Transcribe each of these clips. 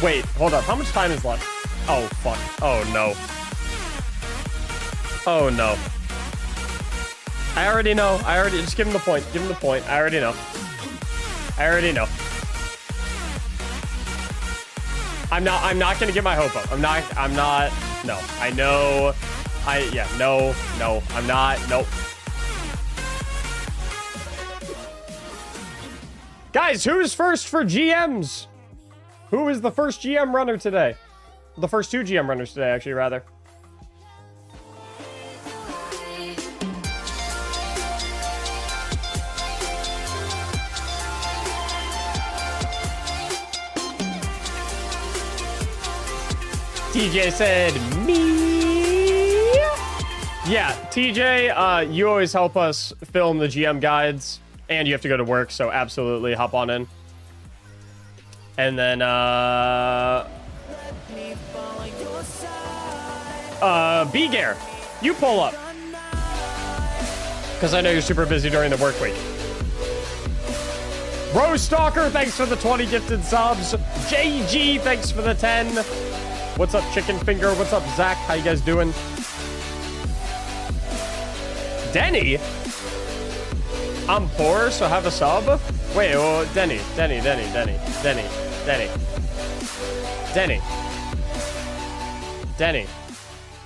Wait, hold up. How much time is left? Oh, fuck. Oh, no. Oh, no. I already know. Just give him the point. Give him the point. I already know. I already know. I'm not gonna get my hope up. I'm not, no. I know. No, I'm not, nope. Guys, who's first for GMs? Who is the first GM runner today? The first two GM runners today, actually, rather. TJ said, me. Yeah, TJ, you always help us film the GM guides, and you have to go to work, so absolutely hop on in. And then, B-Gare, you pull up. Because I know you're super busy during the work week. Rose Stalker, thanks for the 20 gifted subs. JG, thanks for the 10. What's up, Chicken Finger? What's up, Zach? How you guys doing? Denny? I'm poor, so have a sub? Wait, oh, Denny.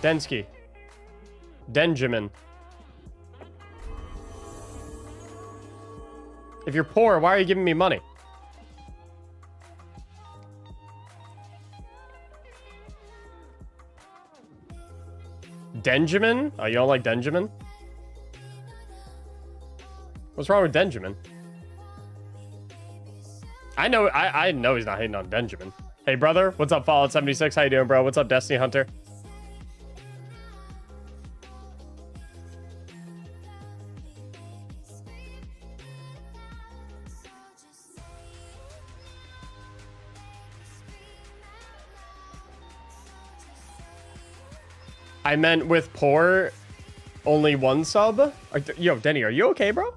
Densky. Denjamin. If you're poor, why are you giving me money? Denjamin? Oh, you don't like Denjamin? What's wrong with Denjamin? I know he's not hating on Denjamin. Hey, brother. What's up, Fallout76? How you doing, bro? What's up, Destiny Hunter? I meant with poor, only one sub. Yo, Denny, are you okay, bro?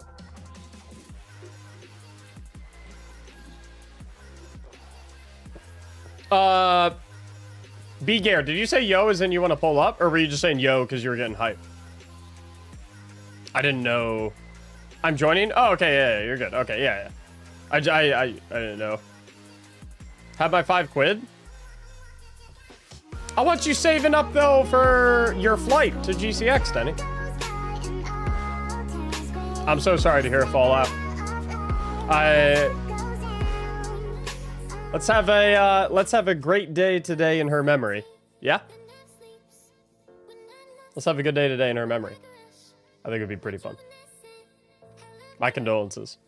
B-Gare, did you say yo as in you want to pull up? Or were you just saying yo because you were getting hype? I didn't know. I'm joining? Oh, okay, yeah, you're good. Okay, yeah. I didn't know. Have my 5 quid? I want you saving up, though, for your flight to GCX, Denny. I'm so sorry to hear Fallout. Let's have a great day today in her memory. Yeah? Let's have a good day today in her memory. I think it'd be pretty fun. My condolences.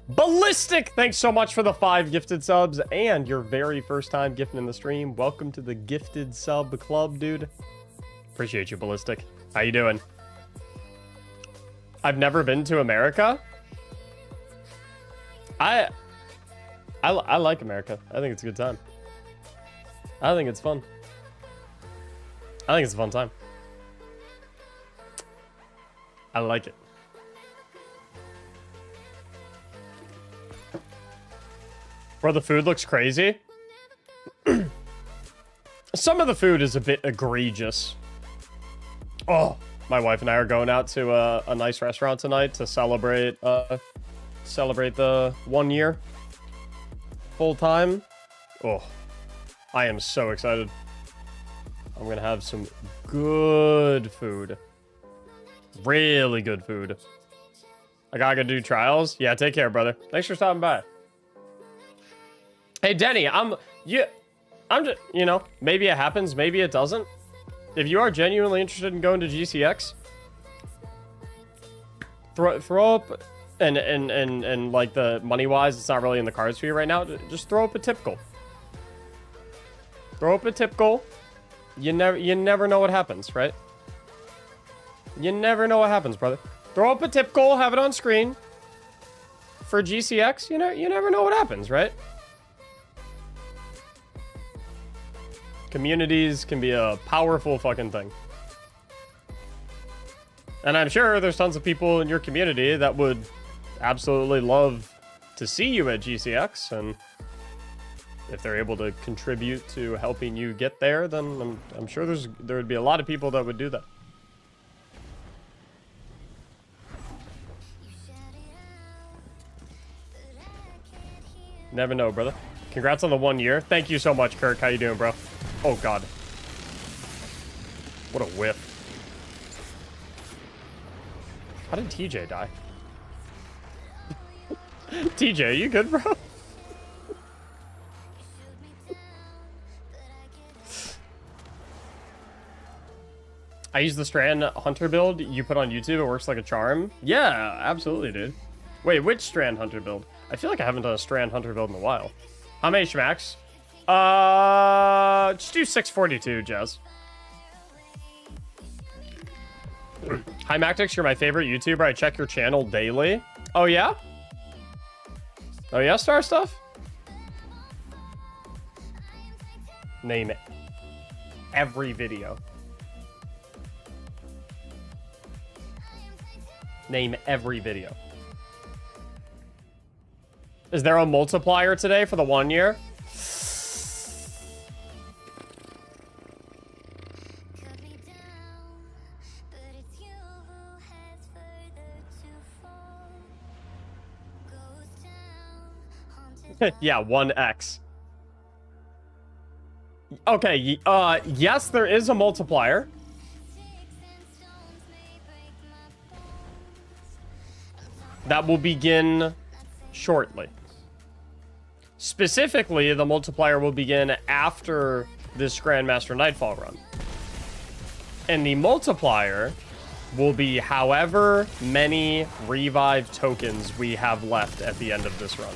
Ballistic, thanks so much for the 5 gifted subs and your very first time gifting in the stream. Welcome to the gifted sub club, dude. Appreciate you, Ballistic. How you doing? I've never been to America. I like America. I think it's a good time. I think it's fun. I think it's a fun time. I like it. Bro, the food looks crazy. Some of the food is a bit egregious. Oh, my wife and I are going out to a nice restaurant tonight to celebrate the 1 year full time. Oh, I am so excited. I'm gonna have some good food. Really good food. I gotta go do trials. Yeah, take care, brother. Thanks for stopping by. Hey, Denny, I'm just, you know, maybe it happens, maybe it doesn't. If you are genuinely interested in going to GCX, throw up, and like the money-wise, it's not really in the cards for you right now. Just throw up a tip goal. Throw up a tip goal. You never know what happens, right? You never know what happens, brother. Throw up a tip goal, have it on screen. For GCX, you never know what happens, right? Communities can be a powerful fucking thing. And I'm sure there's tons of people in your community that would absolutely love to see you at GCX, and if they're able to contribute to helping you get there, then I'm sure there would be a lot of people that would do that. Never know, brother. Congrats on the 1 year. Thank you so much, Kirk. How you doing, bro? Oh, God. What a whiff. How did TJ die? TJ, you good, bro? I use the Strand Hunter build you put on YouTube. It works like a charm. Yeah, absolutely, dude. Wait, which Strand Hunter build? I feel like I haven't done a Strand Hunter build in a while. How many schmacks? Just do 642, Jazz. Hi, Mactics. You're my favorite YouTuber. I check your channel daily. Oh, yeah? Oh, yeah, Star Stuff? Name it. Every video. Name every video. Is there a multiplier today for the 1 year? Yeah, 1x. Okay, yes, there is a multiplier. That will begin shortly. Specifically, the multiplier will begin after this Grandmaster Nightfall run. And the multiplier will be however many revive tokens we have left at the end of this run.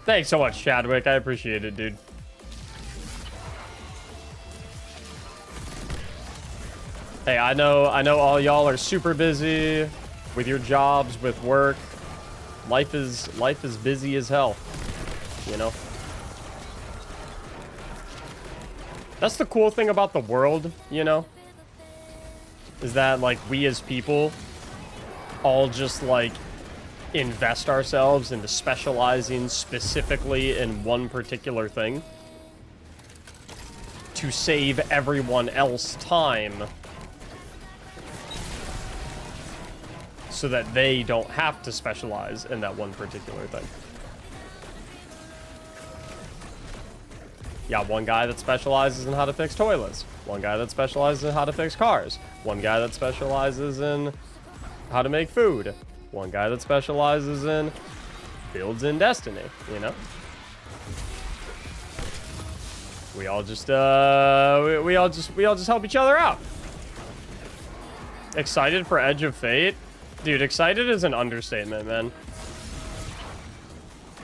Thanks so much, Chadwick. I appreciate it, dude. Hey, I know all y'all are super busy with your jobs, with work. Life is busy as hell, you know? That's the cool thing about the world, you know? Is that, like, we as people all just, like, invest ourselves into specializing specifically in one particular thing to save everyone else time so that they don't have to specialize in that one particular thing. Yeah, one guy that specializes in how to fix toilets, one guy that specializes in how to fix cars, one guy that specializes in how to make food, one guy that specializes in builds in Destiny, you know? We all just we all just help each other out. Excited for Edge of Fate? Dude, excited is an understatement, man.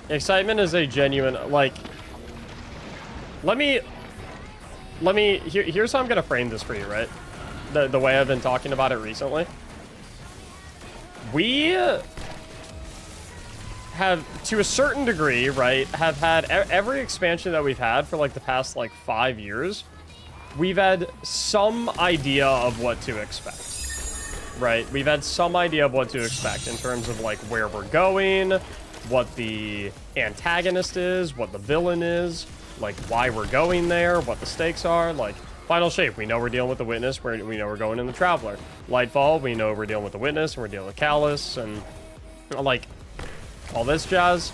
Excitement is a genuine, like, here's how I'm gonna frame this for you, right? The way I've been talking about it recently. We have, to a certain degree, right, have had every expansion that we've had for like the past like 5 years. We've had some idea of what to expect, right? We've had some idea of what to expect in terms of like where we're going, what the antagonist is, what the villain is, like why we're going there, what the stakes are, like Final Shape, we know we're dealing with the Witness, we know we're going in the Traveler. Lightfall, we know we're dealing with the Witness, and we're dealing with Callus, and like all this jazz.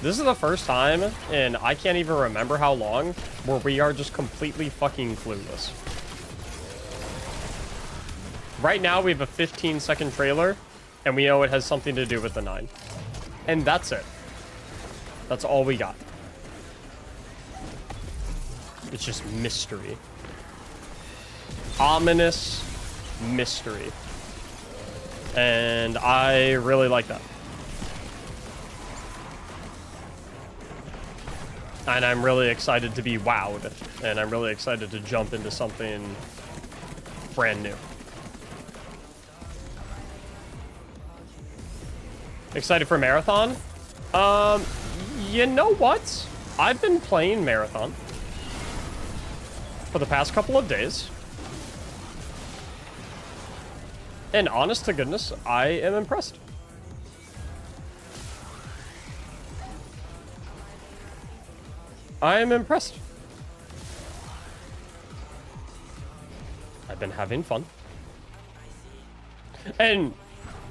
This is the first time, and I can't even remember how long, where we are just completely fucking clueless. Right now, we have a 15-second trailer, and we know it has something to do with the 9. And that's it. That's all we got. It's just mystery. Ominous mystery. And I really like that. And I'm really excited to be wowed. And I'm really excited to jump into something brand new. Excited for Marathon? You know what? I've been playing Marathon for the past couple of days. And honest to goodness, I am impressed. I am impressed. I've been having fun. And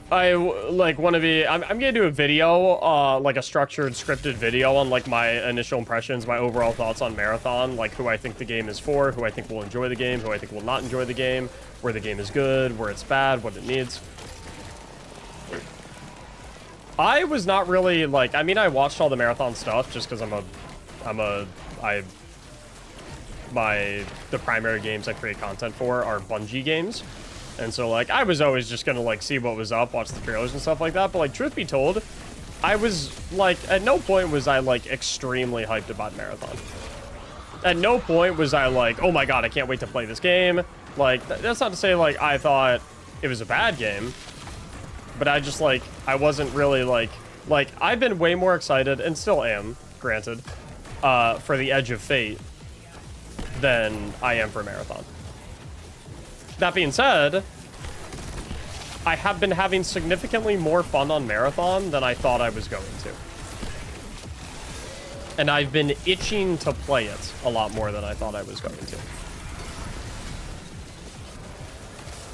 I like want to be I'm gonna do a video, like a structured scripted video on like my initial impressions, my overall thoughts on Marathon, like who I think the game is for, who I think will enjoy the game, who I think will not enjoy the game, where the game is good, where it's bad, what it needs. I was not really like, I mean, I watched all the Marathon stuff just because the primary games I create content for are Bungie games. And so, like, I was always just gonna, like, see what was up, watch the trailers and stuff like that. But, like, truth be told, I was, like, at no point was I, like, extremely hyped about Marathon. At no point was I, like, oh my god, I can't wait to play this game. Like, that's not to say, like, I thought it was a bad game. But I just, like, I wasn't really, like, I've been way more excited, and still am, granted, for the Edge of Fate than I am for Marathon. That being said, I have been having significantly more fun on Marathon than I thought I was going to. And I've been itching to play it a lot more than I thought I was going to.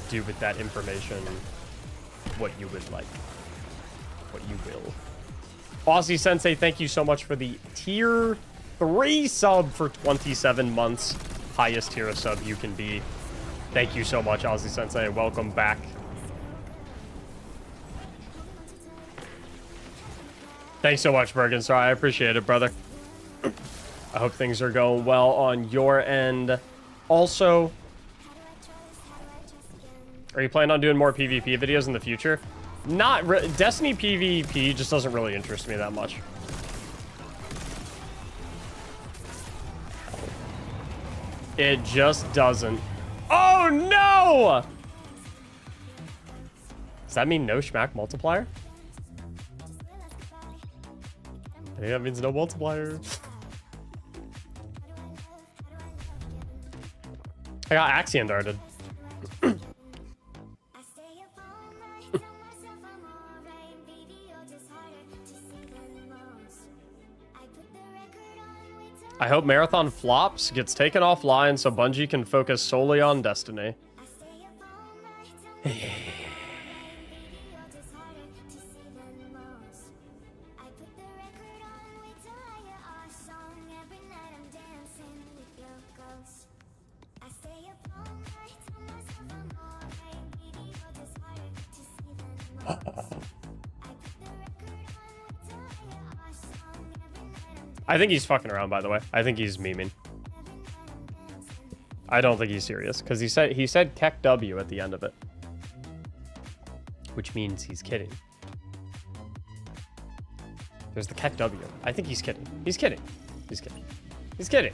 Do with that information what you would like. What you will. Aussie Sensei, thank you so much for the tier 3 sub for 27 months. Highest tier of sub you can be. Thank you so much, Aussie Sensei. Welcome back. Thanks so much, Bergenstar. I appreciate it, brother. I hope things are going well on your end. Also, are you planning on doing more PvP videos in the future? Not Destiny PvP just doesn't really interest me that much. It just doesn't. Oh no! Does that mean no schmack multiplier? I think that means no multiplier. I got Axion darted. I hope Marathon flops, gets taken offline so Bungie can focus solely on Destiny. I think he's fucking around, by the way. I think he's memeing. I don't think he's serious, because he said Keck W at the end of it. Which means he's kidding. There's the Keck W. I think he's kidding. He's kidding. He's kidding. He's kidding.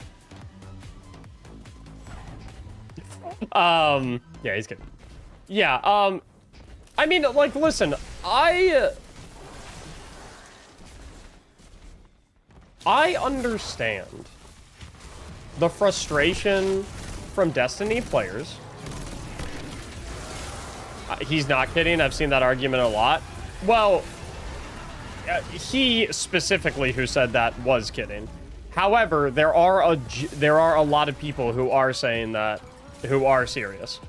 Yeah, he's kidding. Yeah, I mean, like, listen, I understand the frustration from Destiny players. He's not kidding. I've seen that argument a lot. Well, he specifically who said that was kidding. However, there are a lot of people who are saying that, who are serious.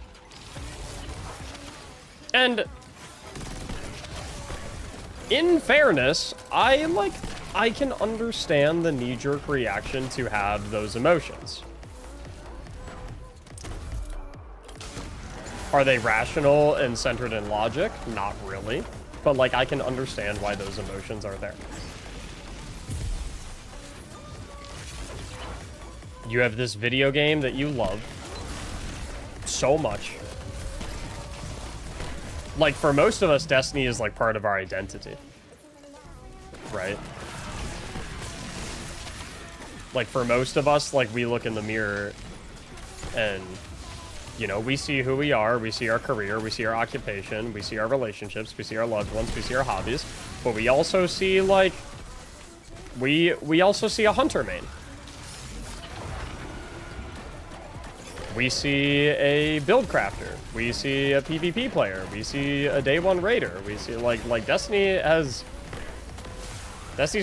And in fairness, I can understand the knee-jerk reaction to have those emotions. Are they rational and centered in logic? Not really. But, like, I can understand why those emotions are there. You have this video game that you love so much. Like, for most of us, Destiny is, like, part of our identity. Right? Like, for most of us, like, we look in the mirror and, you know, we see who we are, we see our career, we see our occupation, we see our relationships, we see our loved ones, we see our hobbies, but we also see, like, we also see a hunter main. We see a build crafter. We see a PvP player. We see a day one raider. We see, like Destiny's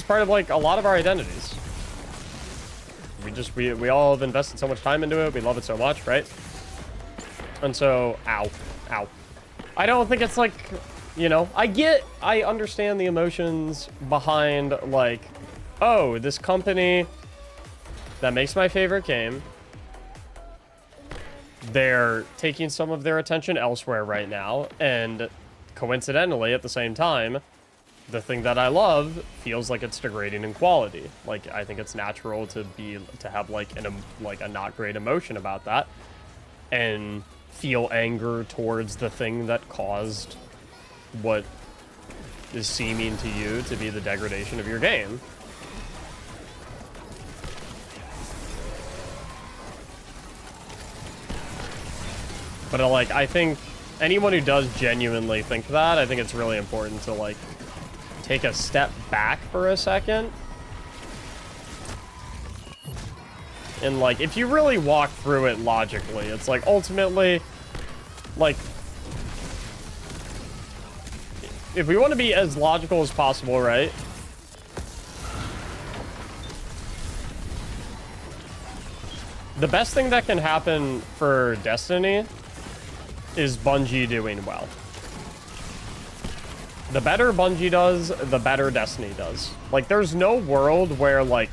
part of, like, a lot of our identities. We all have invested so much time into it. We love it so much, right? And so, ow. I don't think it's like, you know, I understand the emotions behind, like, oh, this company that makes my favorite game, they're taking some of their attention elsewhere right now, and coincidentally, at the same time, the thing that I love feels like it's degrading in quality. Like, I think it's natural to have like a not great emotion about that, and feel anger towards the thing that caused what is seeming to you to be the degradation of your game. But, like, I think anyone who does genuinely think that, I think it's really important to, like, take a step back for a second. And, like, if you really walk through it logically, it's like, ultimately, like, if we want to be as logical as possible, right? The best thing that can happen for Destiny is Bungie doing well. The better Bungie does, the better Destiny does. Like, there's no world where, like,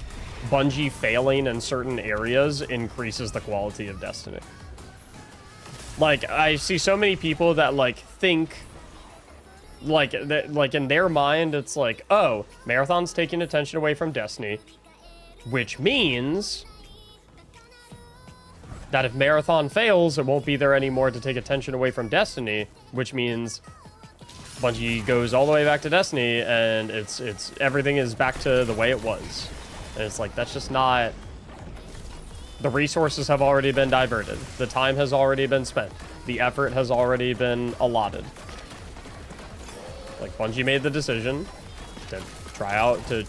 Bungie failing in certain areas increases the quality of Destiny. Like, I see so many people that, like, think, like, in their mind, it's like, oh, Marathon's taking attention away from Destiny, which means that if Marathon fails, it won't be there anymore to take attention away from Destiny, which means Bungie goes all the way back to Destiny, and it's everything is back to the way it was. And it's like, that's just not... The resources have already been diverted. The time has already been spent. The effort has already been allotted. Like, Bungie made the decision to try out, to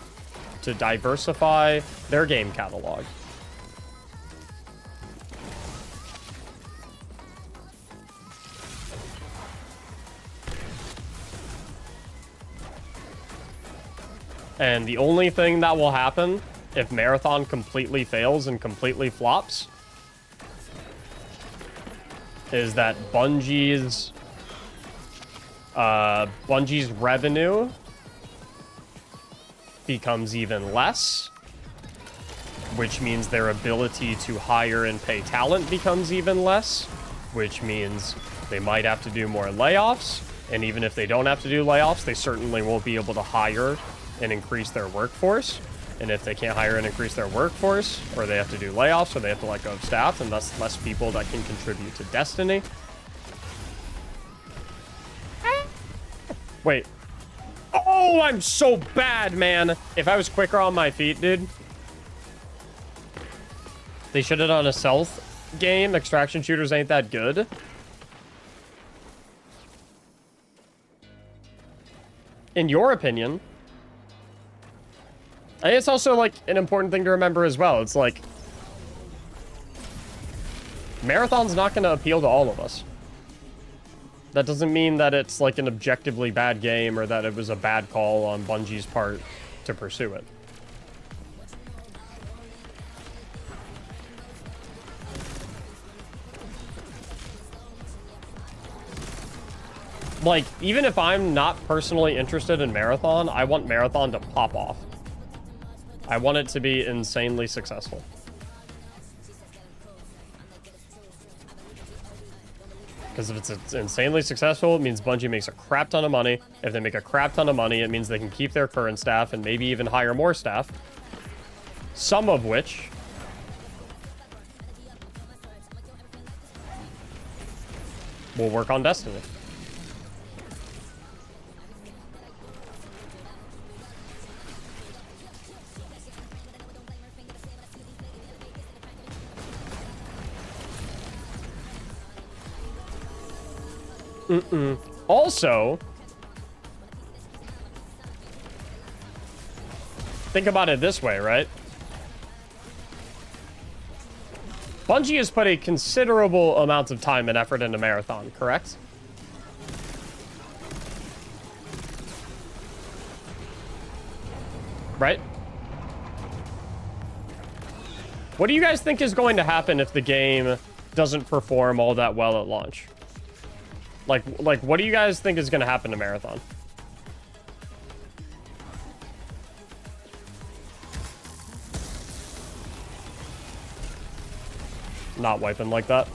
diversify their game catalog. And the only thing that will happen if Marathon completely fails and completely flops is that Bungie's revenue becomes even less, which means their ability to hire and pay talent becomes even less, which means they might have to do more layoffs. And even if they don't have to do layoffs, they certainly won't be able to hire and increase their workforce. And if they can't hire and increase their workforce, or they have to do layoffs, or they have to let go of staff, and thus less people that can contribute to Destiny. Wait. Oh, I'm so bad, man. If I was quicker on my feet, dude. They should have done a stealth game. Extraction shooters ain't that good. In your opinion. I think it's also, like, an important thing to remember as well. It's like, Marathon's not going to appeal to all of us. That doesn't mean that it's, like, an objectively bad game or that it was a bad call on Bungie's part to pursue it. Like, even if I'm not personally interested in Marathon, I want Marathon to pop off. I want it to be insanely successful. Because if it's insanely successful, it means Bungie makes a crap ton of money. If they make a crap ton of money, it means they can keep their current staff and maybe even hire more staff. Some of which will work on Destiny. Also, think about it this way, right? Bungie has put a considerable amount of time and effort into Marathon, correct? Right? What do you guys think is going to happen if the game doesn't perform all that well at launch? Like, what do you guys think is going to happen to Marathon? Not wiping like that.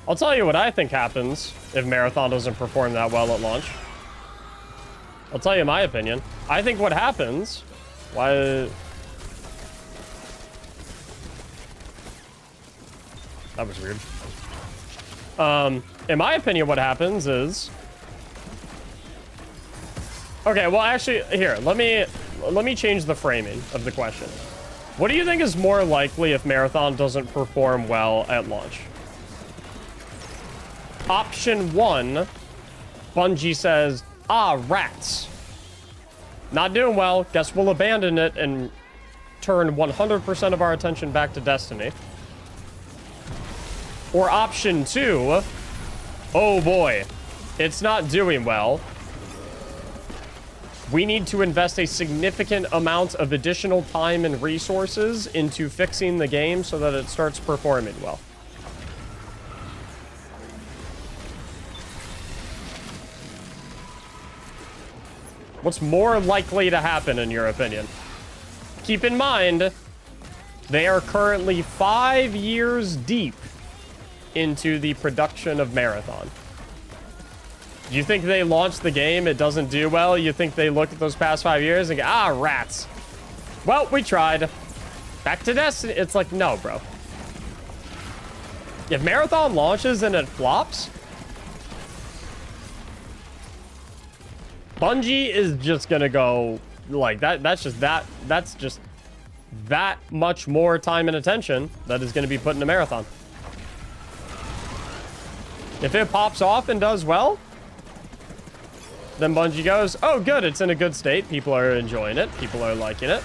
I'll tell you what I think happens if Marathon doesn't perform that well at launch. I'll tell you my opinion. I think what happens... Why... That was weird. In my opinion, what happens is... Okay, well, actually, here, let me change the framing of the question. What do you think is more likely if Marathon doesn't perform well at launch? Option 1, Bungie says, ah, rats. Not doing well. Guess we'll abandon it and turn 100% of our attention back to Destiny. Or option 2, oh boy, it's not doing well. We need to invest a significant amount of additional time and resources into fixing the game so that it starts performing well. What's more likely to happen, in your opinion? Keep in mind, they are currently 5 years deep into the production of Marathon. You think they launched the game, it doesn't do well? You think they look at those past 5 years and go, ah, rats. Well, we tried. Back to Destiny. It's like, no, bro. If Marathon launches and it flops, Bungie is just gonna go like that. That's just that much more time and attention that is gonna be put into Marathon. If it pops off and does well, then Bungie goes, oh good, it's in a good state. People are enjoying it. People are liking it.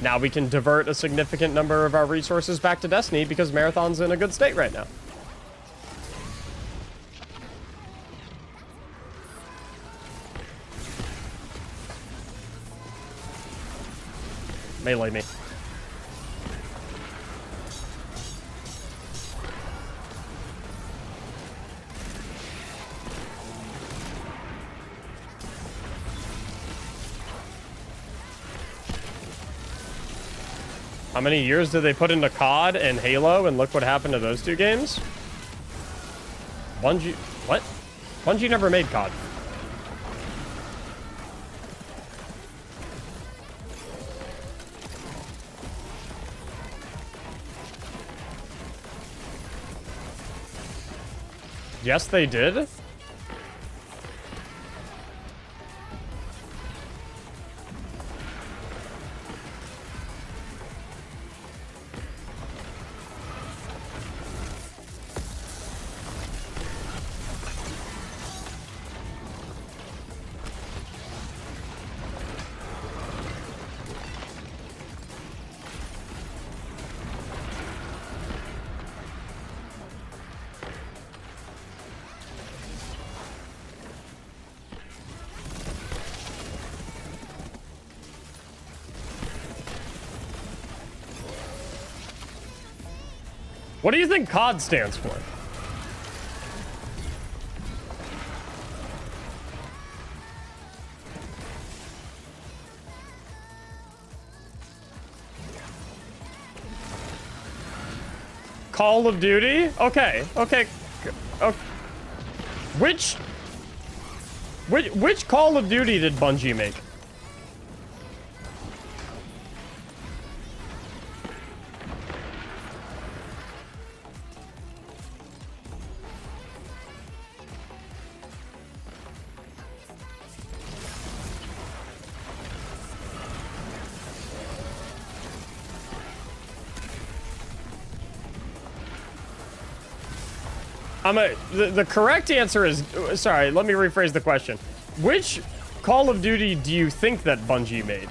Now we can divert a significant number of our resources back to Destiny because Marathon's in a good state right now. Melee me. How many years did they put into COD and Halo, and look what happened to those two games? Bungie... What? Bungie never made COD. Yes, they did. What do you think COD stands for? Call of Duty? Okay, okay. Which Call of Duty did Bungie make? The correct answer is, sorry, let me rephrase the question. Which Call of Duty do you think that Bungie made?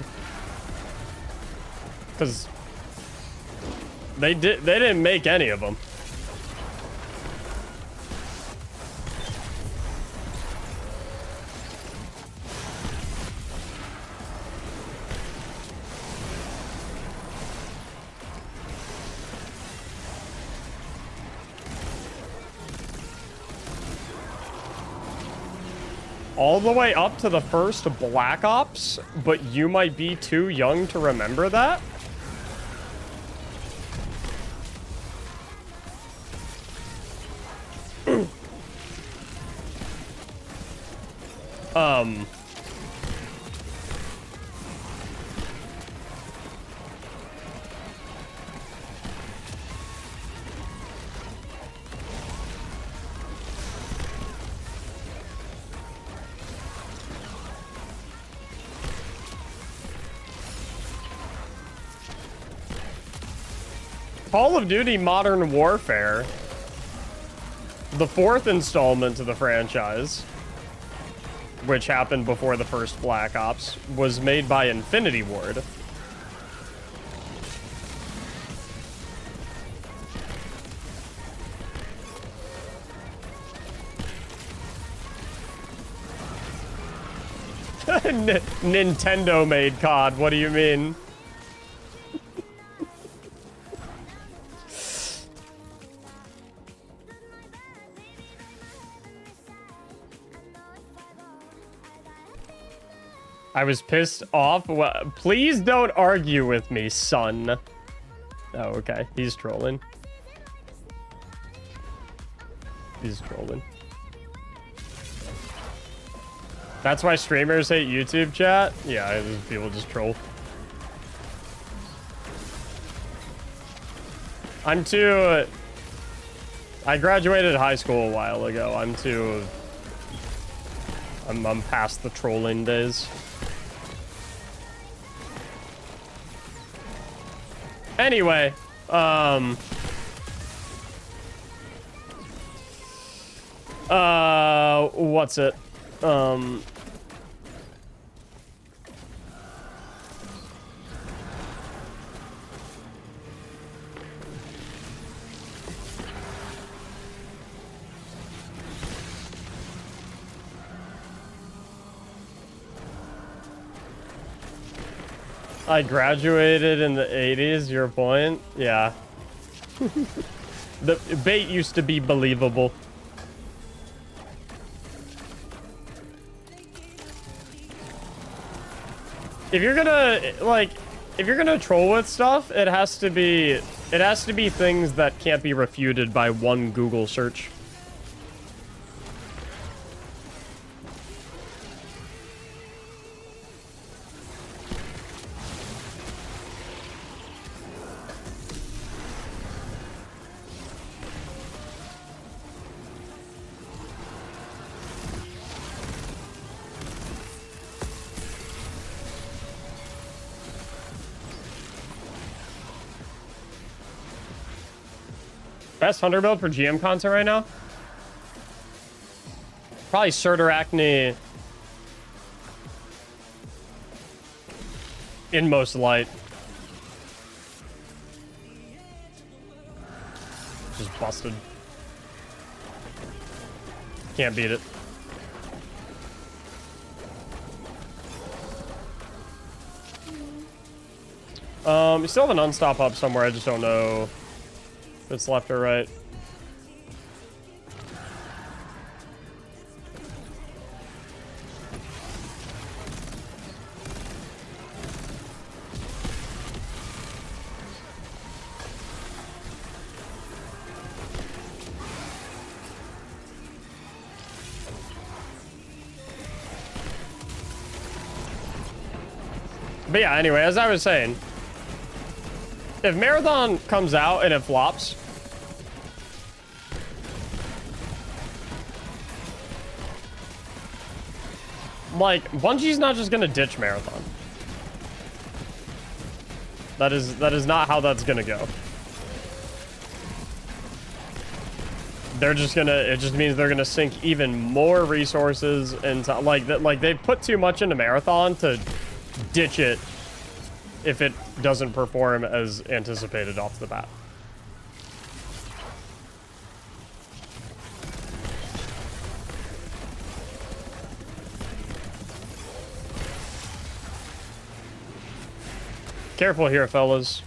Because they didn't make any of them. All the way up to the first Black Ops, but you might be too young to remember that? Call of Duty Modern Warfare, the fourth installment to the franchise, which happened before the first Black Ops, was made by Infinity Ward. Nintendo made COD, what do you mean? I was pissed off. Well, please don't argue with me, son. Oh, okay. He's trolling. He's trolling. That's why streamers hate YouTube chat? Yeah, people just troll. I'm too... I graduated high school a while ago. I'm past the trolling days. Anyway, what's it? I graduated in the 80s, your point? Yeah. The bait used to be believable. If you're gonna, like, if you're gonna troll with stuff, it has to be things that can't be refuted by one Google search. Best hunter build for GM content right now? Probably Surturacne in most light. Just busted. Can't beat it. You still have an unstop up somewhere, I just don't know if it's left or right. But yeah, anyway, as I was saying, if Marathon comes out and it flops, like, Bungie's not just gonna ditch Marathon. That is not how that's gonna go. They're just gonna, it just means they're gonna sink even more resources into, like, they've put too much into Marathon to ditch it if it doesn't perform as anticipated off the bat. Careful here, fellas.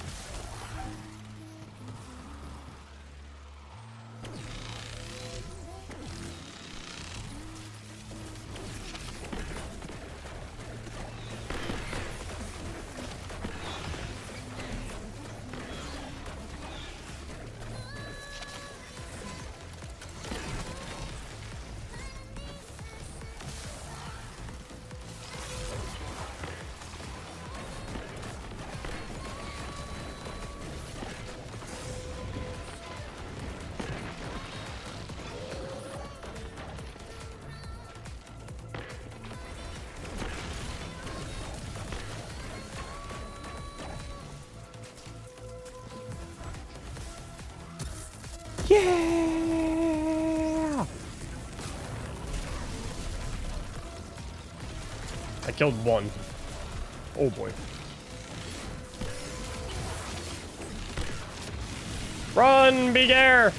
Yeah! I killed one. Oh boy. Run, big air!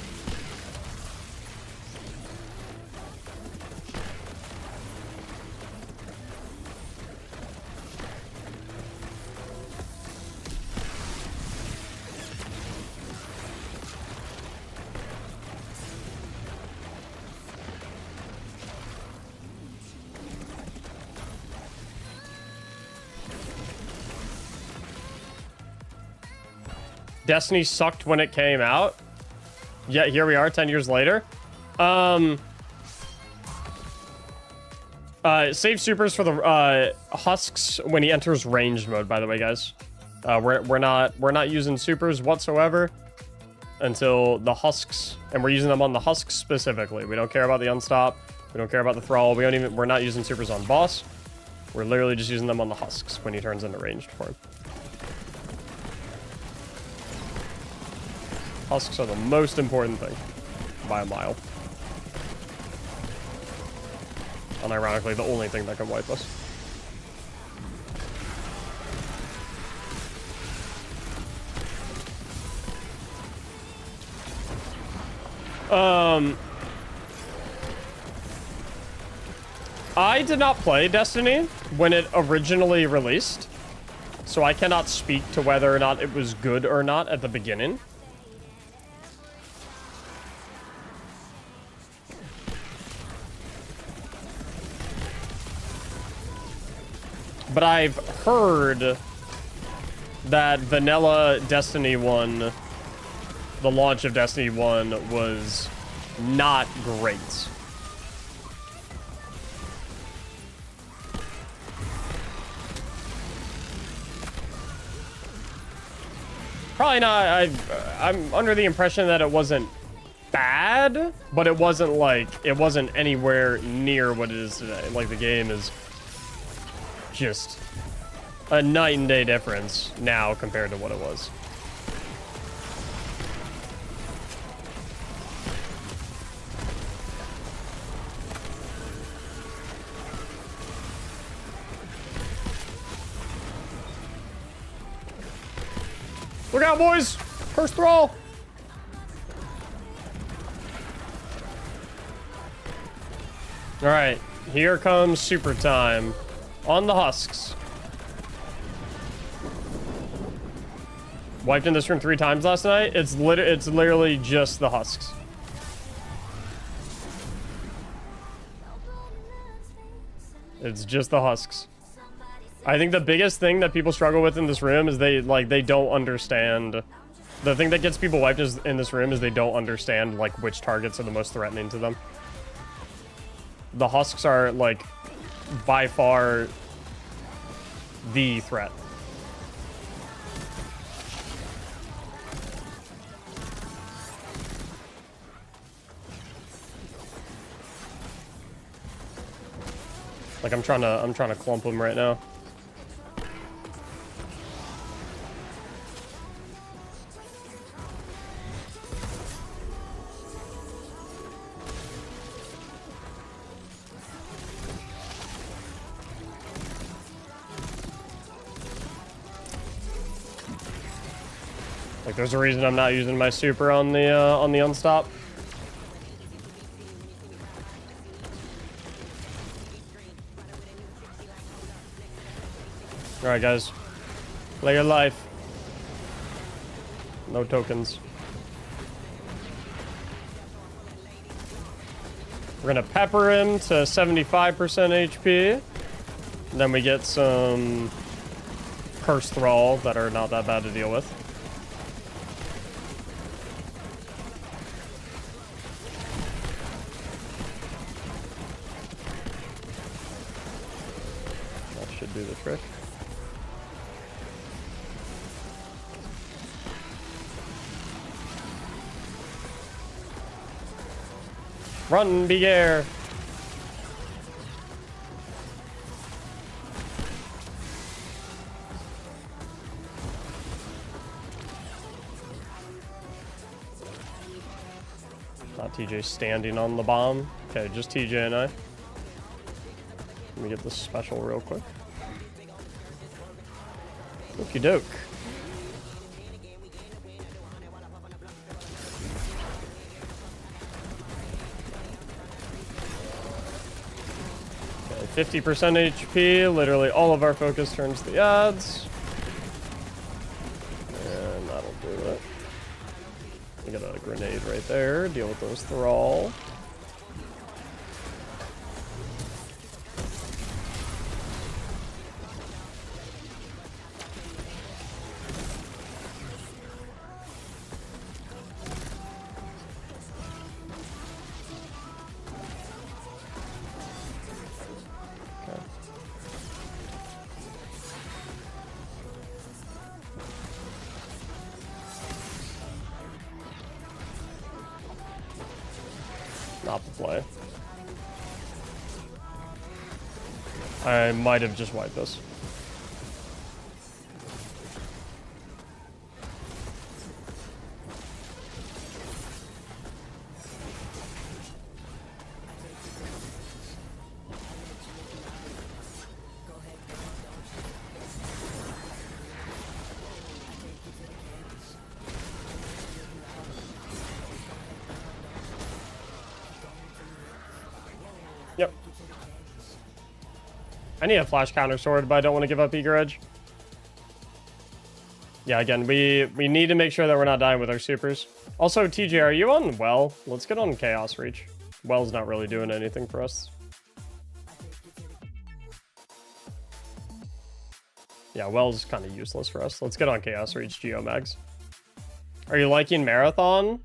Destiny sucked when it came out. Yeah, here we are 10 years later. Save supers for the husks when he enters ranged mode, by the way, guys. We're not using supers whatsoever until the husks, and we're using them on the husks specifically. We don't care about the unstop. We don't care about the thrall. We're not using supers on boss. We're literally just using them on the husks when he turns into ranged form. Husks are the most important thing by a mile. Unironically, the only thing that can wipe us. I did not play Destiny when it originally released, so I cannot speak to whether or not it was good or not at the beginning. But I've heard that vanilla Destiny 1, the launch of Destiny 1, was not great. Probably not. I'm under the impression that it wasn't bad, but it wasn't anywhere near what it is today. Like, the game is just a night and day difference now compared to what it was. Look out, boys! First thrall! Alright, here comes super time. On the husks. Wiped in this room 3 times last night. It's literally just the husks. It's just the husks. I think the biggest thing that people struggle with in this room is they don't understand. The thing that gets people wiped in this room is they don't understand, like, which targets are the most threatening to them. The husks are, like, by far the threat Like I'm trying to clump them right now. Like there's a reason I'm not using my super on the unstop. All right, guys, play your life. No tokens. We're gonna pepper him to 75% HP. And then we get some Curse Thrall that are not that bad to deal with. That should do the trick. Run, big air. Not TJ standing on the bomb. Okay, just TJ and I. Let me get this special real quick. Okie doke. Okay, 50% HP. Literally all of our focus turns to the odds. And that'll do it. We got a grenade right there. Deal with those thrall. Not the play. I might have just wiped this. Yep. I need a flash counter sword, but I don't want to give up Eager Edge. Yeah, again, we need to make sure that we're not dying with our supers. Also, TJ, are you on Well? Let's get on Chaos Reach. Well's not really doing anything for us. Yeah, Well's kind of useless for us. Let's get on Chaos Reach Geomags. Are you liking Marathon?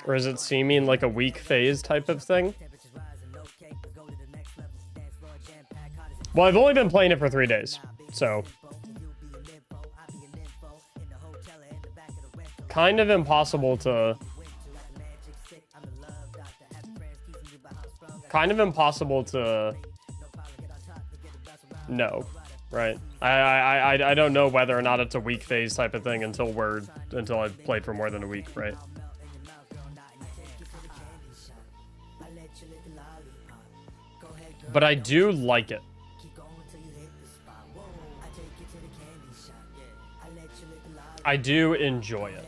Or is it seeming like a weak phase type of thing? Well, I've only been playing it for 3 days, so kind of impossible to know, right? I don't know whether or not it's a weak phase type of thing until I've played for more than a week, right? But I do like it. I do enjoy it.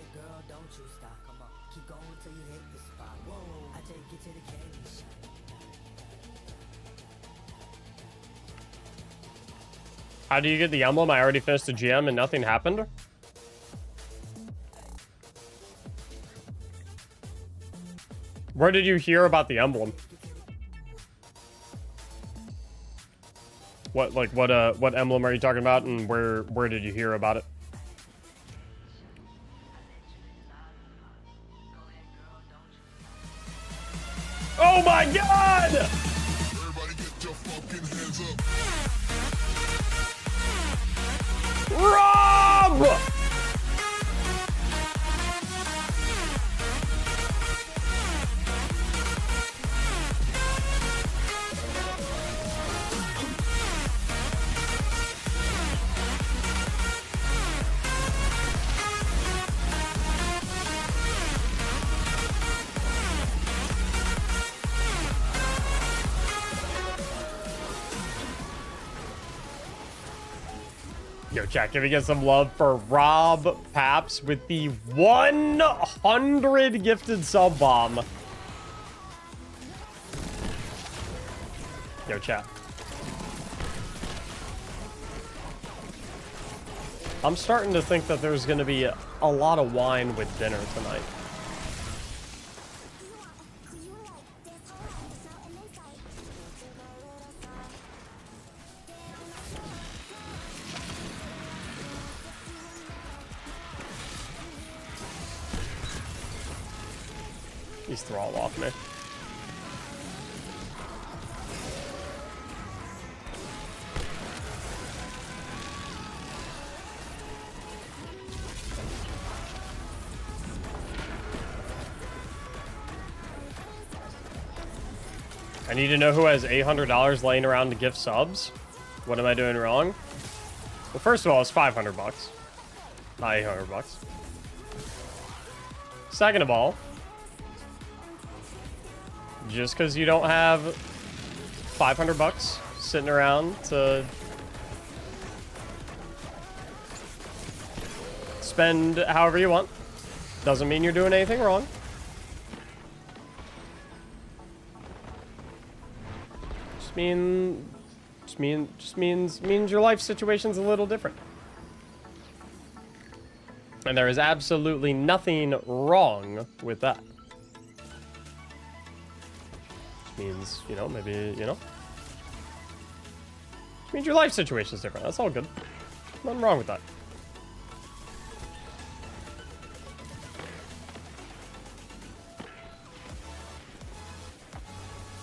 How do you get the emblem? I already finished the GM and nothing happened. Where did you hear about the emblem? What emblem are you talking about, and where did you hear about it? Oh my god! Everybody get your fucking hands up. Rob! Yo, chat, can we get some love for Rob Paps with the 100 gifted sub bomb? Yo, chat. I'm starting to think that there's going to be a lot of wine with dinner tonight. He's thrall off me. I need to know who has $800 laying around to gift subs. What am I doing wrong? Well, first of all, it's 500 bucks, not 800 bucks. Second of all, just because you don't have 500 bucks sitting around to spend however you want, doesn't mean you're doing anything wrong. Just means your life situation's a little different. And there is absolutely nothing wrong with that. Just means, you know, maybe, you know. Just means your life situation's different. That's all good. Nothing wrong with that.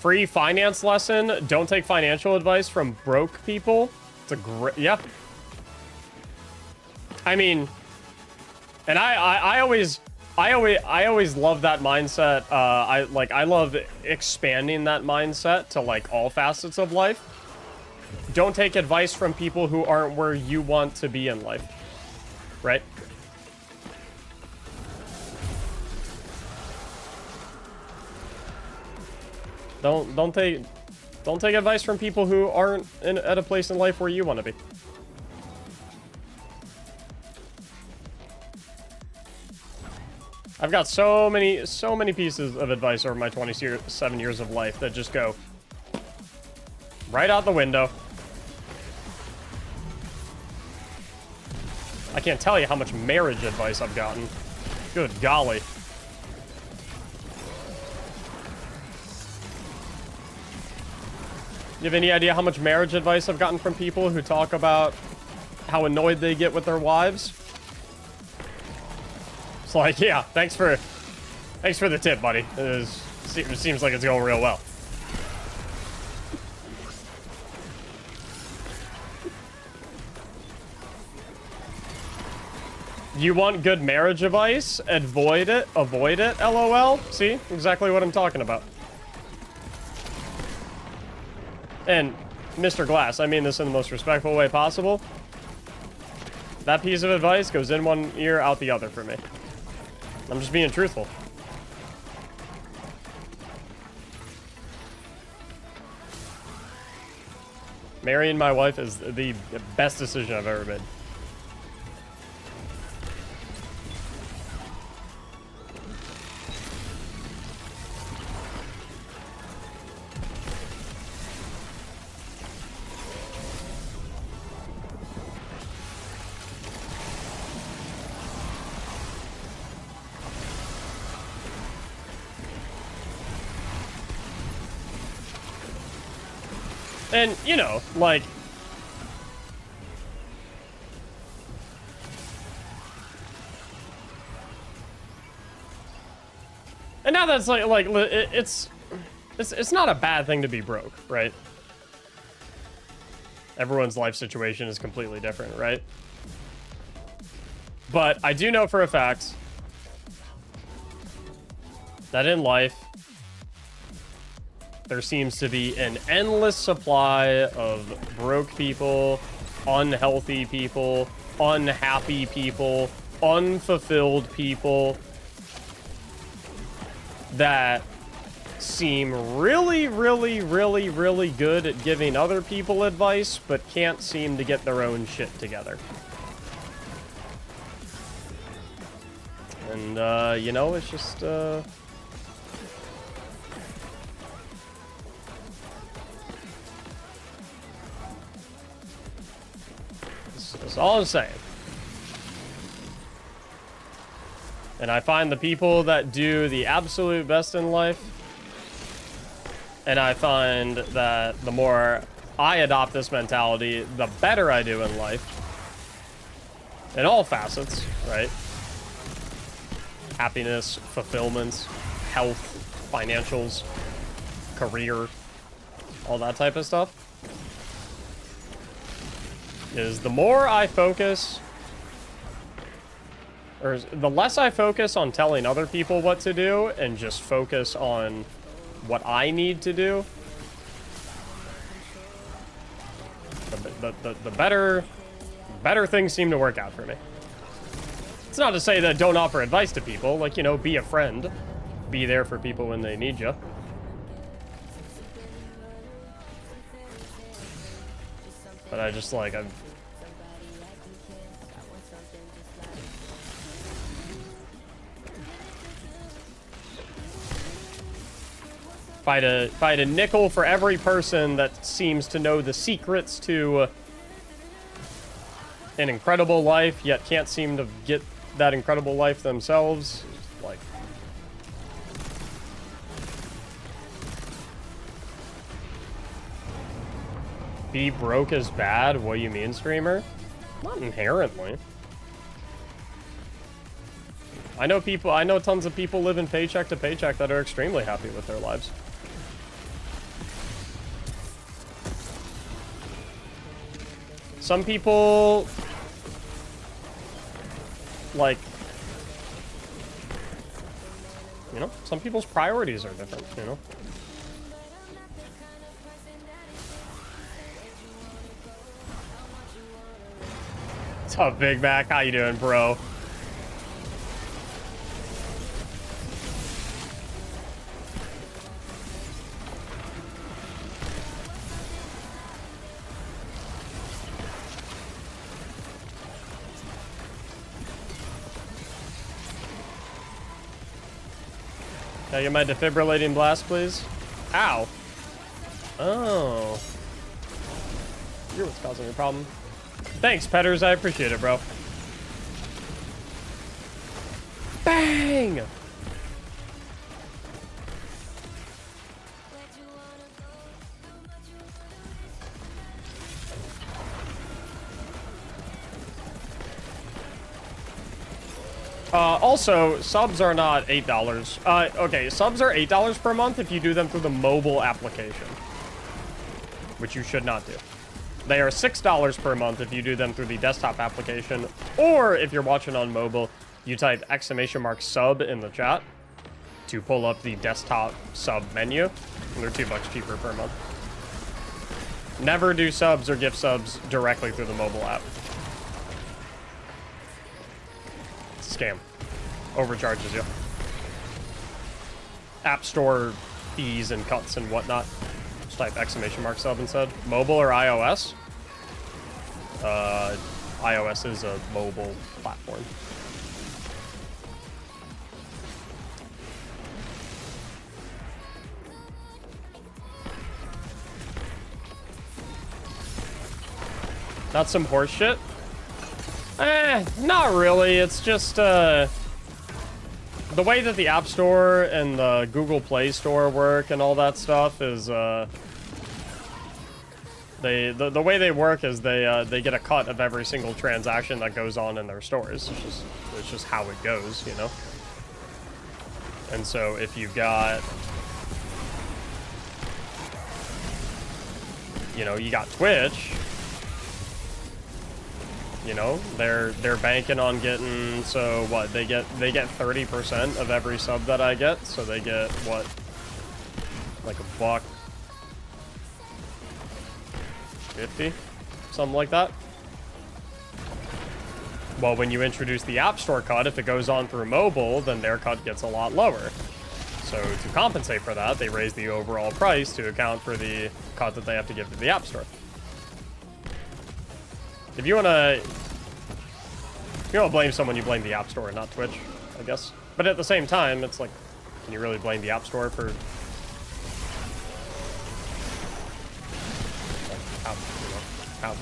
Free finance lesson. Don't take financial advice from broke people. It's a great, yeah. I mean, and I always love that mindset. I love expanding that mindset to like all facets of life. Don't take advice from people who aren't where you want to be in life, right? Don't take advice from people who aren't at a place in life where you want to be. I've got so many pieces of advice over my 27 years of life that just go right out the window. I can't tell you how much marriage advice I've gotten. Good golly. You have any idea how much marriage advice I've gotten from people who talk about how annoyed they get with their wives? It's like, yeah, thanks for the tip, buddy. It seems like it's going real well. You want good marriage advice? Avoid it, LOL. See? Exactly what I'm talking about. And, Mr. Glass, I mean this in the most respectful way possible. That piece of advice goes in one ear, out the other for me. I'm just being truthful. Marrying my wife is the best decision I've ever made. And, you know, like... And now that's like it's not a bad thing to be broke, right? Everyone's life situation is completely different, right? But I do know for a fact that in life, there seems to be an endless supply of broke people, unhealthy people, unhappy people, unfulfilled people that seem really, really, really, really good at giving other people advice, but can't seem to get their own shit together. And, you know, it's just, that's all I'm saying. And I find the people that do the absolute best in life, and I find that the more I adopt this mentality, the better I do in life. In all facets, right? Happiness, fulfillment, health, financials, career, all that type of stuff. Is the more I focus, or the less I focus on telling other people what to do and just focus on what I need to do, the better things seem to work out for me. It's not to say that don't offer advice to people, like, you know, be a friend, be there for people when they need you. But I just, like, If I had a nickel for every person that seems to know the secrets to an incredible life, yet can't seem to get that incredible life themselves, like... Be broke is bad? What do you mean, streamer? Not inherently. I know tons of people living paycheck to paycheck that are extremely happy with their lives. Some people, like, you know, some people's priorities are different, you know? What's up, Big Mac? How you doing, bro? Can I get my defibrillating blast, please? Ow. Oh. You're what's causing the problem. Thanks, Petters. I appreciate it, bro. Bang! Also, subs are not $8. Okay, subs are $8 per month if you do them through the mobile application, which you should not do. They are $6 per month if you do them through the desktop application, or if you're watching on mobile, you type !sub in the chat to pull up the desktop sub menu, and they're $2 cheaper per month. Never do subs or gift subs directly through the mobile app. It's a scam. Overcharges you. App Store fees and cuts and whatnot. Just type !sub instead. Mobile or iOS? iOS is a mobile platform. That's some horse shit? Not really. It's just, the way that the App Store and the Google Play Store work and all that stuff is, the way they work is they get a cut of every single transaction that goes on in their stores. It's just how it goes, you know? And so if you've got, you know, you got Twitch, you know, they're banking on getting, so what, they get 30% of every sub that I get, so they get what, like $1.50, something like that. Well, when you introduce the App Store cut, if it goes on through mobile, then their cut gets a lot lower. So to compensate for that, they raise the overall price to account for the cut that they have to give to the App Store. If you wanna blame someone, you blame the App Store and not Twitch. I guess. But at the same time, it's like, can you really blame the App Store for... Like,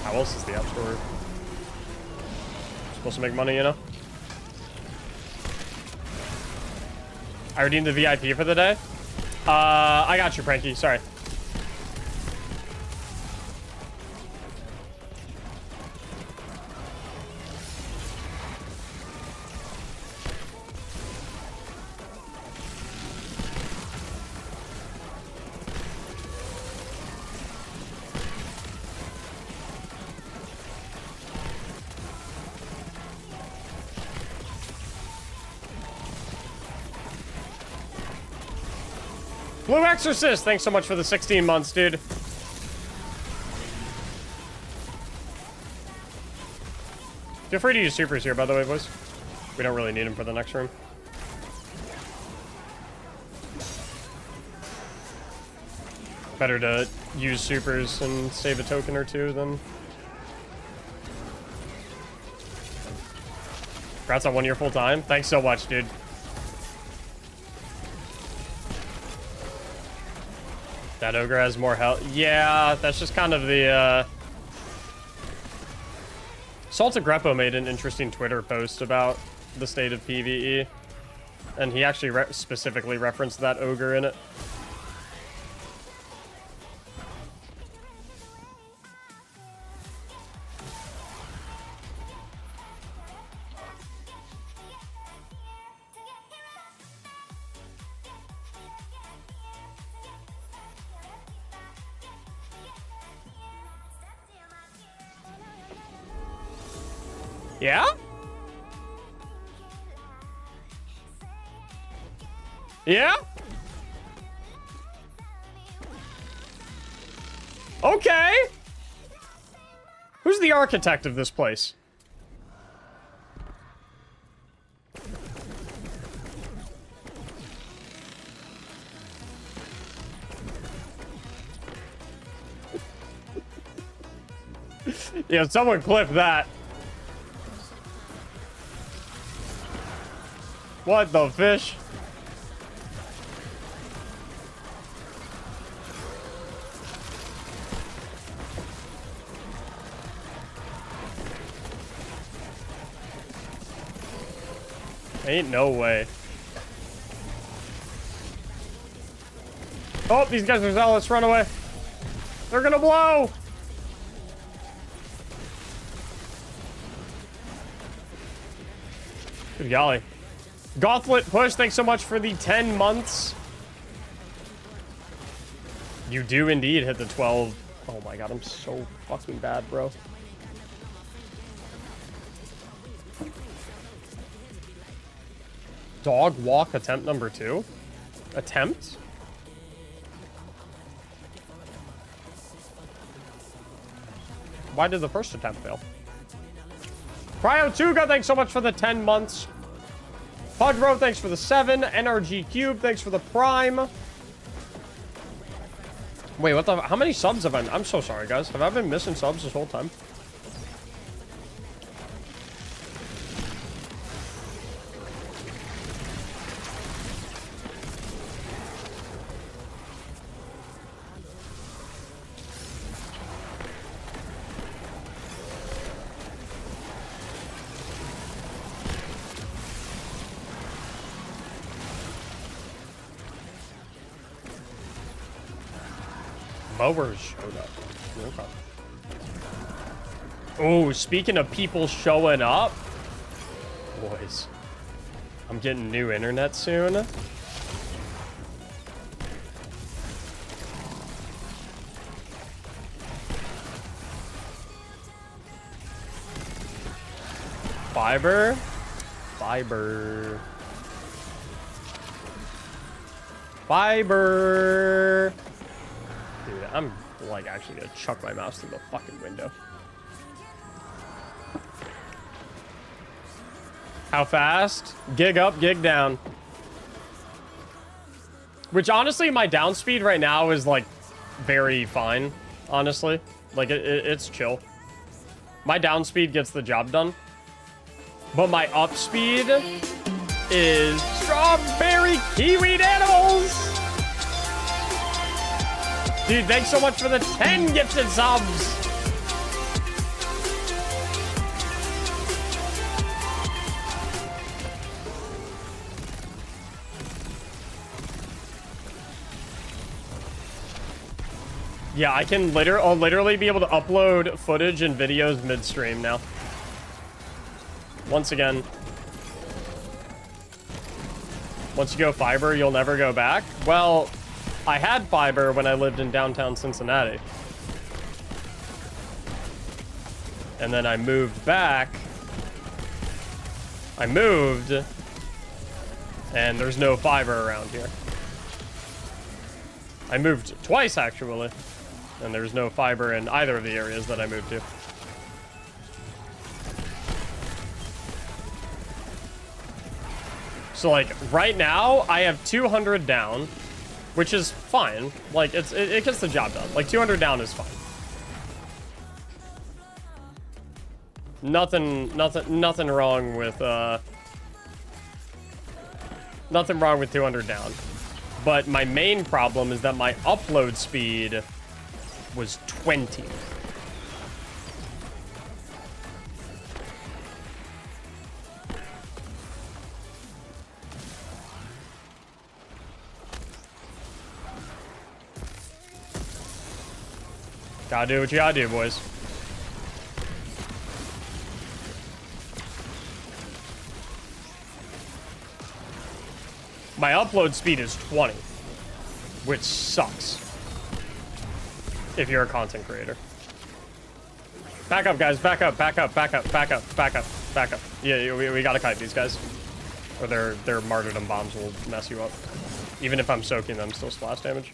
how else is the App Store supposed to make money, you know? I redeemed the VIP for the day. I got you, Pranky. Sorry. Blue Exorcist, thanks so much for the 16 months, dude. Feel free to use supers here, by the way, boys. We don't really need them for the next room. Better to use supers and save a token or two than... Congrats on 1 year full time. Thanks so much, dude. That ogre has more health. Yeah, that's just kind of the, Salted Grepo made an interesting Twitter post about the state of PvE. And he actually specifically referenced that ogre in it. Yeah? Yeah? Okay. Who's the architect of this place? Yeah, someone clip that. What the fish? Ain't no way. Oh, these guys are zealots. Run away. They're gonna blow. Good golly. Gothlet Push, thanks so much for the 10 months. You do indeed hit the 12. Oh my god, I'm so fucking bad, bro. Dog walk attempt number 2? Attempt? Why did the first attempt fail? Cryo2, thanks so much for the 10 months. Pudro, thanks for the 7. NRG Cube, thanks for the Prime. Wait, what the... How many subs have I... I'm so sorry, guys. Have I been missing subs this whole time? Mowers showed up. Okay. Oh, speaking of people showing up, boys, I'm getting new internet soon. Fiber. Dude, I'm like actually gonna chuck my mouse through the fucking window. How fast? Gig up, gig down. Which honestly, my down speed right now is like very fine. Honestly, like it's chill. My down speed gets the job done, but my up speed is Strawberry Kiwi Animals. Dude, thanks so much for the 10 gifted subs. Yeah, I'll literally be able to upload footage and videos midstream now. Once again. Once you go fiber, you'll never go back. Well, I had fiber when I lived in downtown Cincinnati. And then I moved back. I moved, and there's no fiber around here. I moved twice, actually. And there's no fiber in either of the areas that I moved to. So, like, right now, I have 200 down, which is fine. Like, it gets the job done. Like, 200 down is fine. Nothing wrong with, nothing wrong with 200 down. But my main problem is that my upload speed was 20. Gotta do what you gotta do, boys. My upload speed is 20, which sucks if you're a content creator. Back up, guys. Back up, back up, back up, back up, back up, back up. Yeah, we gotta kite these guys. Or their martyrdom bombs will mess you up. Even if I'm soaking them, still splash damage.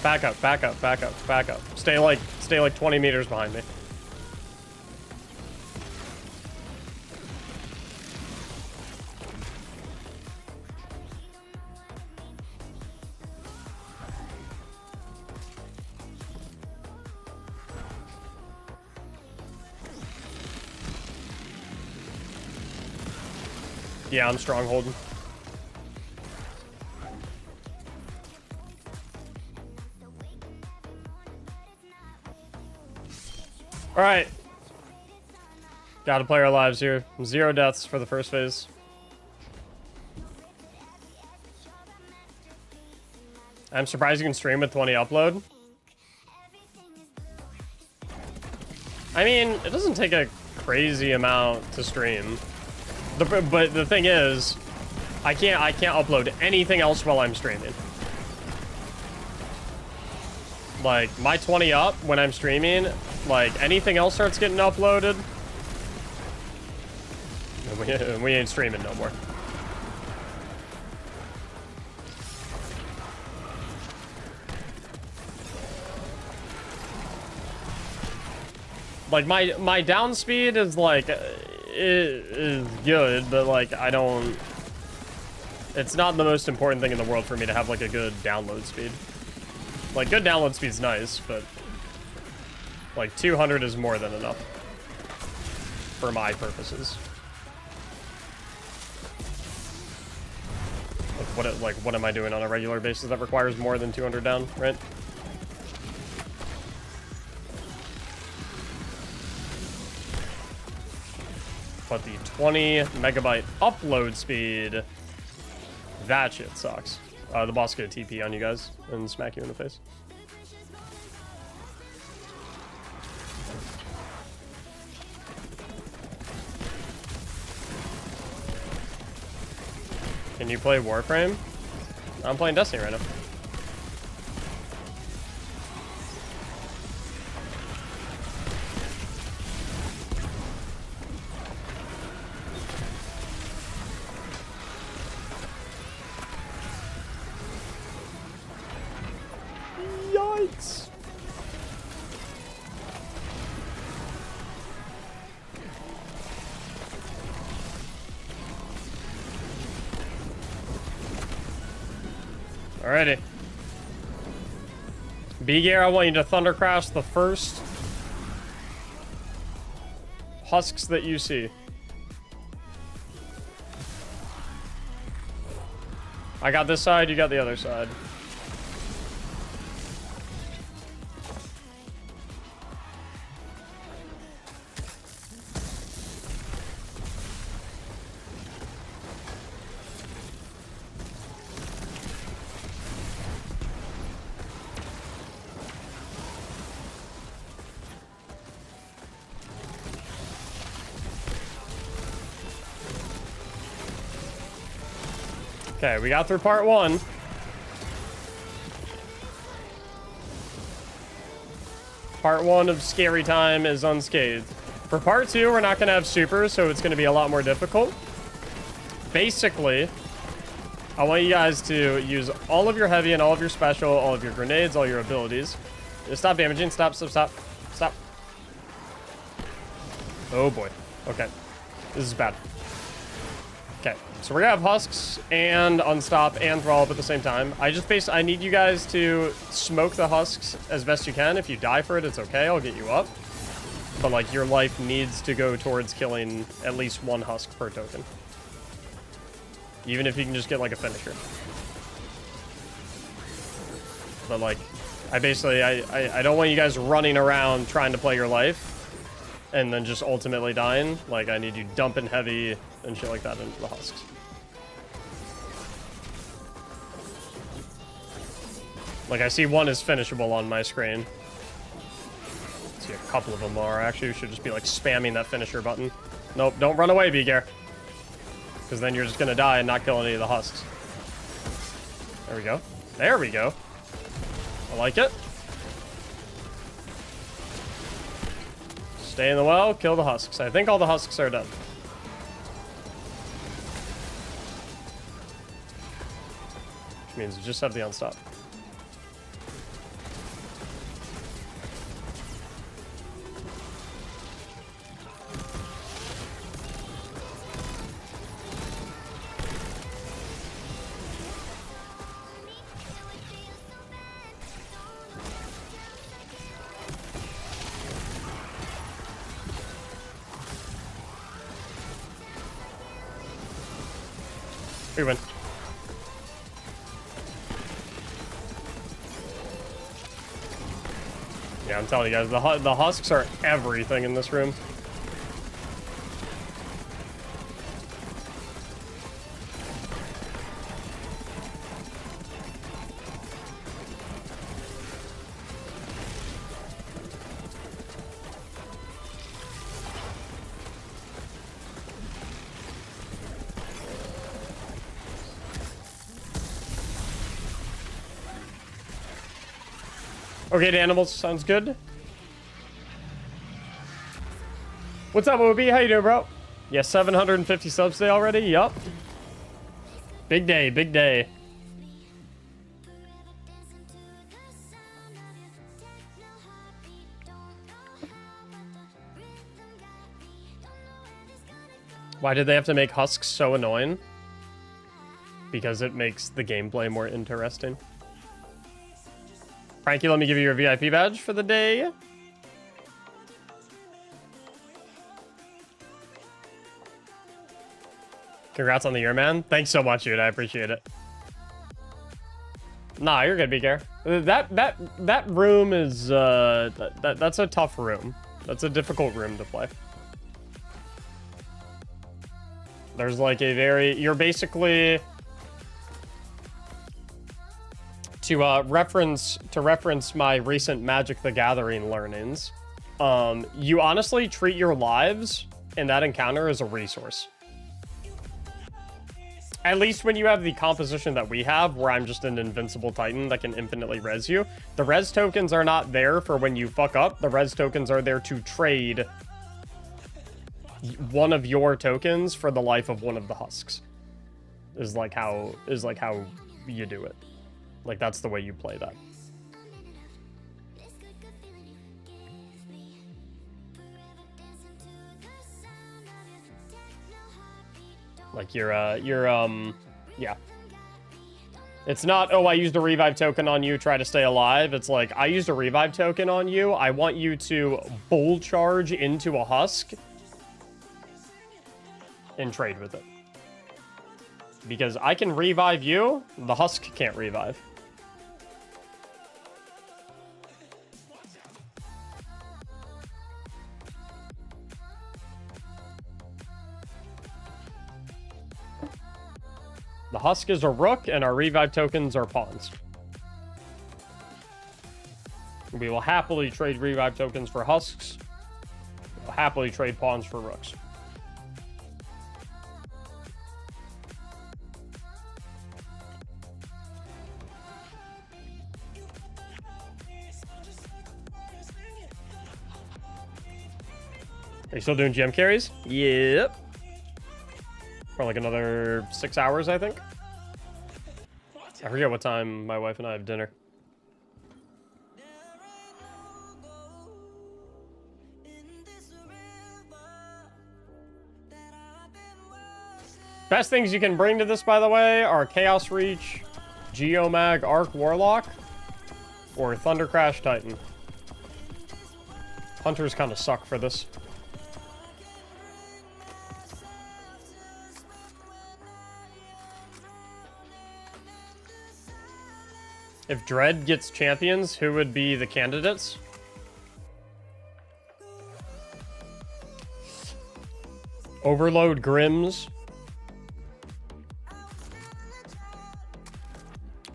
Back up, back up, back up, back up. Stay like 20 meters behind me. Yeah, I'm strongholding. All right. Gotta play our lives here. 0 deaths for the first phase. I'm surprised you can stream with 20 upload. I mean, it doesn't take a crazy amount to stream. But the thing is, I can't upload anything else while I'm streaming. Like, my 20 up when I'm streaming, like, anything else starts getting uploaded, we ain't streaming no more. Like, my down speed is, like, is good, but, like, I don't... It's not the most important thing in the world for me to have, like, a good download speed. Like, good download speed's nice, but... Like, 200 is more than enough. For my purposes. Like, what am I doing on a regular basis that requires more than 200 down, right? But the 20 megabyte upload speed, that shit sucks. The boss get a TP on you guys and smack you in the face. Can you play Warframe? I'm playing Destiny right now. Yikes. Alrighty. B-Gear, I want you to Thunder Crash the first husks that you see. I got this side, you got the other side. Okay, we got through part 1. Part 1 of Scary Time is unscathed. For part 2, we're not going to have super, so it's going to be a lot more difficult. Basically, I want you guys to use all of your heavy and all of your special, all of your grenades, all your abilities. Stop damaging. Stop, stop, stop. Stop. Oh boy. Okay. This is bad. Okay, so we're gonna have husks and unstop and thrall up at the same time. I need you guys to smoke the husks as best you can. If you die for it, it's okay. I'll get you up. But like your life needs to go towards killing at least 1 husk per token. Even if you can just get like a finisher. But like, I don't want you guys running around trying to play your life and then just ultimately dying. Like, I need you dumping heavy and shit like that into the husks. Like, I see 1 is finishable on my screen. I see a couple of them are. Actually, we should just be, like, spamming that finisher button. Nope, don't run away, Begar. Because then you're just gonna die and not kill any of the husks. There we go. There we go. I like it. Stay in the well, kill the husks. I think all the husks are done. Which means you just have the unstop. We win. Yeah, I'm telling you guys, the husks are everything in this room. Okay, the animals, sounds good. What's up, OB? How you doing, bro? Yeah, 750 subs today already? Yup. Big day, big day. Why did they have to make husks so annoying? Because it makes the gameplay more interesting. Frankie, let me give you your VIP badge for the day. Congrats on the year, man. Thanks so much, dude. I appreciate it. Nah, you're good, Beaker. That room is that's a tough room. That's a difficult room to play. There's like a very, you're basically, to reference my recent Magic the Gathering learnings, you honestly treat your lives in that encounter as a resource. At least when you have the composition that we have, where I'm just an invincible titan that can infinitely res you. The res tokens are not there for when you fuck up. The res tokens are there to trade one of your tokens for the life of one of the husks. Is like how you do it. Like, that's the way you play that. Like, yeah. It's not, oh, I used a revive token on you, try to stay alive. It's like, I used a revive token on you. I want you to bull charge into a husk and trade with it. Because I can revive you, the Husk can't revive. The Husk is a rook, and our revive tokens are pawns. We will happily trade revive tokens for Husks. We'll happily trade pawns for rooks. Are you still doing gem carries? Yep. For like another 6 hours, I think. I forget what time my wife and I have dinner. Best things you can bring to this, by the way, are Chaos Reach, Geomag, Arc Warlock, or Thunder Crash Titan. Hunters kind of suck for this. If Dread gets champions, who would be the candidates? Overload Grims.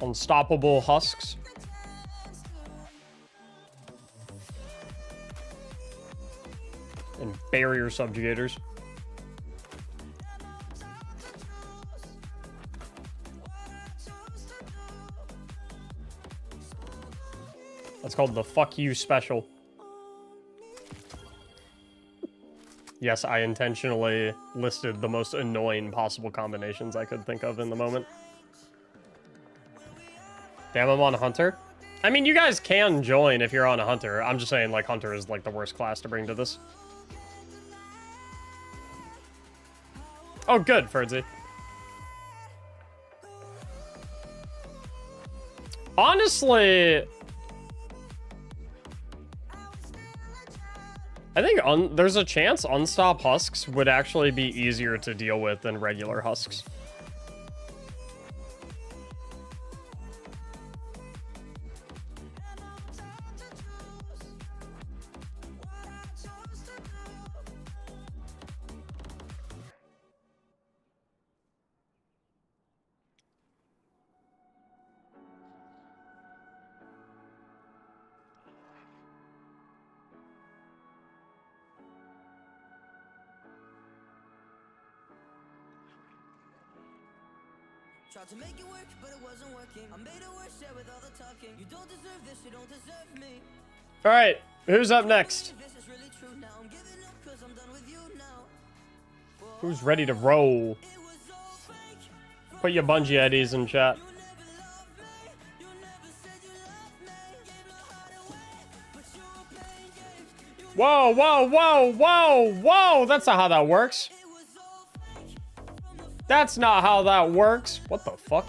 Unstoppable Husks. And Barrier Subjugators. That's called the Fuck You Special. Yes, I intentionally listed the most annoying possible combinations I could think of in the moment. Damn, I'm on a Hunter. I mean, you guys can join if you're on a Hunter. I'm just saying, like, Hunter is, like, the worst class to bring to this. Oh, good, Ferdsy. Honestly, I think there's a chance Unstop Husks would actually be easier to deal with than regular Husks. Tried to make it work, but it wasn't working. I made it worse, yeah, with all the talking. You don't deserve this, you don't deserve me. All right, who's up next? This is really true now. I'm giving up 'cause I'm done with you now. Who's ready to roll? Put your bungee eddies in chat. Whoa, whoa, whoa, whoa, whoa! That's not how that works. That's not how that works. What the fuck?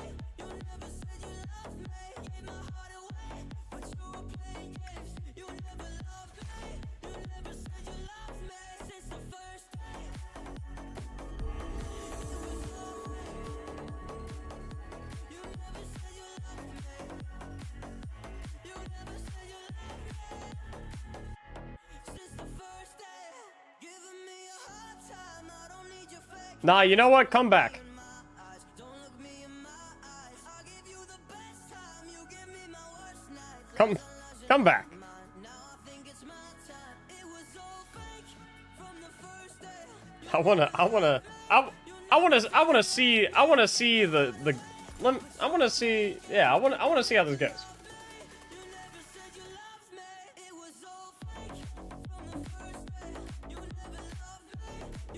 Nah, you know what? Come back. Come back. I wanna see how this goes.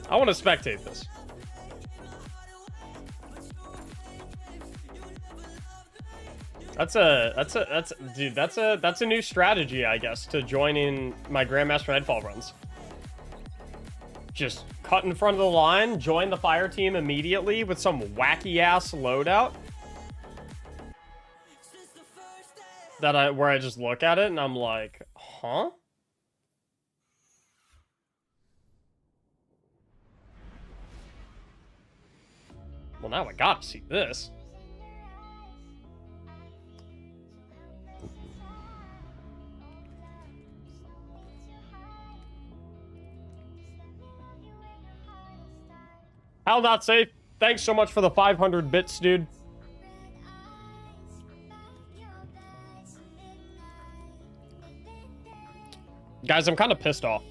I want to spectate this. That's a new strategy, I guess, to joining my Grandmaster Nightfall runs. Just cut in front of the line, join the fire team immediately with some wacky ass loadout. Where I just look at it and I'm like, huh? Well, now I gotta see this. Hell not safe. Thanks so much for the 500 bits, dude. Guys, I'm kind of pissed off.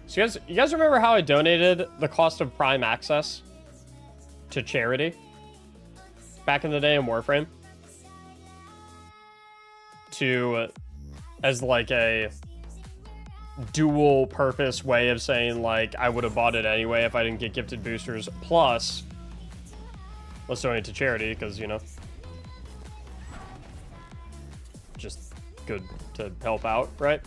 So you guys remember how I donated the cost of Prime Access to charity back in the day in Warframe? As like a dual purpose way of saying, like, I would have bought it anyway if I didn't get gifted boosters, plus let's donate to charity, because, you know, just good to help out, right?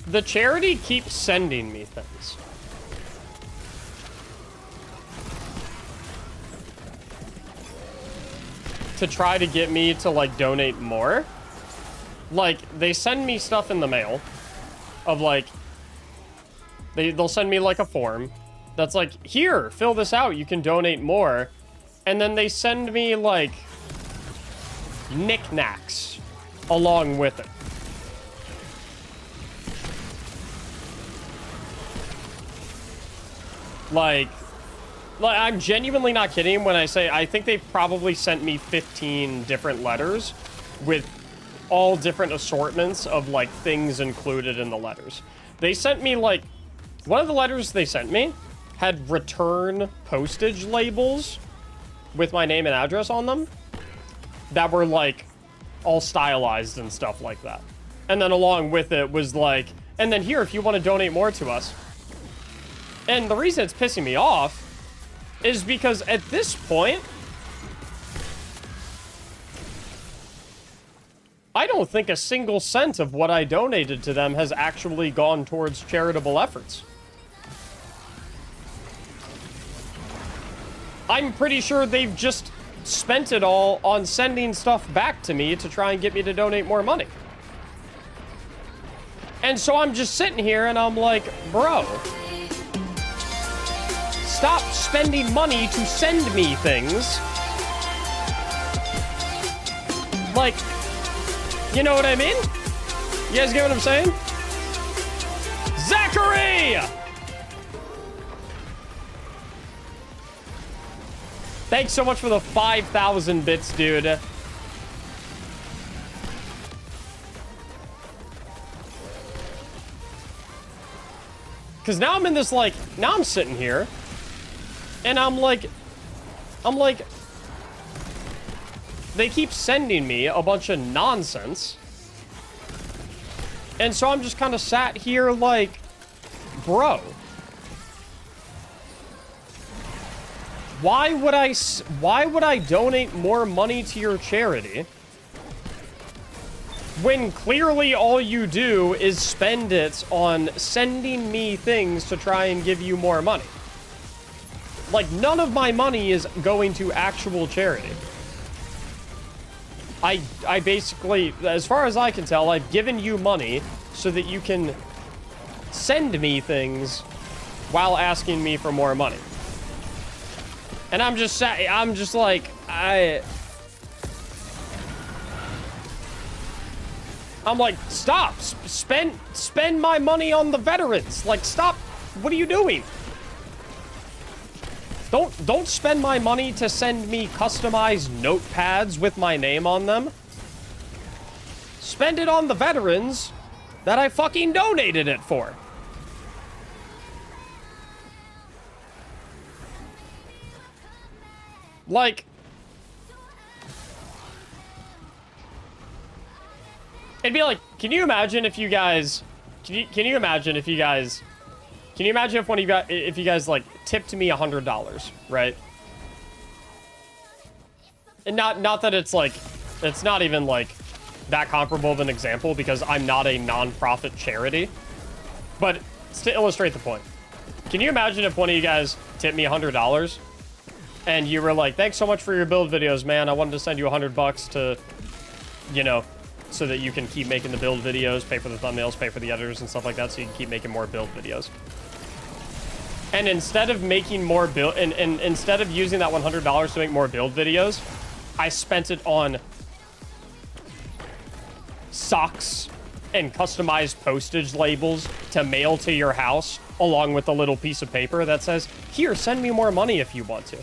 The charity keeps sending me things. To try to get me to, like, donate more. Like, they send me stuff in the mail of, like, they'll send me, like, a form that's like, here, fill this out, you can donate more. And then they send me, like, knickknacks along with it. Like, I'm genuinely not kidding when I say I think they probably sent me 15 different letters with all different assortments of, like, things included in the letters. They sent me, like, one of the letters they sent me had return postage labels with my name and address on them that were, like, all stylized and stuff like that. And then along with it was like, and then here, if you want to donate more to us. And the reason it's pissing me off is because at this point, I don't think a single cent of what I donated to them has actually gone towards charitable efforts. I'm pretty sure they've just spent it all on sending stuff back to me to try and get me to donate more money. And so I'm just sitting here and I'm like, bro, stop spending money to send me things. Like, you know what I mean? You guys get what I'm saying? Zachary! Thanks so much for the 5,000 bits, dude. Because now I'm in this, like, now I'm sitting here. And I'm like, they keep sending me a bunch of nonsense. And so I'm just kind of sat here like, bro. Why would I donate more money to your charity when clearly all you do is spend it on sending me things to try and give you more money? Like, none of my money is going to actual charity. I basically, as far as I can tell, I've given you money so that you can send me things while asking me for more money. And I'm just like, I'm like, stop, spend my money on the veterans. Like, stop, what are you doing? Don't spend my money to send me customized notepads with my name on them. Spend it on the veterans that I fucking donated it for. Like, it'd be like, can you imagine if you guys, can you imagine if one of you guys, if you guys, like, tipped me $100, right? And not that it's like, it's not even like that comparable of an example because I'm not a non-profit charity, but to illustrate the point, can you imagine if one of you guys tipped me $100 and you were like, thanks so much for your build videos, man. I wanted to send you $100 to, you know, so that you can keep making the build videos, pay for the thumbnails, pay for the editors and stuff like that, so you can keep making more build videos. And instead of making more build, and instead of using that $100 to make more build videos, I spent it on socks and customized postage labels to mail to your house, along with a little piece of paper that says, here, send me more money if you want to.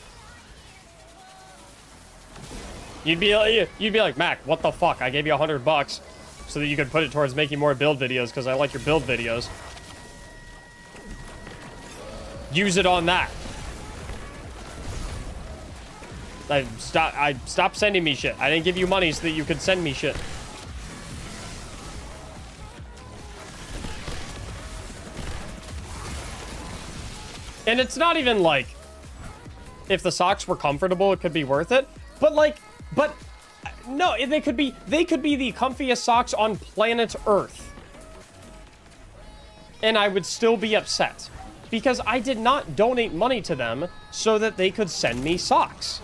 You'd be like, Mac, what the fuck? I gave you $100 so that you could put it towards making more build videos because I like your build videos. Use it on that. Stop sending me shit. I didn't give you money so that you could send me shit. And it's not even like, if the socks were comfortable, it could be worth it. But like, no, they could be the comfiest socks on planet Earth. And I would still be upset. Because I did not donate money to them so that they could send me socks.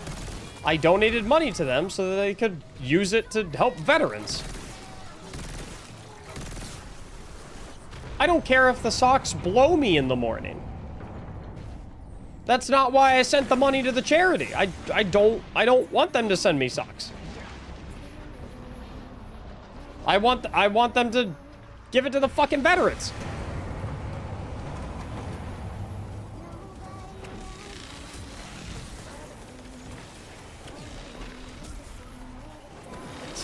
I donated money to them so that they could use it to help veterans. I don't care if the socks blow me in the morning. That's not why I sent the money to the charity. I don't want them to send me socks. I want them to give it to the fucking veterans.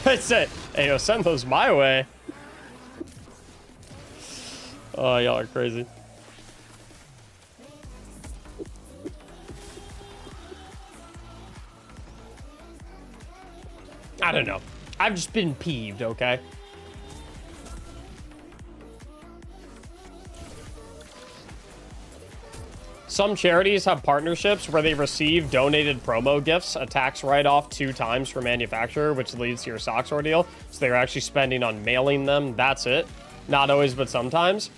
I said, hey, yo, send those my way. Oh, y'all are crazy. I don't know. I've just been peeved, okay? Some charities have partnerships where they receive donated promo gifts, a tax write-off 2 times for manufacturer, which leads to your socks ordeal. So they're actually spending on mailing them. That's it. Not always, but sometimes.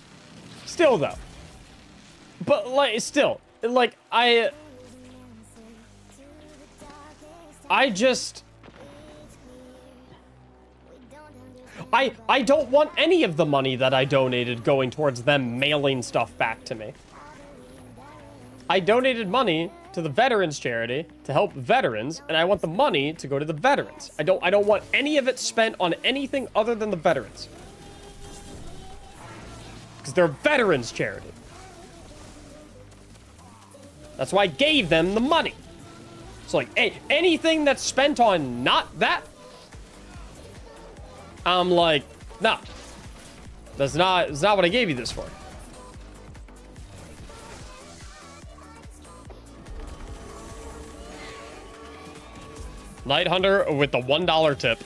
Still, though. But, like, still. Like, I don't want any of the money that I donated going towards them mailing stuff back to me. I donated money to the veterans charity to help veterans, and I want the money to go to the veterans. I don't want any of it spent on anything other than the veterans. Because they're a veterans charity. That's why I gave them the money. So like, hey, anything that's spent on not that, I'm like, no. That's not what I gave you this for. Night Hunter with the $1 tip.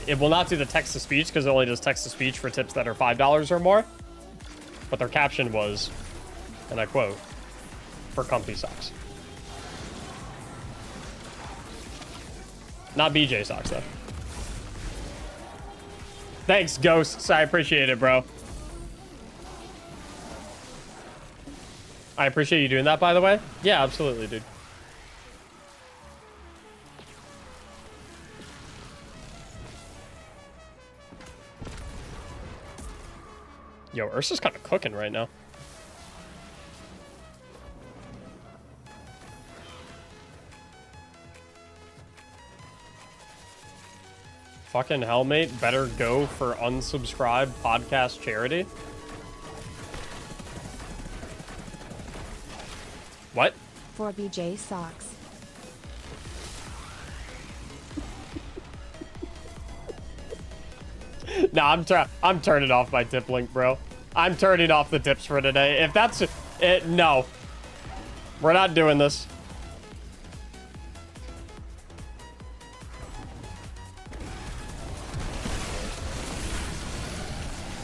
It will not do the text-to-speech because it only does text-to-speech for tips that are $5 or more. But their caption was, and I quote, for comfy socks. Not BJ socks, though. Thanks, Ghosts. I appreciate it, bro. I appreciate you doing that, by the way. Yeah, absolutely, dude. Yo, Ursa's kind of cooking right now. Fucking hellmate, better go for unsubscribed podcast charity. What? For BJ socks. Nah, I'm turning off my tip link, bro. I'm turning off the tips for today. If that's it, no. We're not doing this.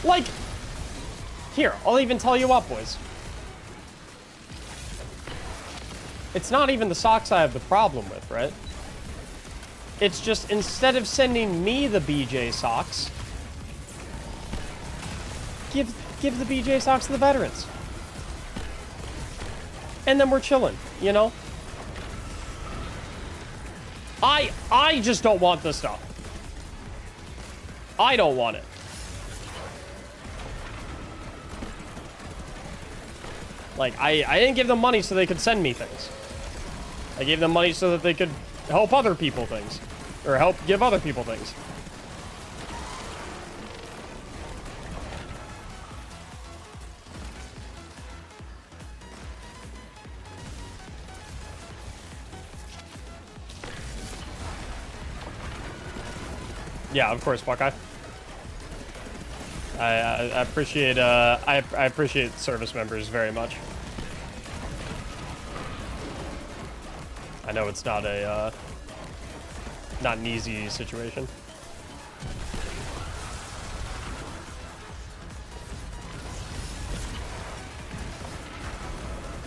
Like, here, I'll even tell you what, boys. It's not even the socks I have the problem with, right? It's just instead of sending me the BJ socks, give the BJ socks to the veterans. and then we're chilling, you know? I just don't want this stuff. I don't want it. Like, I didn't give them money so they could send me things. I gave them money so that they could help other people things. Or help give other people things. Yeah, of course, Buckeye. I appreciate I appreciate service members very much. I know it's not a not an easy situation.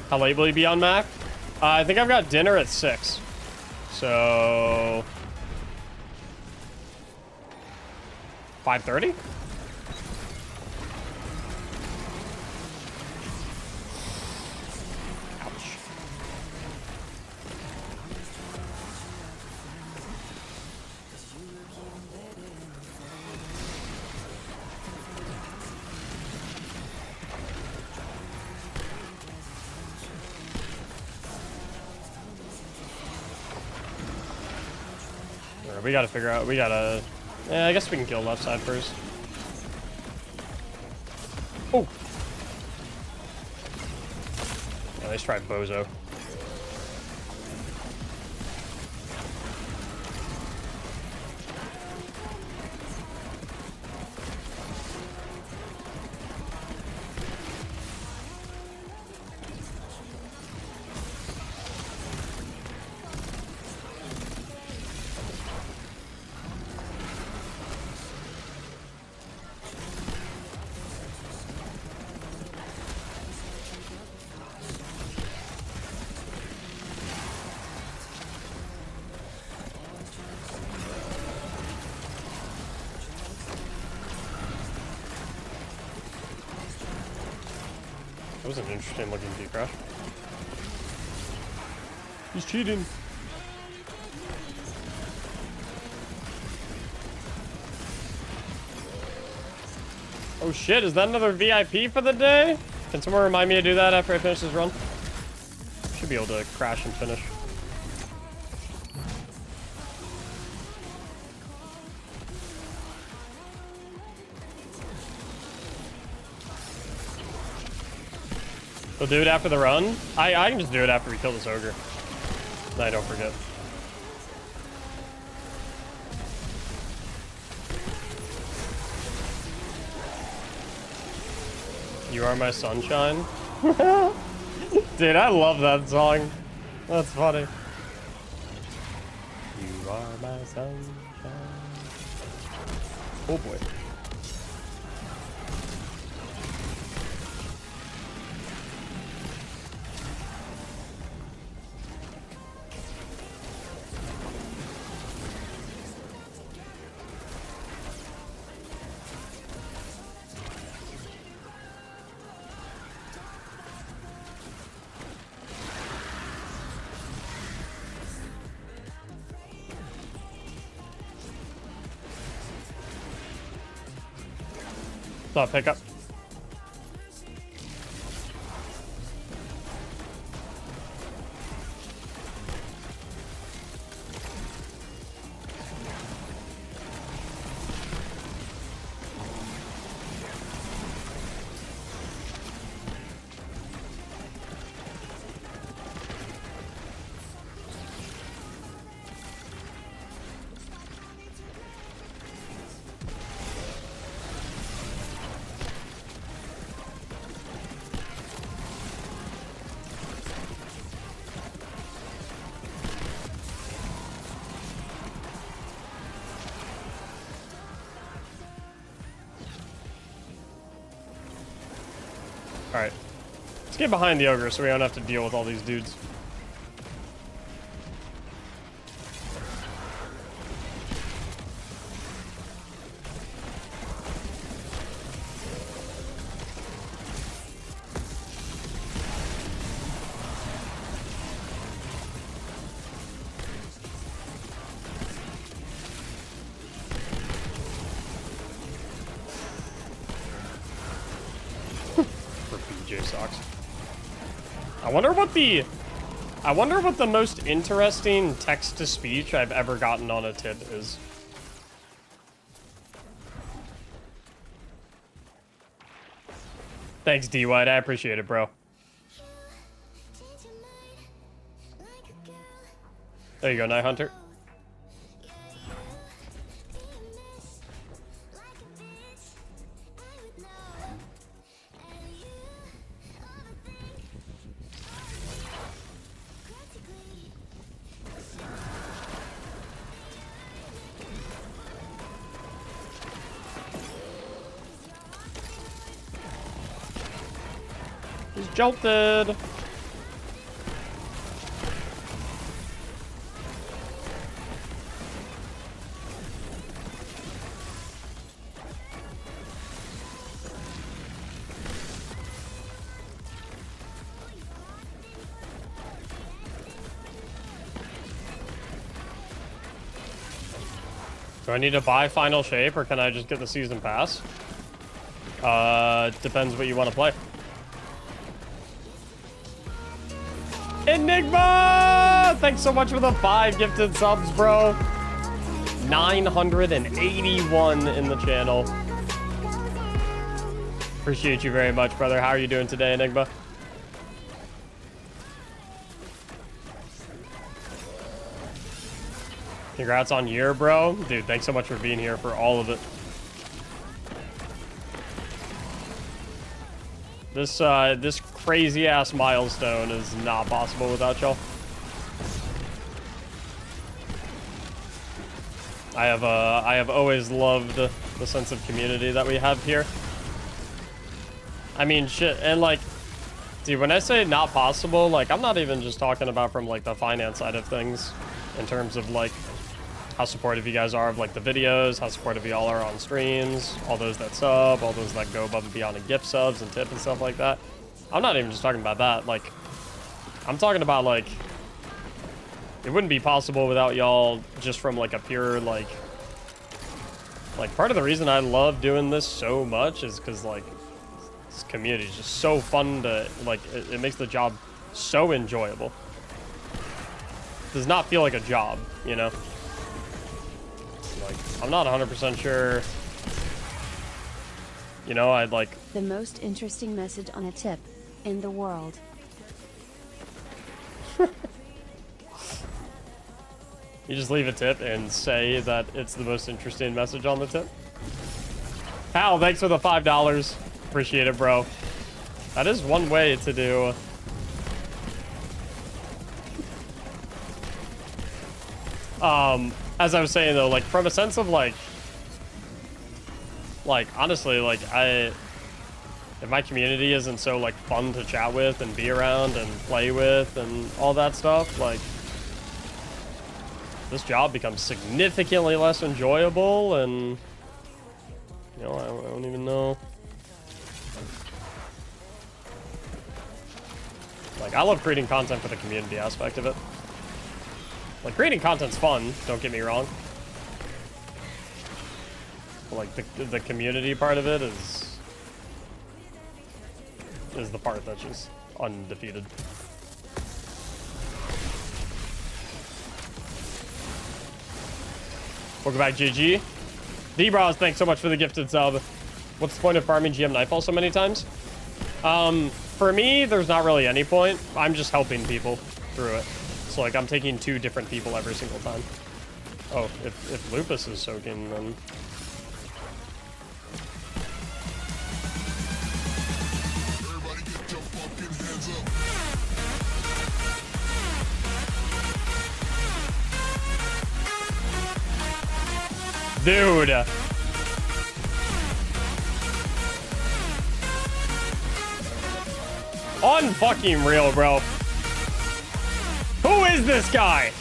How late will you be on Mac? I think I've got dinner at 6. So 5:30? Ouch. We gotta figure out, yeah, I guess we can kill left side first. Oh! Yeah, let's try Bozo. That was an interesting looking D-crash. He's cheating. Oh shit, is that another VIP for the day? Can someone remind me to do that after I finish this run? Should be able to crash and finish. We'll do it after the run? I can just do it after we kill this ogre. I don't forget. You Are My Sunshine? Dude, I love that song. That's funny. You are my sunshine. Oh boy. Not pickup. Alright. Let's get behind the ogre so we don't have to deal with all these dudes. J Sox. I wonder what the most interesting text to speech I've ever gotten on a tip is. Thanks, D White. I appreciate it, bro. There you go, Night Hunter. He's jolted. Do I need to buy Final Shape, or can I just get the season pass? Depends what you want to play. Enigma! Thanks so much for the 5 gifted subs, bro. 981 in the channel. Appreciate you very much, brother. How are you doing today, Enigma? Congrats on year, bro. Dude, thanks so much for being here for all of it. This crazy ass milestone is not possible without y'all. I have always loved the sense of community that we have here. I mean, shit, and like, dude, when I say not possible, like, I'm not even just talking about from like the finance side of things, in terms of like how supportive you guys are of like the videos, how supportive y'all are on streams, all those that sub, all those that go above and beyond and gift subs and tip and stuff like that. I'm not even just talking about that. Like, I'm talking about like, it wouldn't be possible without y'all just from like a pure like part of the reason I love doing this so much is because like this community is just so fun to like, it makes the job so enjoyable. It does not feel like a job, you know? Like, I'm not 100% sure, you know, I'd like... The most interesting message on a tip in the world. You just leave a tip and say that it's the most interesting message on the tip. Hal, thanks for the $5. Appreciate it, bro. That is one way to do... as I was saying though, like from a sense of like honestly, like if my community isn't so like fun to chat with and be around and play with and all that stuff, like this job becomes significantly less enjoyable, and you know, I don't even know. Like, I love creating content for the community aspect of it. Like, creating content's fun, don't get me wrong. But, like, the community part of it is the part that's just undefeated. Welcome back, GG. D-Bros, thanks so much for the gifted sub. What's the point of farming GM Nightfall so many times? For me, there's not really any point. I'm just helping people through it. So, like, I'm taking 2 different people every single time. Oh, if Lupus is soaking, then... Everybody get your fucking hands up. Dude! Unfucking real, bro. Who is this guy?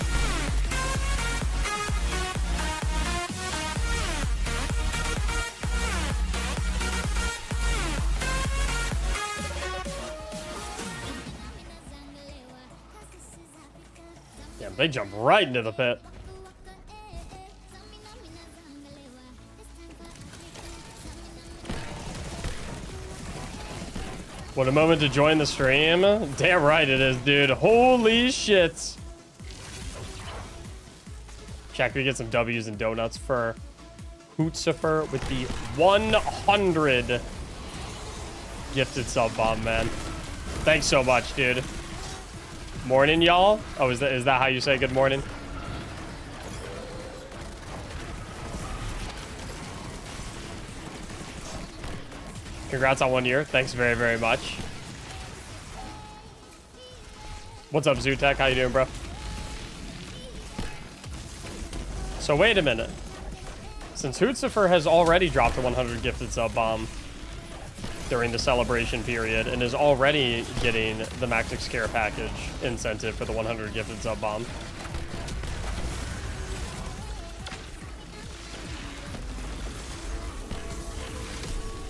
Yeah, they jump right into the pit. What a moment to join the stream. Damn right it is, dude. Holy shit. Check, we get some W's and donuts for Hootsufer with the 100 gifted sub bomb, man. Thanks so much, dude. Morning, y'all. Oh, is that how you say good morning? Congrats on 1 year. Thanks very, very much. What's up, Zootek? How you doing, bro? So wait a minute. Since Hootsufer has already dropped a 100 gifted sub bomb during the celebration period and is already getting the Mactics care package incentive for the 100 gifted sub bomb.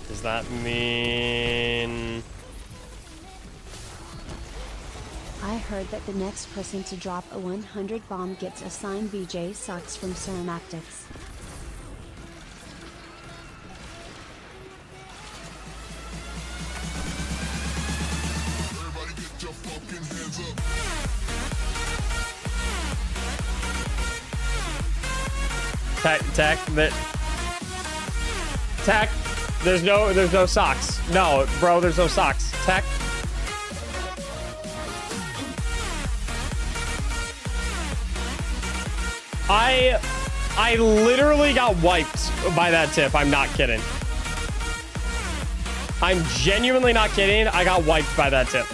Does that mean... I heard that the next person to drop a 100 bomb gets a signed BJ socks from Sir Mactics. Everybody get your fucking hands up. Tech, there's no socks. No, bro, there's no socks. Tech. I literally got wiped by that tip. I'm not kidding. I'm genuinely not kidding. I got wiped by that tip.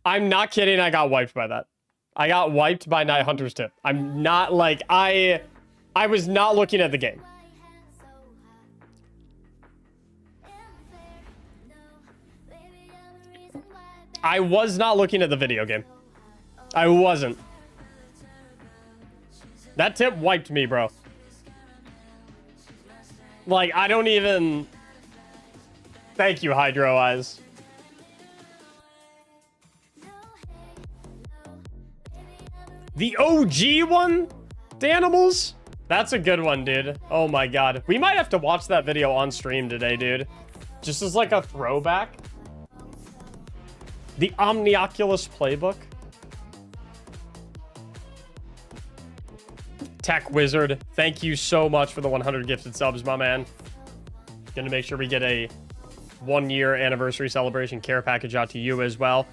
I'm not kidding. I got wiped by that. I got wiped by Night Hunter's tip. I'm not like I was not looking at the game. I was not looking at the video game. I wasn't. That tip wiped me, bro. Like, I don't even... Thank you, Hydro Eyes. The OG one? Danimals? That's a good one, dude. Oh my god. We might have to watch that video on stream today, dude. Just as like a throwback. The Omnioculus playbook. Tech Wizard, thank you so much for the 100 gifted subs, my man. Gonna make sure we get a 1 year anniversary celebration care package out to you as well.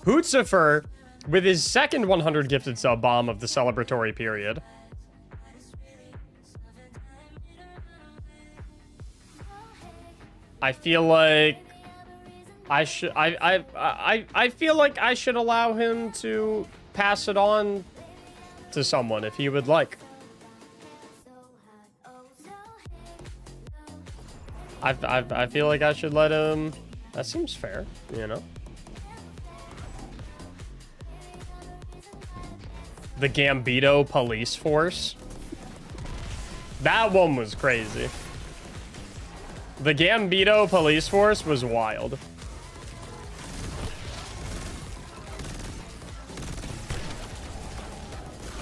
Hootsufer with his second 100 gifted sub bomb of the celebratory period. I feel like I feel like I should allow him to pass it on to someone if he would like. I feel like I should let him. That seems fair, you know. The Gambito police force. That one was crazy. The Gambito police force was wild.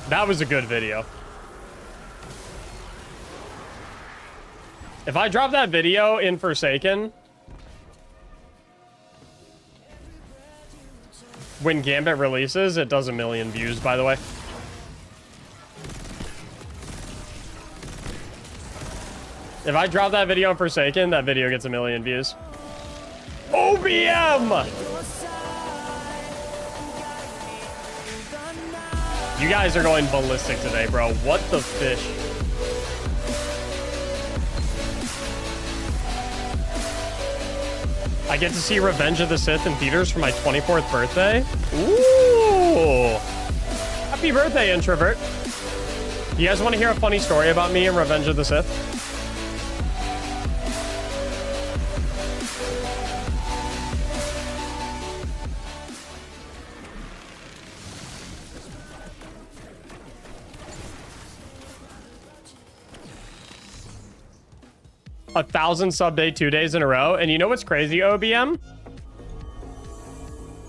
That was a good video. If I drop that video in Forsaken, when Gambit releases, it does 1 million views, by the way. If I drop that video in Forsaken, that video gets 1 million views. OBM! You guys are going ballistic today, bro. What the fish? I get to see Revenge of the Sith in theaters for my 24th birthday. Ooh! Happy birthday, introvert. You guys want to hear a funny story about me and Revenge of the Sith? A 1,000 sub day 2 days in a row. And you know what's crazy, OBM?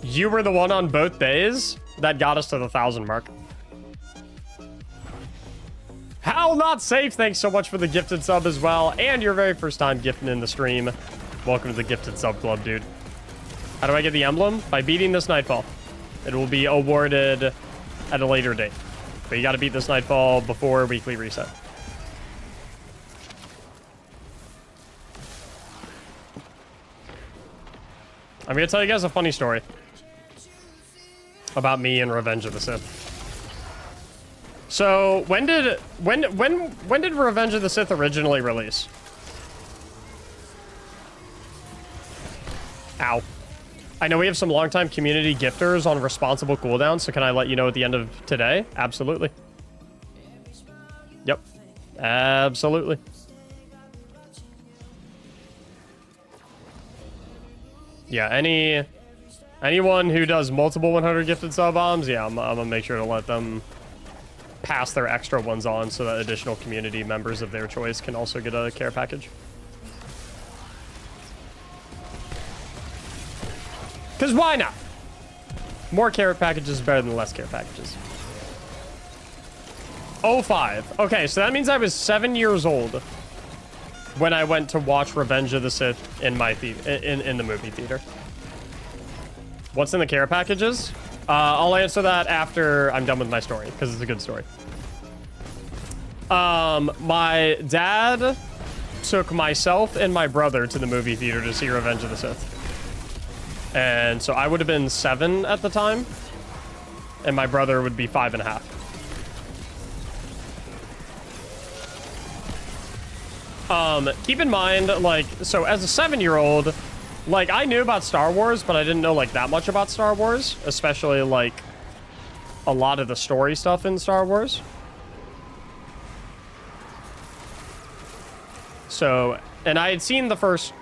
You were the one on both days that got us to the 1,000 mark. How Still not safe. Thanks so much for the gifted sub as well. And your very first time gifting in the stream. Welcome to the gifted sub club, dude. How do I get the emblem? By beating this nightfall. It will be awarded at a later date. But you got to beat this nightfall before weekly reset. I'm going to tell you guys a funny story about me and Revenge of the Sith. So, when did Revenge of the Sith originally release? Ow. I know we have some longtime community gifters on responsible cooldown, so can I let you know at the end of today? Absolutely. Yep. Absolutely. Yeah, anyone who does multiple 100 gifted sub bombs, yeah, I'm gonna make sure to let them pass their extra ones on so that additional community members of their choice can also get a care package. Because why not? More care packages is better than less care packages. 05. Okay, so that means I was 7 years old when I went to watch Revenge of the Sith in my in the movie theater. What's in the care packages? I'll answer that after I'm done with my story, because it's a good story. My dad took myself and my brother to the movie theater to see Revenge of the Sith. And so I would have been 7 at the time, and my brother would be 5.5. Keep in mind, like, so as a 7-year-old, like, I knew about Star Wars, but I didn't know, like, that much about Star Wars, especially, like, a lot of the story stuff in Star Wars. So, and I had seen the first...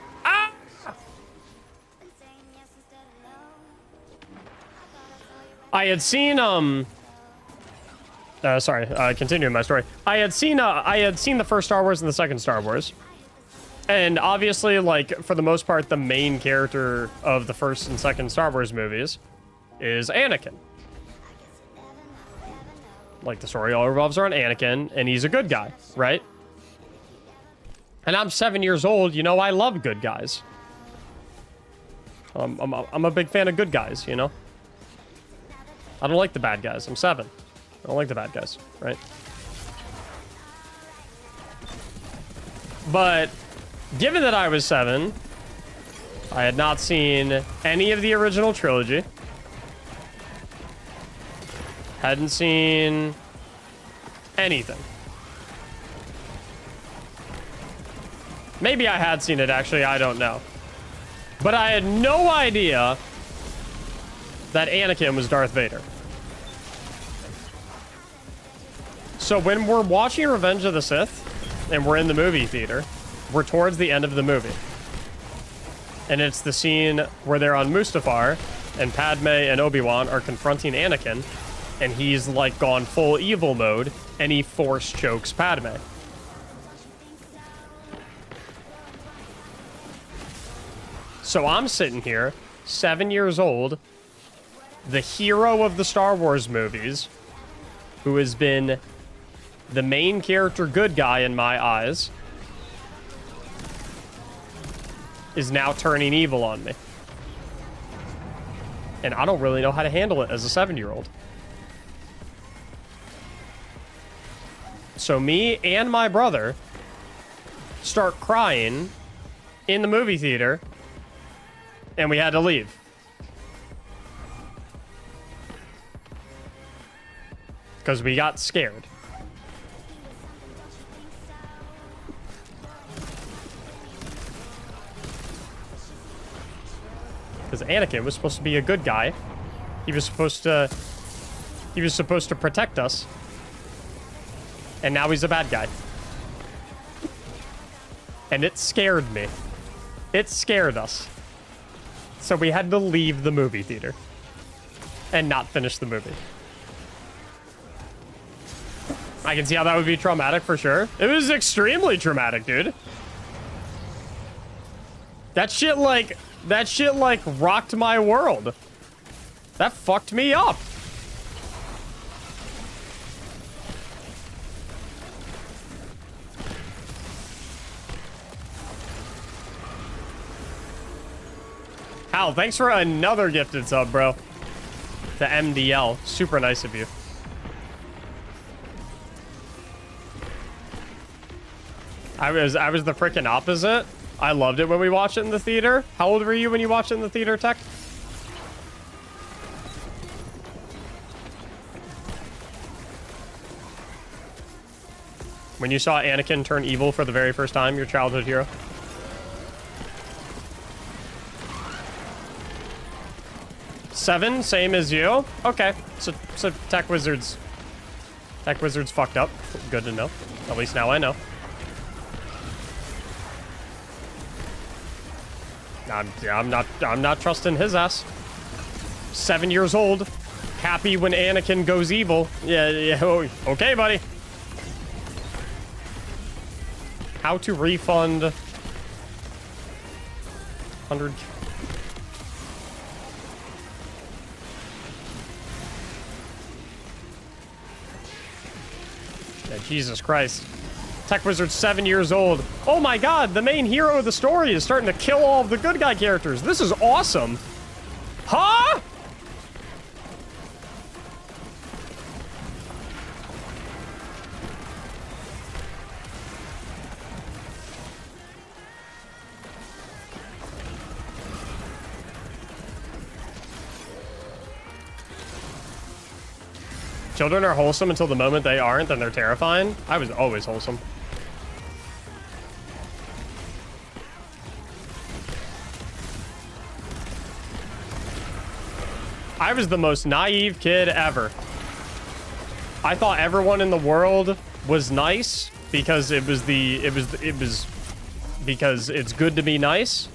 I had seen, continuing my story. I had seen the first Star Wars and the second Star Wars. And obviously, like, for the most part, the main character of the first and second Star Wars movies is Anakin. Like, the story all revolves around Anakin, and he's a good guy, right? And I'm 7 years old, you know, I love good guys. I'm a big fan of good guys, you know? I don't like the bad guys. I'm 7. I don't like the bad guys, right? But given that I was 7, I had not seen any of the original trilogy. Hadn't seen anything. Maybe I had seen it, actually. I don't know. But I had no idea that Anakin was Darth Vader. So when we're watching Revenge of the Sith, and we're in the movie theater, we're towards the end of the movie. And it's the scene where they're on Mustafar, and Padme and Obi-Wan are confronting Anakin, and he's, like, gone full evil mode, and he force chokes Padme. So I'm sitting here, 7 years old, the hero of the Star Wars movies, who has been the main character good guy in my eyes, is now turning evil on me. And I don't really know how to handle it as a 7-year-old. So me and my brother start crying in the movie theater, and we had to leave. Because we got scared. Because Anakin was supposed to be a good guy. He was supposed to protect us. And now he's a bad guy. And it scared me. It scared us. So we had to leave the movie theater. And not finish the movie. I can see how that would be traumatic for sure. It was extremely traumatic, dude. That shit like rocked my world. That fucked me up. Hal, thanks for another gifted sub, bro. To MDL. Super nice of you. I was the freaking opposite. I loved it when we watched it in the theater. How old were you when you watched it in the theater, Tech? When you saw Anakin turn evil for the very first time, your childhood hero? Seven, same as you. Okay, so Tech Wizards fucked up. Good to know. At least now I know. I'm not trusting his ass. 7 years old, happy when Anakin goes evil. Yeah. Okay, buddy. How to refund 100. Yeah, Jesus Christ. Tech Wizard's 7 years old. Oh my god, the main hero of the story is starting to kill all of the good guy characters. This is awesome. Huh? Children are wholesome until the moment they aren't, then they're terrifying. I was always wholesome. I was the most naive kid ever. I thought everyone in the world was nice because it was because it's good to be nice.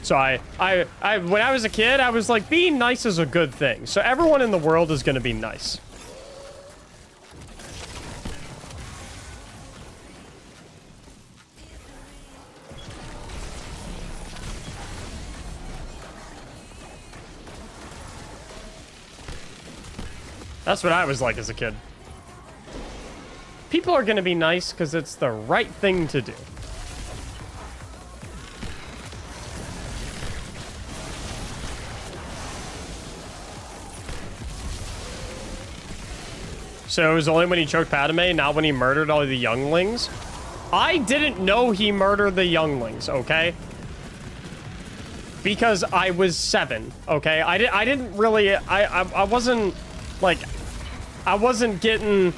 So I when I was a kid, I was like, being nice is a good thing. So everyone in the world is going to be nice. That's what I was like as a kid. People are going to be nice because it's the right thing to do. So it was only when he choked Padme, not when he murdered all the younglings? I didn't know he murdered the younglings, okay? Because I was 7, okay? I didn't really... I wasn't... Like, I wasn't getting...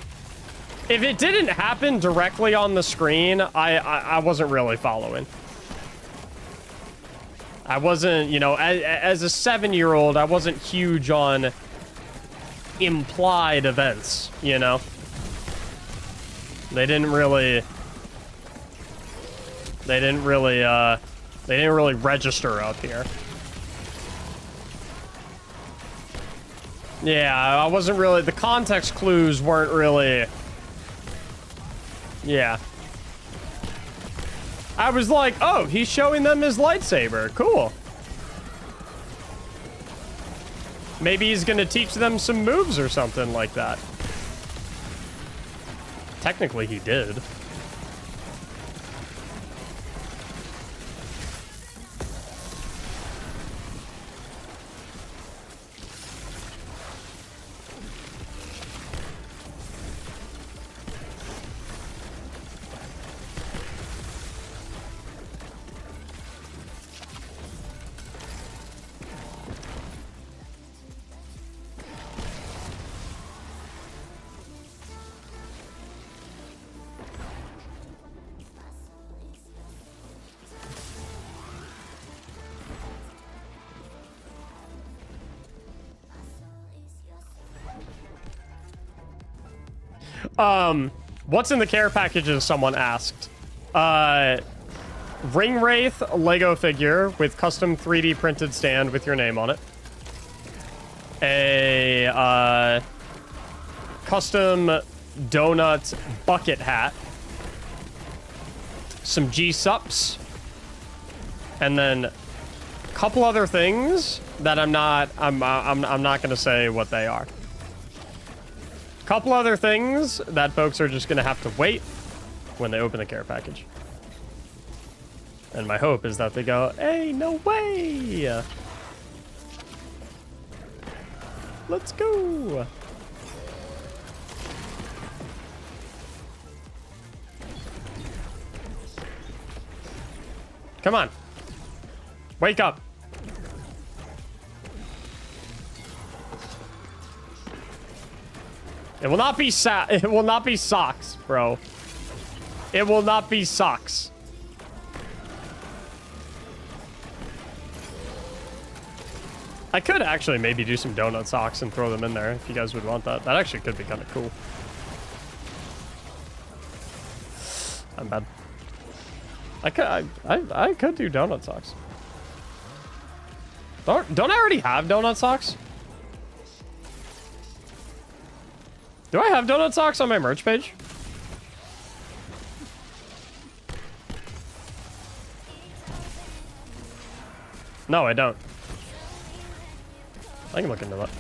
If it didn't happen directly on the screen, I wasn't really following. I wasn't, you know, as a 7-year-old, I wasn't huge on implied events, you know? They didn't really register up here. Yeah, I wasn't really... The context clues weren't really... Yeah. I was like, oh, he's showing them his lightsaber. Cool. Maybe he's gonna teach them some moves or something like that. Technically, he did. What's in the care packages, someone asked. Ring Wraith Lego figure with custom 3D printed stand with your name on it. A, custom donut bucket hat. Some G-Sups. And then a couple other things that I'm not gonna say what they are. Couple other things that folks are just gonna have to wait when they open the care package. And my hope is that they go, hey, no way! Let's go! Come on. Wake up. It will not be it will not be socks, bro. It will not be socks. I could actually maybe do some donut socks and throw them in there if you guys would want that. That actually could be kind of cool. I'm bad. I could do donut socks. Don't I already have donut socks? Do I have donut socks on my merch page? No, I don't. I can look into that.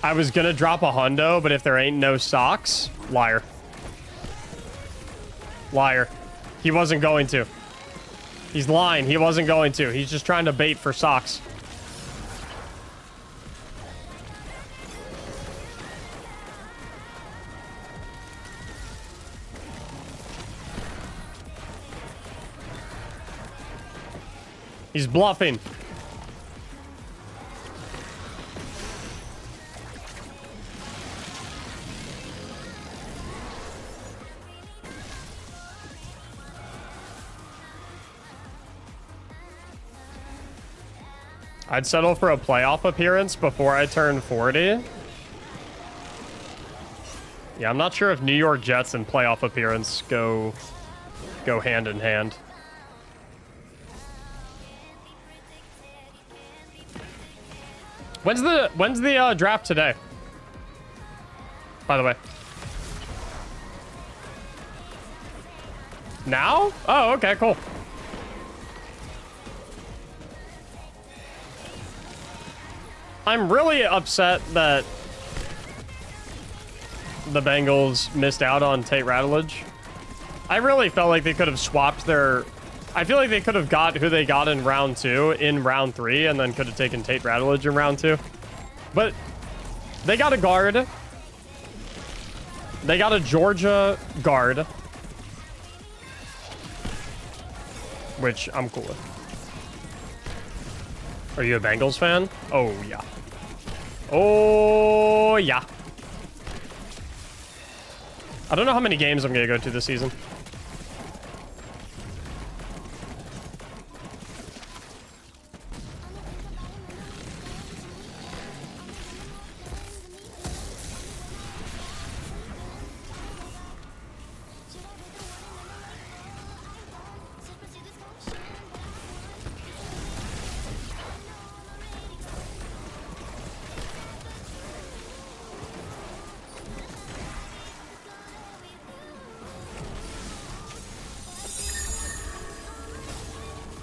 I was gonna drop a hundo, but if there ain't no socks, liar. Liar. He wasn't going to. He's lying. He wasn't going to. He's just trying to bait for socks. He's bluffing. I'd settle for a playoff appearance before I turn 40. Yeah, I'm not sure if New York Jets and playoff appearance go hand in hand. When's the draft today? By the way. Now? Oh, okay, cool. I'm really upset that the Bengals missed out on Tate Ratledge. I really felt like they could have swapped their... I feel like they could have got who they got in round 2 in round 3 and then could have taken Tate Ratledge in round 2. But they got a guard. They got a Georgia guard. Which I'm cool with. Are you a Bengals fan? Oh, yeah. Oh, yeah. I don't know how many games I'm going to go to this season.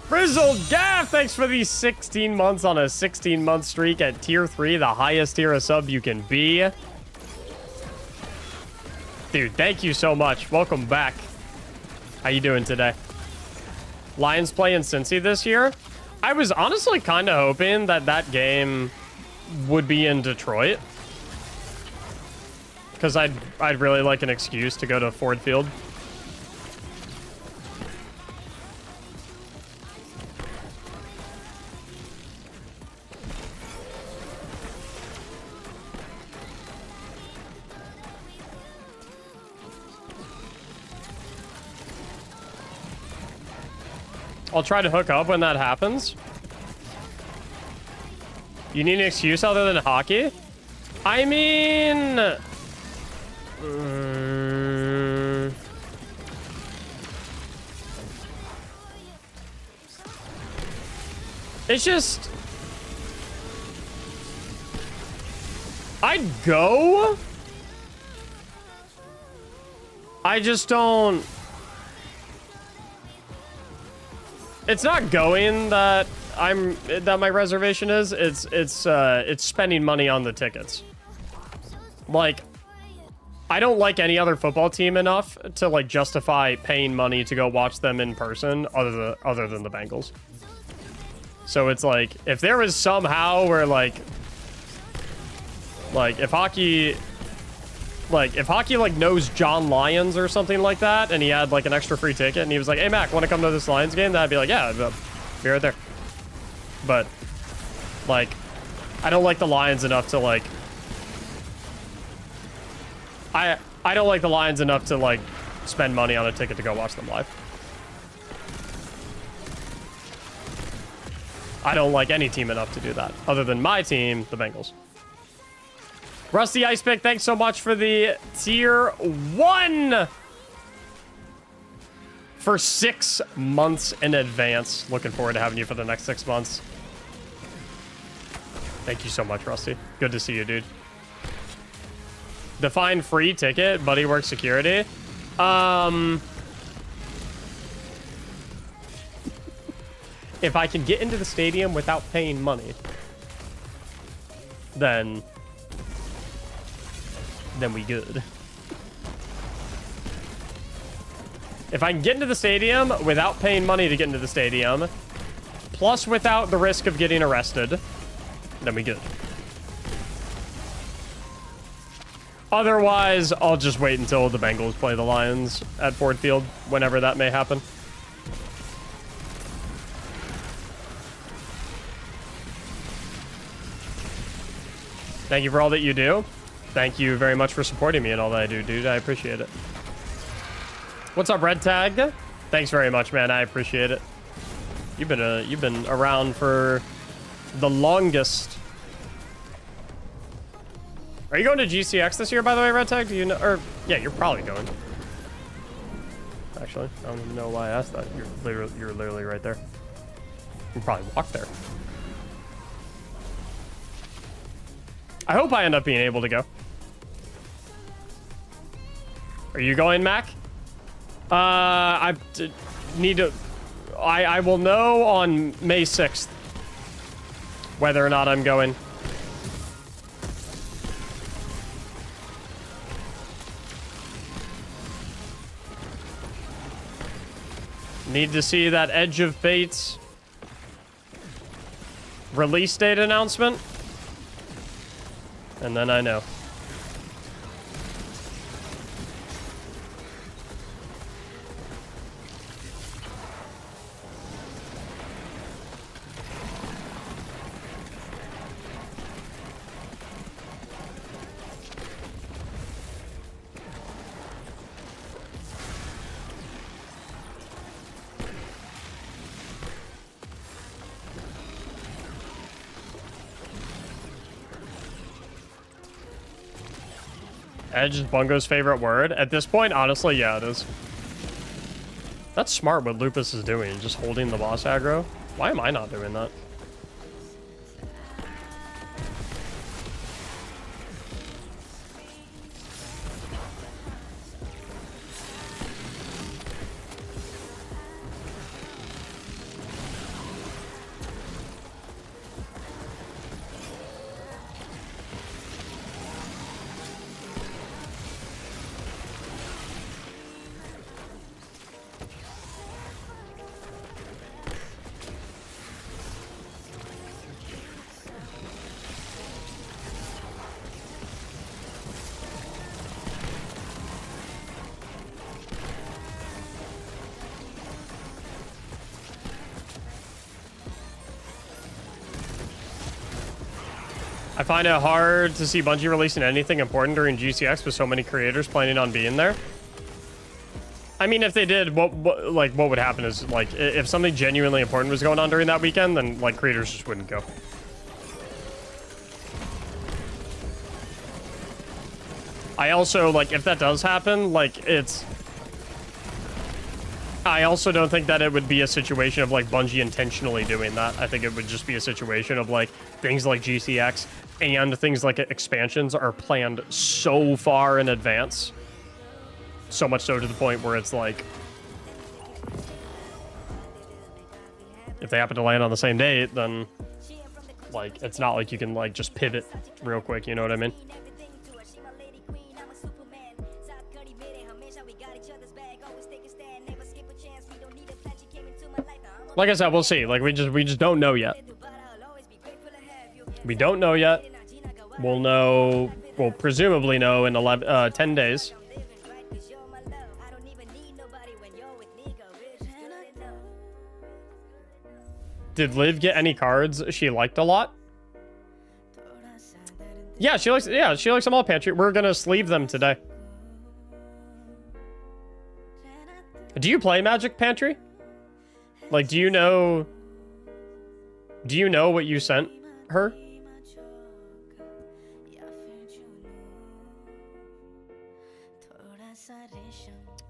Frizzled Gaff, thanks for these 16 months on a 16-month streak at tier 3, the highest tier of sub you can be. Dude, thank you so much. Welcome back. How you doing today? Lions playing Cincy this year? I was honestly kind of hoping that that game would be in Detroit. Because I'd really like an excuse to go to Ford Field. I'll try to hook up when that happens. You need an excuse other than hockey? I mean... it's just... I'd go. I just don't... It's not going that my reservation is. It's spending money on the tickets. Like, I don't like any other football team enough to like justify paying money to go watch them in person other than the Bengals. So it's like, if there was somehow where like if hockey like knows John Lyons or something like that, and he had like an extra free ticket, and he was like, "Hey Mac, want to come to this Lions game?" That'd be like, "Yeah, I'd be right there." But like, I don't like the Lions enough to like. I don't like the Lions enough to like spend money on a ticket to go watch them live. I don't like any team enough to do that, other than my team, the Bengals. Rusty Icepick, thanks so much for the tier 1 for 6 months in advance. Looking forward to having you for the next 6 months. Thank you so much, Rusty. Good to see you, dude. Define free ticket, Bodywork security. If I can get into the stadium without paying money, then we good. If I can get into the stadium without paying money to get into the stadium, plus without the risk of getting arrested, then we good. Otherwise, I'll just wait until the Bengals play the Lions at Ford Field, whenever that may happen. Thank you for all that you do. Thank you very much for supporting me and all that I do, dude. I appreciate it. What's up, Red Tag? Thanks very much, man. I appreciate it. You've been around for the longest. Are you going to GCX this year, by the way, Red Tag? Do you know? Or yeah, you're probably going. Actually, I don't even know why I asked that. You're literally right there. You can probably walk there. I hope I end up being able to go. Are you going, Mac? I need to... I will know on May 6th whether or not I'm going. Need to see that Edge of Fates release date announcement. And then I know. Edge is Bungo's favorite word. At this point, honestly, yeah, it is. That's smart what Lupus is doing, just holding the boss aggro. Why am I not doing that? I find it hard to see Bungie releasing anything important during GCX with so many creators planning on being there. I mean, if they did, what would happen is, like, if something genuinely important was going on during that weekend, then, like, creators just wouldn't go. I also, like, if that does happen, like, it's... I also don't think that it would be a situation of, like, Bungie intentionally doing that. I think it would just be a situation of, like, things like GCX and things like expansions are planned so far in advance. So much so to the point where it's like... if they happen to land on the same date, then... like, it's not like you can, like, just pivot real quick, you know what I mean? Like I said, we'll see. Like we just don't know yet. We don't know yet. We'll know. We'll presumably know in 10 days. Did Liv get any cards she liked a lot? Yeah, she likes them all, Pantry. We're gonna sleeve them today. Do you play Magic, Pantry? Like, do you know what you sent her?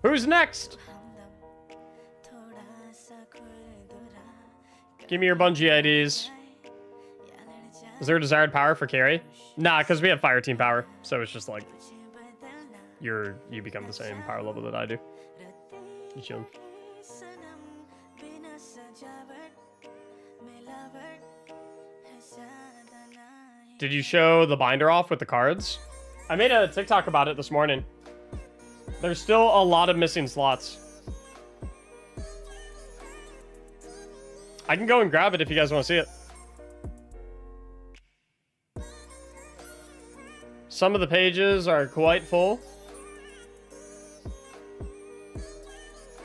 Who's next? Give me your Bungie IDs. Is there a desired power for carry? Nah, because we have fire team power, so it's just like you become the same power level that I do. You chill. Did you show the binder off with the cards? I made a TikTok about it this morning. There's still a lot of missing slots. I can go and grab it if you guys want to see it. Some of the pages are quite full.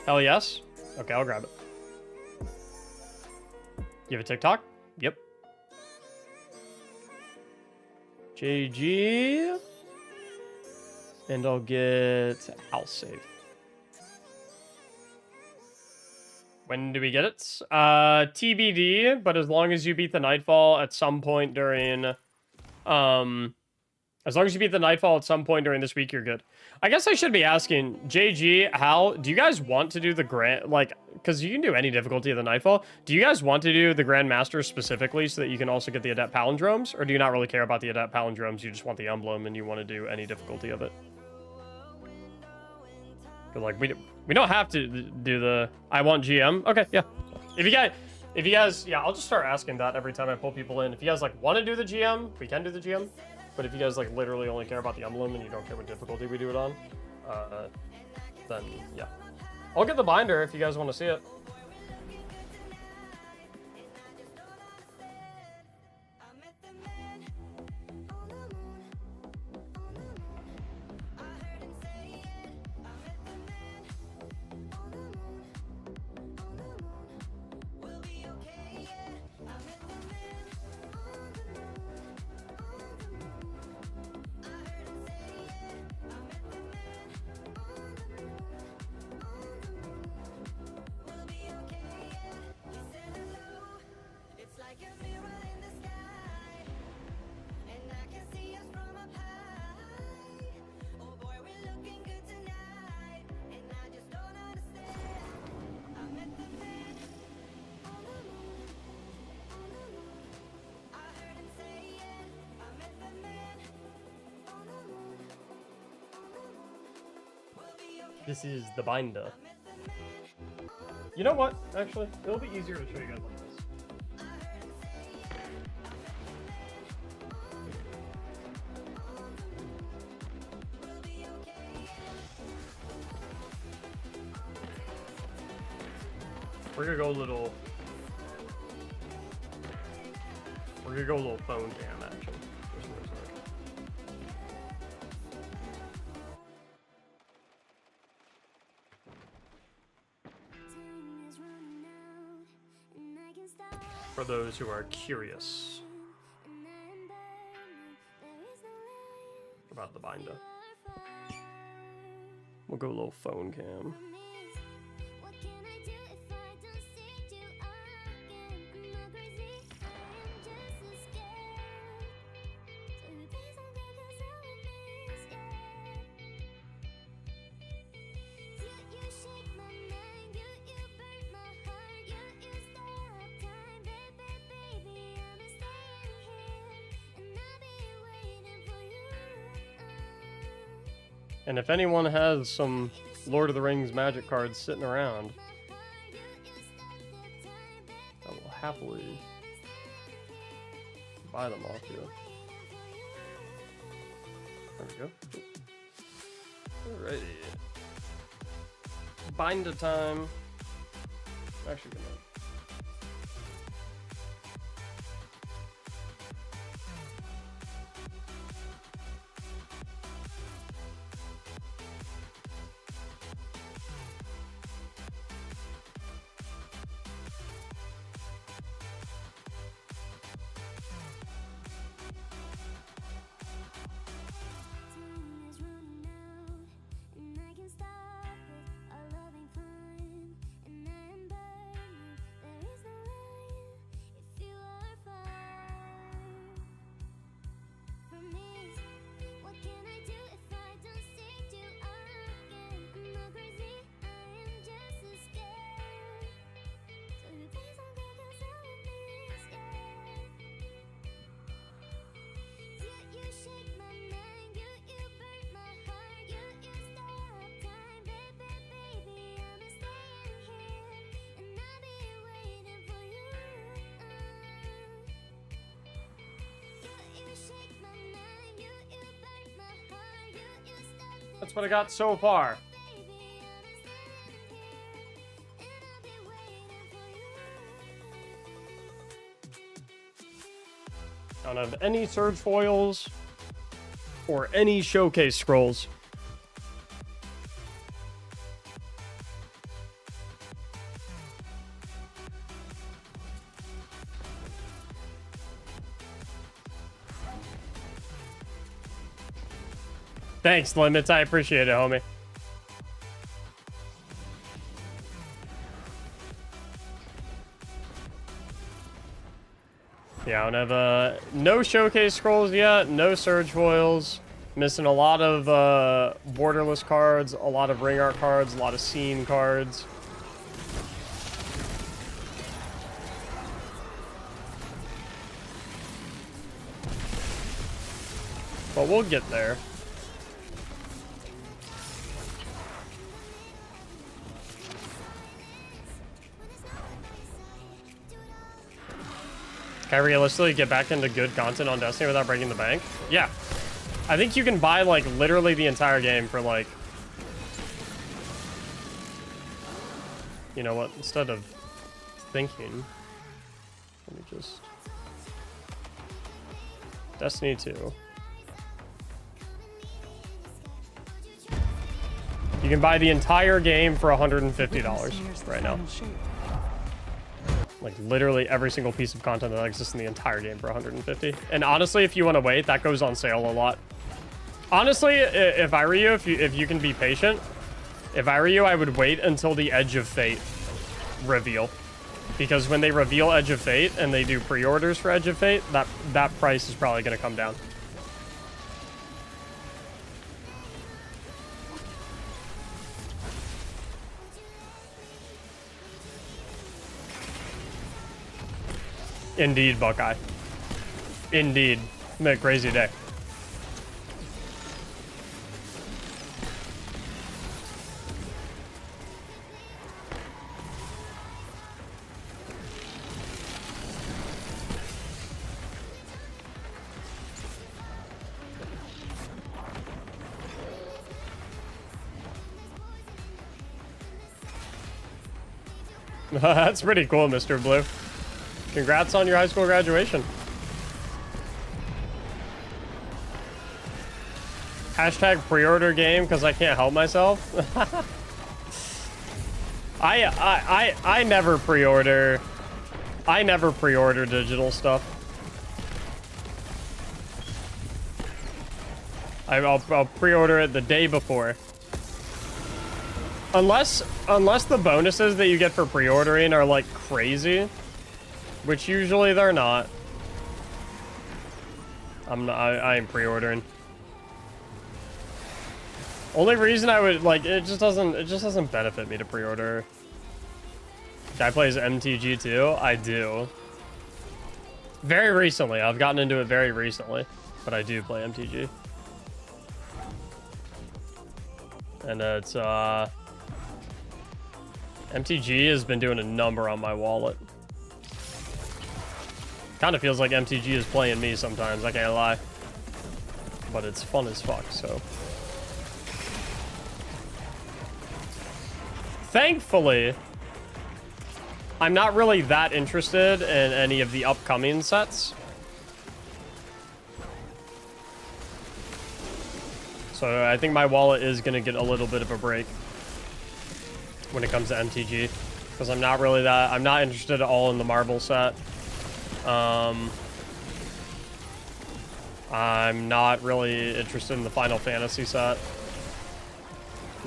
Hell yes. Okay, I'll grab it. You have a TikTok? Yep. JG. And I'll get house save. When do we get it? TBD, but as long as you beat the Nightfall at some point during... as long as you beat the Nightfall at some point during this week, you're good. I guess I should be asking, JG, Hal, do you guys want to do the Grand... Like, because you can do any difficulty of the Nightfall. Do you guys want to do the Grandmaster specifically so that you can also get the Adept Palindromes? Or do you not really care about the Adept Palindromes? You just want the Emblem and you want to do any difficulty of it? But like, we don't have to do the I want GM. Okay, yeah. If you guys, yeah, I'll just start asking that every time I pull people in. If you guys like want to do the GM, we can do the GM. But if you guys like literally only care about the Emblem and you don't care what difficulty we do it on, then yeah. I'll get the binder if you guys want to see it. This is the binder. You know what? Actually, it'll be easier to show you guys like this. We're gonna go a little phone cam action. Just for a sec. For those who are curious about the binder, we'll go a little phone cam. And if anyone has some Lord of the Rings magic cards sitting around, I will happily buy them off you. There we go. Alrighty. Binder time. I'm actually gonna That's what I got so far. I don't have any surge foils or any showcase scrolls. Thanks, Limits. I appreciate it, homie. Yeah, I don't have no showcase scrolls yet, no surge foils. Missing a lot of borderless cards, a lot of ring art cards, a lot of scene cards. But we'll get there. Can I realistically get back into good content on Destiny without breaking the bank? Yeah. I think you can buy, like, literally the entire game for, like... You know what? Instead of thinking... Let me just... Destiny 2. You can buy the entire game for $150 right now. Like literally every single piece of content that exists in the entire game for 150. And honestly, if you want to wait, that goes on sale a lot. Honestly, if I were you, if you can be patient, if I were you, I would wait until the Edge of Fate reveal. Because when they reveal Edge of Fate and they do pre-orders for Edge of Fate, that price is probably going to come down. Indeed, Buckeye. Indeed. It's been a crazy day. That's pretty cool, Mr. Blue. Congrats on your high school graduation. Hashtag pre-order game because I can't help myself. I never pre-order. I never pre-order digital stuff. I'll pre-order it the day before. Unless the bonuses that you get for pre-ordering are like crazy. Which usually they're not. I ain't pre-ordering. Only reason I would like it just doesn't benefit me to pre-order. Guy plays MTG too? I do. Very recently. I've gotten into it very recently. But I do play MTG. And it's MTG has been doing a number on my wallet. Kind of feels like MTG is playing me sometimes, I can't lie. But it's fun as fuck, so. Thankfully, I'm not really that interested in any of the upcoming sets. So I think my wallet is going to get a little bit of a break when it comes to MTG. Because I'm not really that, I'm not interested at all in the Marvel set. I'm not really interested in the Final Fantasy set.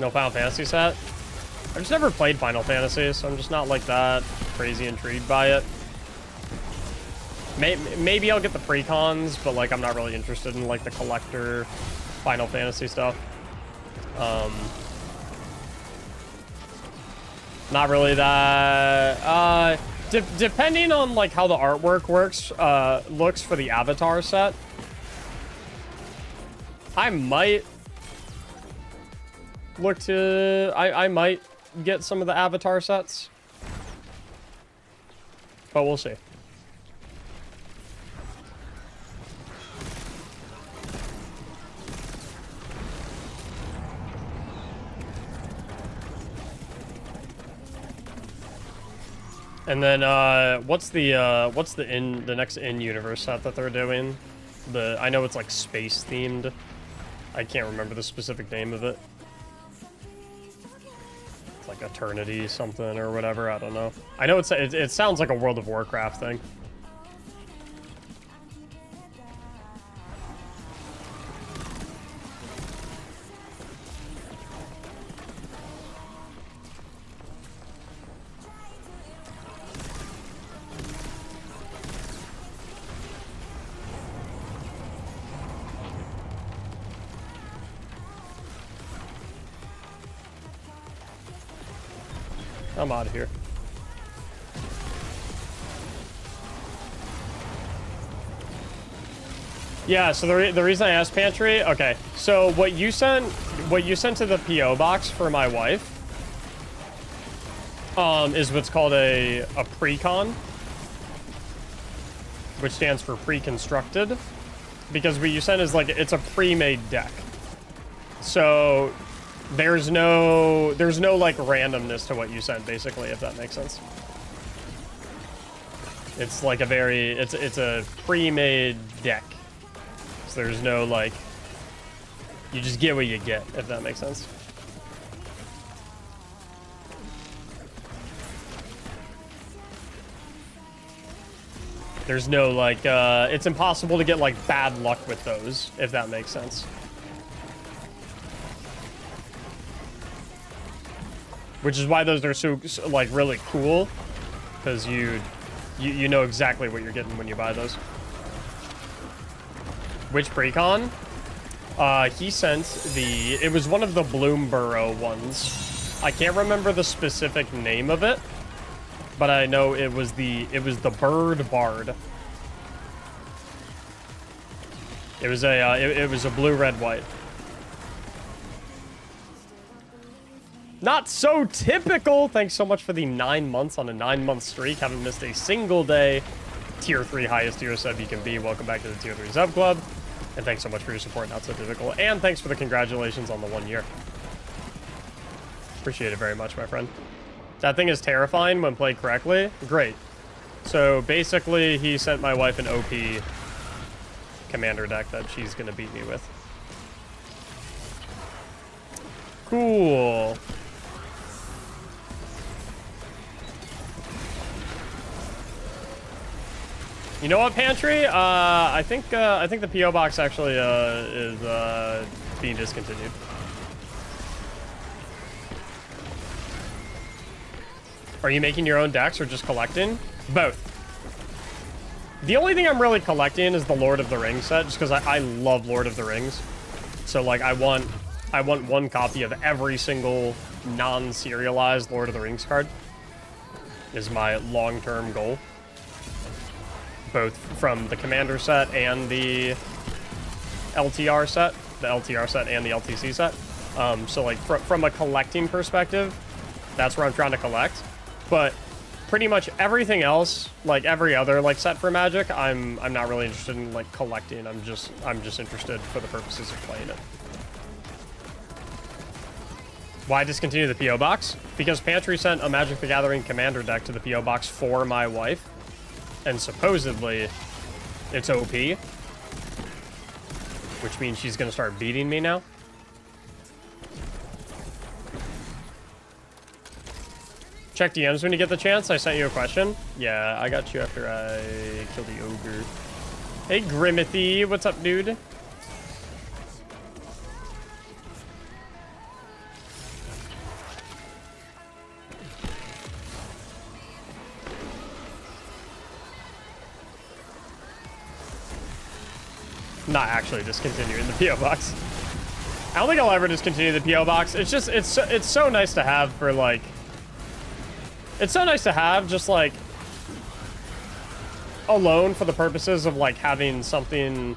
No Final Fantasy set? I've just never played Final Fantasy, so I'm just not like that crazy intrigued by it. Maybe I'll get the precons, but like I'm not really interested in like the collector Final Fantasy stuff. Not really that. Depending on like how the artwork looks for the Avatar set, I might look to. I might get some of the Avatar sets, but we'll see. And then what's the next in-universe set that they're doing? I know it's like space themed. I can't remember the specific name of it. It's like Eternity something or whatever, I don't know. I know it sounds like a World of Warcraft thing. I'm out of here. Yeah, so the reason I asked Pantry, okay, so what you sent to the PO box for my wife, is what's called a pre-con, which stands for pre-constructed, because what you sent is like it's a pre-made deck. So there's no like randomness to what you sent, basically, if that makes sense. It's like it's a pre-made deck. So there's no like, you just get what you get, if that makes sense. There's no like, it's impossible to get like bad luck with those, if that makes sense. Which is why those are so like really cool, because you know exactly what you're getting when you buy those. Which precon? He sent it was one of the Bloomborough ones. I can't remember the specific name of it, but I know it was the Bird Bard. It was a blue, red, white. Not so typical. Thanks so much for the 9 months on a 9-month streak. Haven't missed a single day. Tier 3 highest tier sub you can be. Welcome back to the Tier 3 Sub Club. And thanks so much for your support. Not so typical. And thanks for the congratulations on the 1 year. Appreciate it very much, my friend. That thing is terrifying when played correctly. Great. So basically, he sent my wife an OP commander deck that she's going to beat me with. Cool. You know what, Pantry? I think the PO box actually is being discontinued. Are you making your own decks or just collecting? Both. The only thing I'm really collecting is the Lord of the Rings set, just because I love Lord of the Rings. So like I want one copy of every single non-serialized Lord of the Rings card. Is my long-term goal. Both from the Commander set and the LTR set. The LTR set and the LTC set. So like from a collecting perspective, that's where I'm trying to collect. But pretty much everything else, like every other like set for Magic, I'm not really interested in like collecting. I'm just interested for the purposes of playing it. Why discontinue the PO box? Because Pantry sent a Magic the Gathering Commander deck to the PO box for my wife. And supposedly, it's OP. Which means she's going to start beating me now. Check DMs when you get the chance. I sent you a question. Yeah, I got you after I killed the ogre. Hey, Grimithy. What's up, dude? Not actually discontinuing the PO box. I don't think I'll ever discontinue the PO box. It's just it's so nice to have for like. It's so nice to have just like alone for the purposes of like having something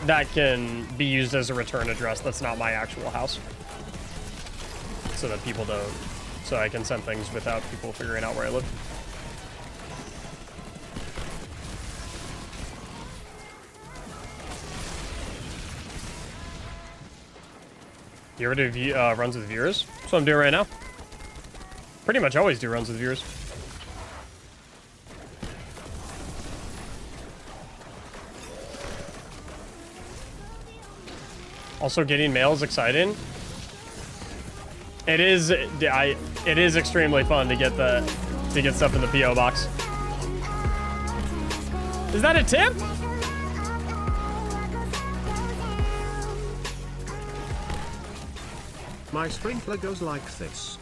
that can be used as a return address that's not my actual house, so that people don't. So I can send things without people figuring out where I live. You ever do runs with viewers? That's what I'm doing right now. Pretty much always do runs with viewers. Also, getting mail is exciting. It is. It is extremely fun to get stuff in the PO box. Is that a tip? My sprinkler goes like this.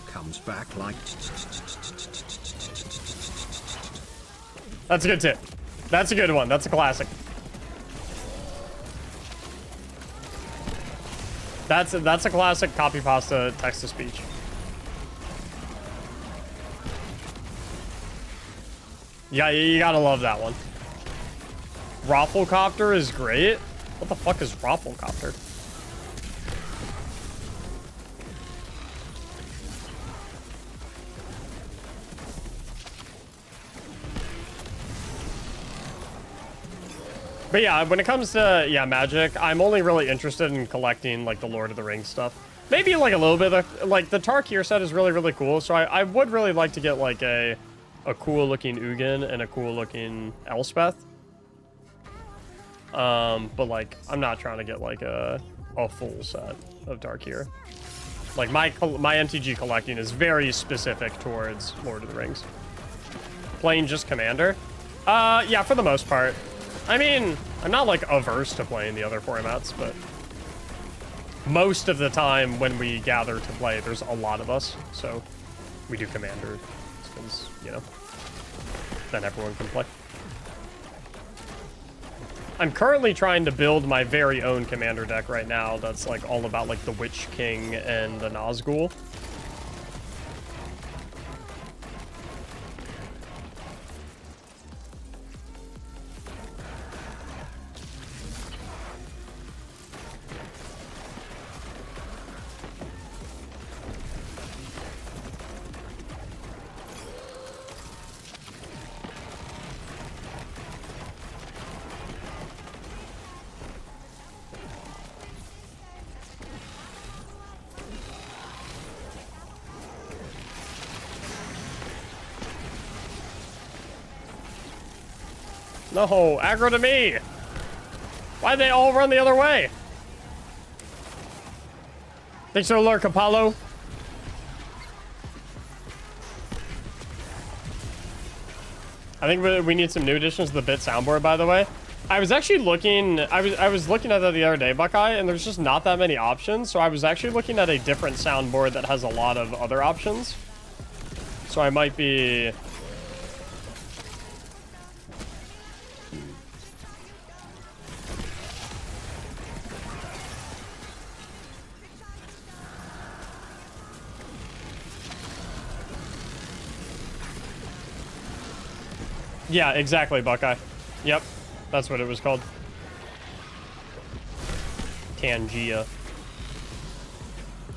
Comes back like. That's a good tip. That's a good one. That's a classic. That's a classic copy pasta text to speech. Yeah, you gotta love that one. Rafflecopter is great. What the fuck is Rafflecopter? But yeah, when it comes to, Magic, I'm only really interested in collecting, like, the Lord of the Rings stuff. Maybe, like, a little bit of, like, the Tarkir set is really, really cool. So I would really like to get, like, a cool-looking Ugin and a cool-looking Elspeth. But, like, I'm not trying to get, like, a full set of Tarkir. Like, my MTG collecting is very specific towards Lord of the Rings. Playing just Commander? Yeah, for the most part. I mean, I'm not, like, averse to playing the other formats, but most of the time when we gather to play, there's a lot of us, so we do Commander, because, you know, then everyone can play. I'm currently trying to build my very own Commander deck right now that's, like, all about, like, the Witch King and the Nazgul. No, aggro to me! Why'd they all run the other way? Thanks for the lurk, Apollo. I think we need some new additions to the bit soundboard, by the way. I was actually looking, I was looking at that the other day, Buckeye, and there's just not that many options. So I was actually looking at a different soundboard that has a lot of other options. So I might be... Yeah, exactly, Buckeye. Yep, that's what it was called. Tangia.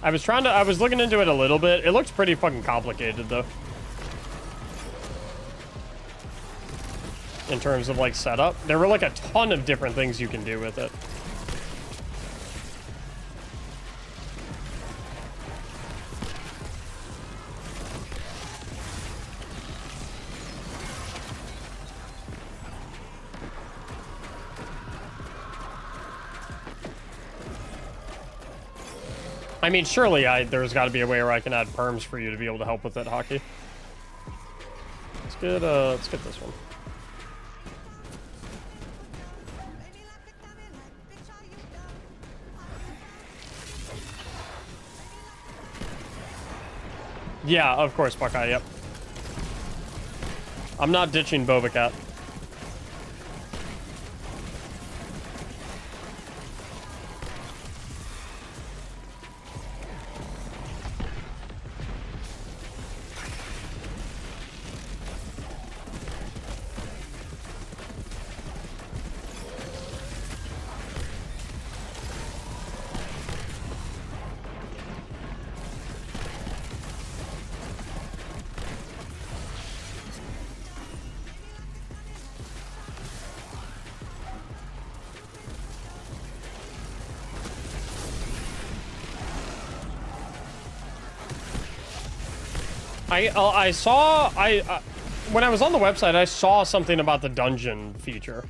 I was looking into it a little bit. It looks pretty fucking complicated, though. In terms of, like, setup. There were, like, a ton of different things you can do with it. I mean, surely there's got to be a way where I can add perms for you to be able to help with it, Hockey. Let's get this one. Yeah, of course, Buckeye, yep. I'm not ditching Boba Cat. when I was on the website, I saw something about the dungeon feature.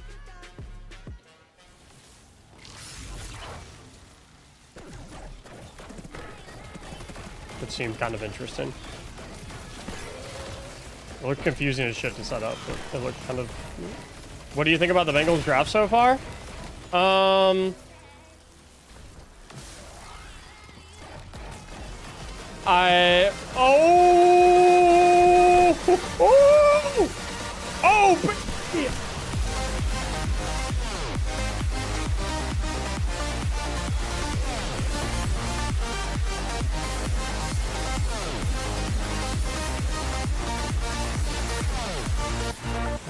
It seemed kind of interesting. It looked confusing as shit to set up, but it looked kind of... What do you think about the Bengals draft so far? Oh! But...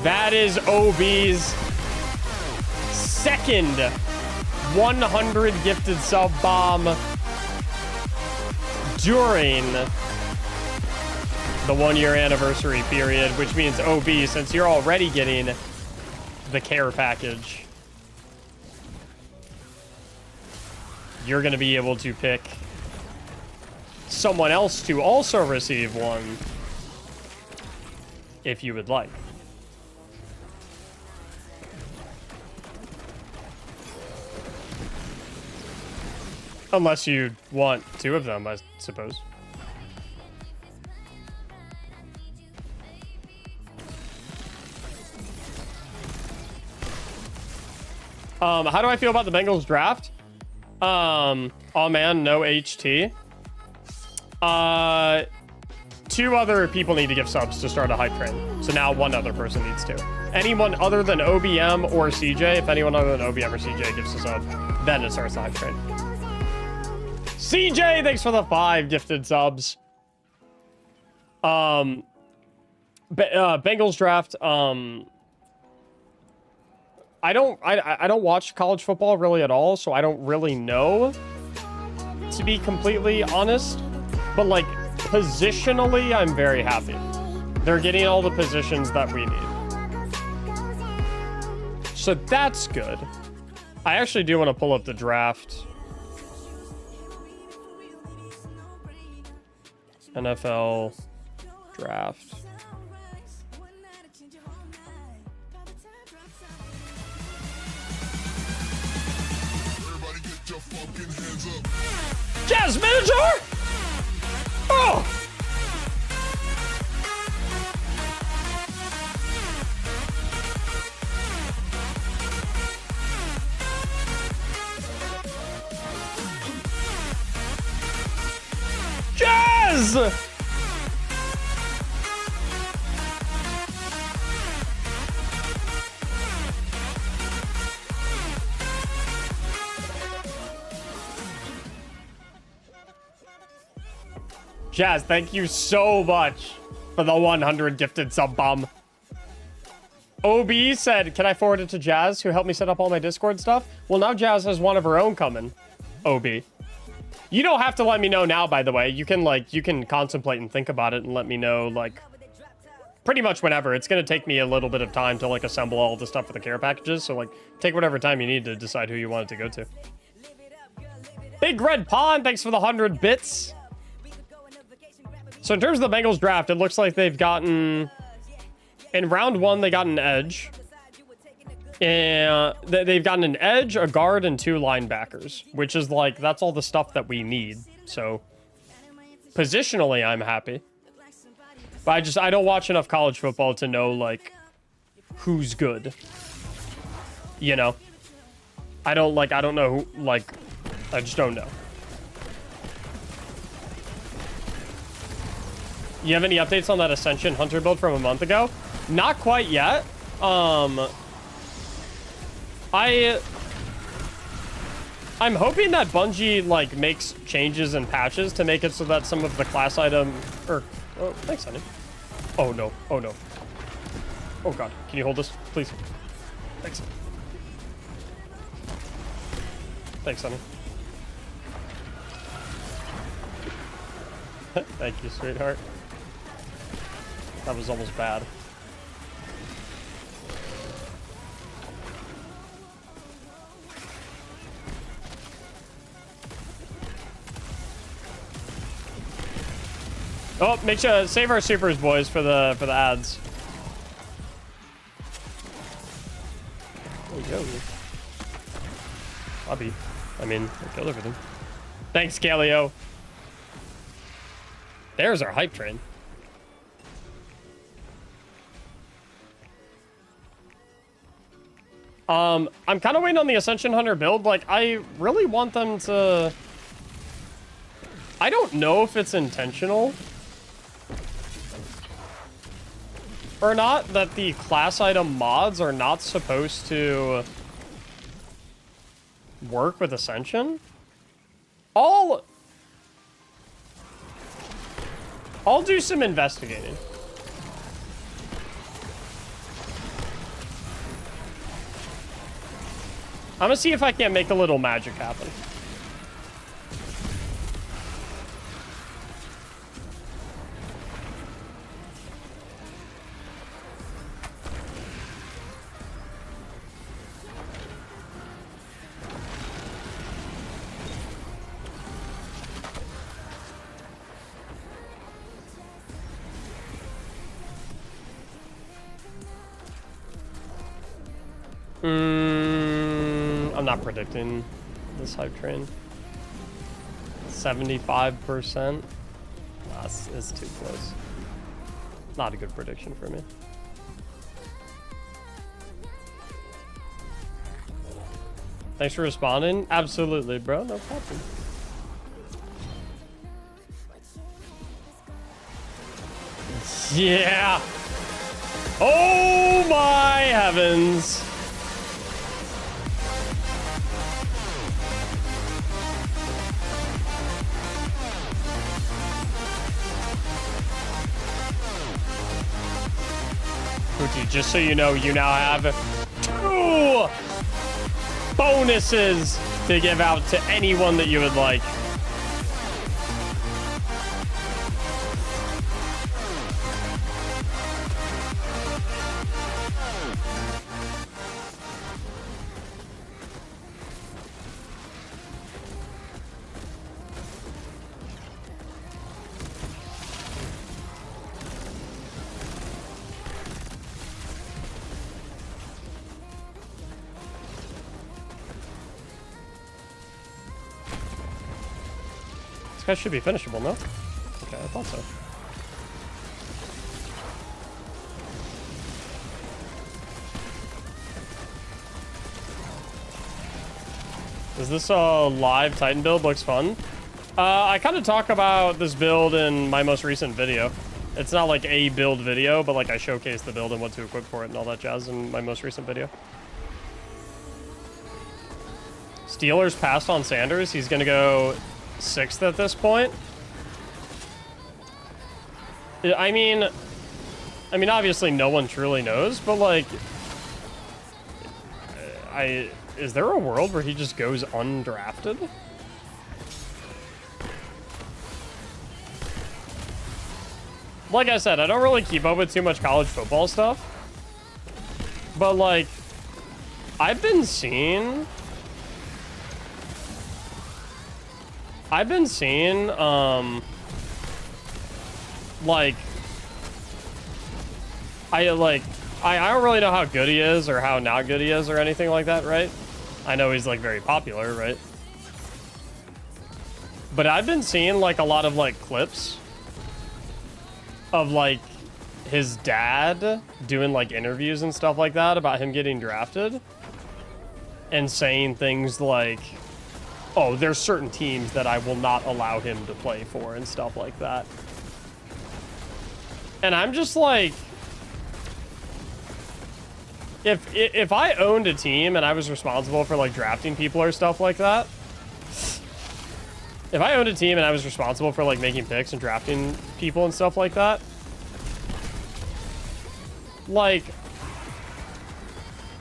That is OB's second 100 gifted sub bomb during the 1 year anniversary period, which means OB, since you're already getting the care package, you're going to be able to pick someone else to also receive one if you would like. Unless you want two of them, I suppose. How do I feel about the Bengals draft? Oh man, no HT. Two other people need to give subs to start a hype train. So now one other person needs to. Anyone other than OBM or CJ, if anyone other than OBM or CJ gives a sub, then it starts the hype train. CJ, thanks for the 5 gifted subs. Bengals draft. I don't watch college football really at all, so I don't really know, to be completely honest. But like positionally, I'm very happy. They're getting all the positions that we need, so that's good. I actually do want to pull up the draft. NFL draft. Everybody get your fucking hands up. Jazz Minotaur! Oh! Jazz! Jazz, thank you so much for the 100 gifted sub bomb. OB said, can I forward it to Jazz, who helped me set up all my Discord stuff? Well, now Jazz has one of her own coming. OB. You don't have to let me know now, by the way. You can contemplate and think about it and let me know, like, pretty much whenever. It's going to take me a little bit of time to, like, assemble all the stuff for the care packages. So, like, take whatever time you need to decide who you want it to go to. Big Red Pond, thanks for the 100 bits. So in terms of the Bengals draft, it looks like they've gotten... In round 1, they got an edge. And they've gotten an edge, a guard, and 2 linebackers, which is like, that's all the stuff that we need. So positionally, I'm happy. But I don't watch enough college football to know, like, who's good. You know? I don't know who, like, I just don't know. You have any updates on that Ascension Hunter build from a month ago? Not quite yet. I'm hoping that Bungie, like, makes changes and patches to make it so that some of the class item... Oh, thanks, honey. Oh, no. Oh, no. Oh, God. Can you hold this, please? Thanks. Thanks, honey. Thank you, sweetheart. That was almost bad. Oh, make sure save our supers, boys, for the ads. Bobby. I mean, I killed everything. Thanks, Galio. There's our hype train. I'm kind of waiting on the Ascension Hunter build. Like, I really want them to... I don't know if it's intentional or not that the class item mods are not supposed to work with Ascension. I'll do some investigating. I'm gonna see if I can't make a little magic happen. I'm not predicting this hype train. 75%. It's too close. Not a good prediction for me. Thanks for responding. Absolutely, bro. No problem. Yeah. Oh my heavens. Poochie, just so you know, you now have 2 bonuses to give out to anyone that you would like. This guy should be finishable, no? Okay, I thought so. Is this a live Titan build? Looks fun. I kind of talk about this build in my most recent video. It's not like a build video, but like I showcase the build and what to equip for it and all that jazz in my most recent video. Steelers passed on Sanders. He's gonna go 6th at this point. I mean, obviously no one truly knows, but like, is there a world where he just goes undrafted? Like I said, I don't really keep up with too much college football stuff, but like, I've been seeing like, I don't really know how good he is or how not good he is or anything like that, right? I know he's like very popular, right? But I've been seeing like a lot of like clips of like his dad doing like interviews and stuff like that about him getting drafted and saying things like, oh, there's certain teams that I will not allow him to play for and stuff like that. And I'm just like, if I owned a team and I was responsible for like drafting people or stuff like that, if I owned a team and I was responsible for like making picks and drafting people and stuff like that, like,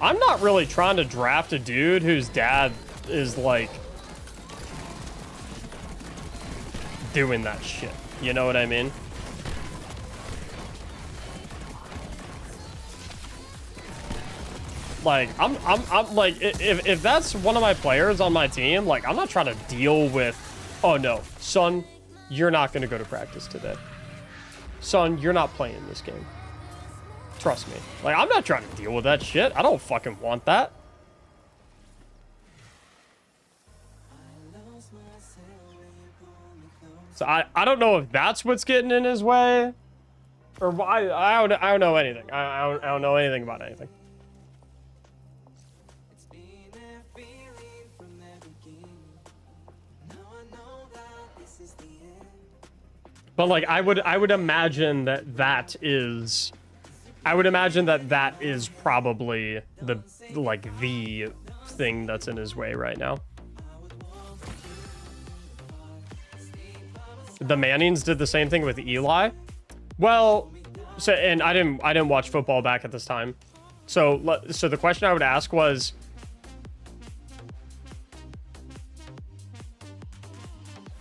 I'm not really trying to draft a dude whose dad is like doing that shit. You know what I mean? Like, I'm like, if that's one of my players on my team, like, I'm not trying to deal with, oh no, son, you're not going to go to practice today. Son, you're not playing this game. Trust me. Like, I'm not trying to deal with that shit. I don't fucking want that. So I don't know if that's what's getting in his way, or why. I don't know anything. I don't know anything about anything. But like I would imagine that is probably the thing that's in his way right now. The Mannings did the same thing with Eli. Well, so and I didn't watch football back at this time. So the question I would ask was,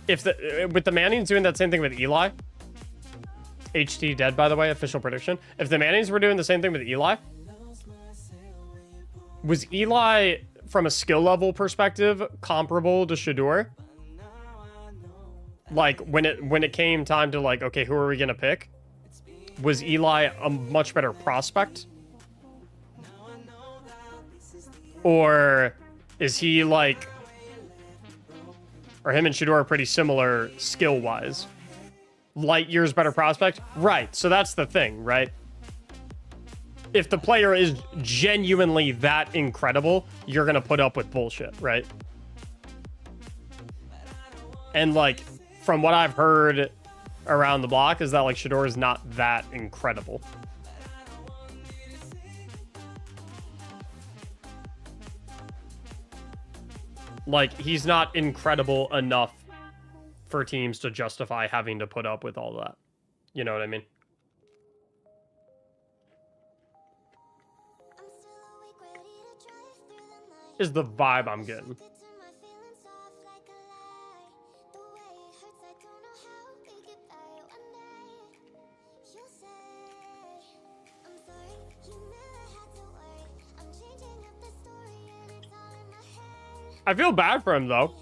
with the Mannings doing that same thing with Eli, HT dead, by the way, official prediction. If the Mannings were doing the same thing with Eli, was Eli, from a skill level perspective, comparable to Shador? Like, when it came time to, like, okay, who are we gonna pick? Was Eli a much better prospect? Or is he, like... Or him and Shador are pretty similar skill-wise? Light years better prospect? Right, so that's the thing, right? If the player is genuinely that incredible, you're gonna put up with bullshit, right? And, like, from what I've heard around the block is that, like, Shador is not that incredible. Like, he's not incredible enough for teams to justify having to put up with all that. You know what I mean? Is the vibe I'm getting. I feel bad for him, though.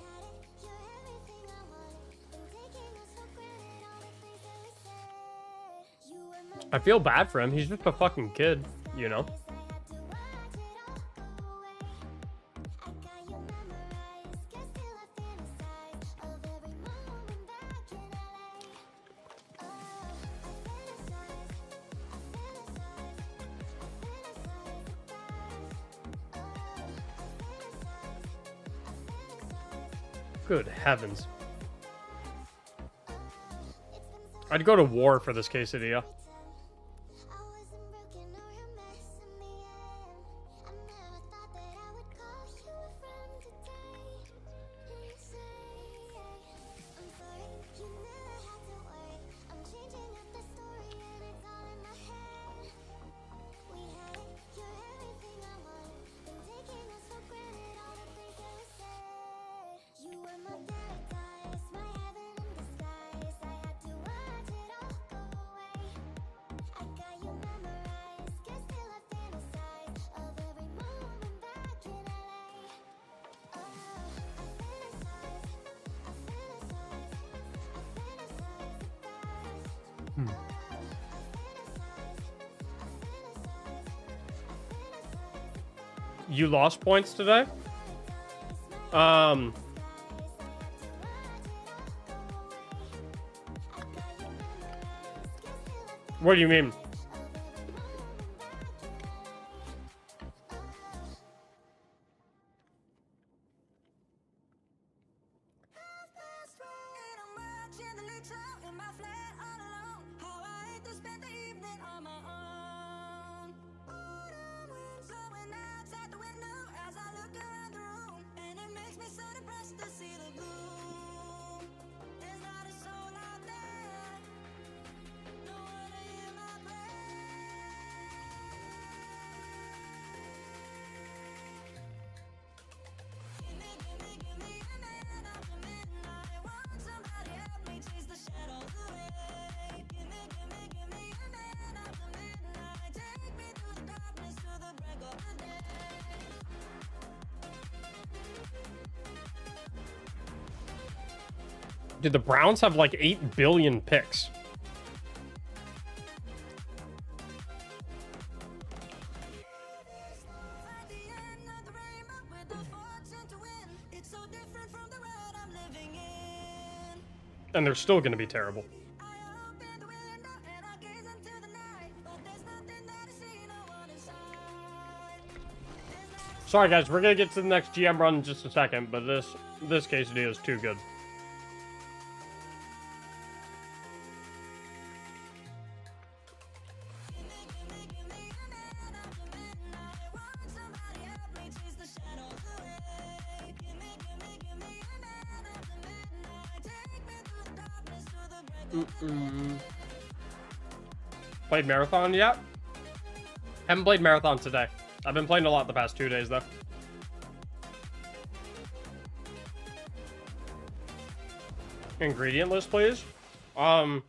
I feel bad for him. He's just a fucking kid, you know? Good heavens. I'd go to war for this quesadilla. You lost points today? What do you mean? Dude, the Browns have like 8 billion picks. And they're still gonna be terrible. Sorry guys, we're gonna get to the next GM run in just a second, but this quesadilla is too good. Played Marathon yet? Haven't played Marathon today. I've been playing a lot the past 2 days, though. Ingredient list, please. I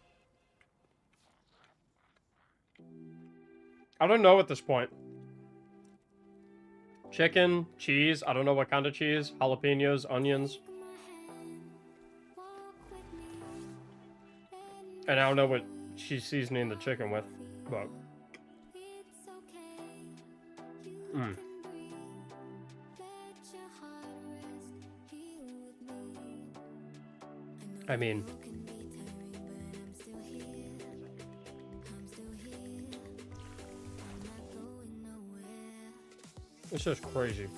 don't know at this point. Chicken, cheese. I don't know what kind of cheese. Jalapenos, onions. And I don't know what she's seasoning the chicken with, but... I mean... It's just crazy.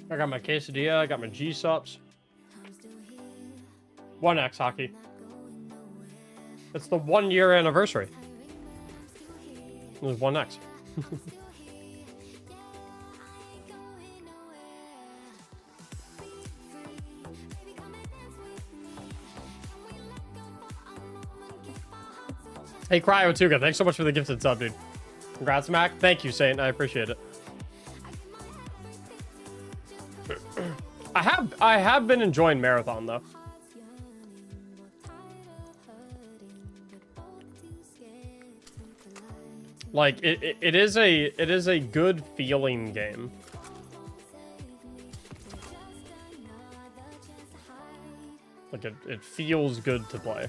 I got my quesadilla, I got my G-Sups. 1X hockey. It's the 1 year anniversary. It was 1X. Hey, Cryo2, thanks so much for the gifted sub, dude. Congrats, Mac. Thank you, Saint. I appreciate it. I have been enjoying Marathon, though. Like, it is a good feeling game. Like, it feels good to play.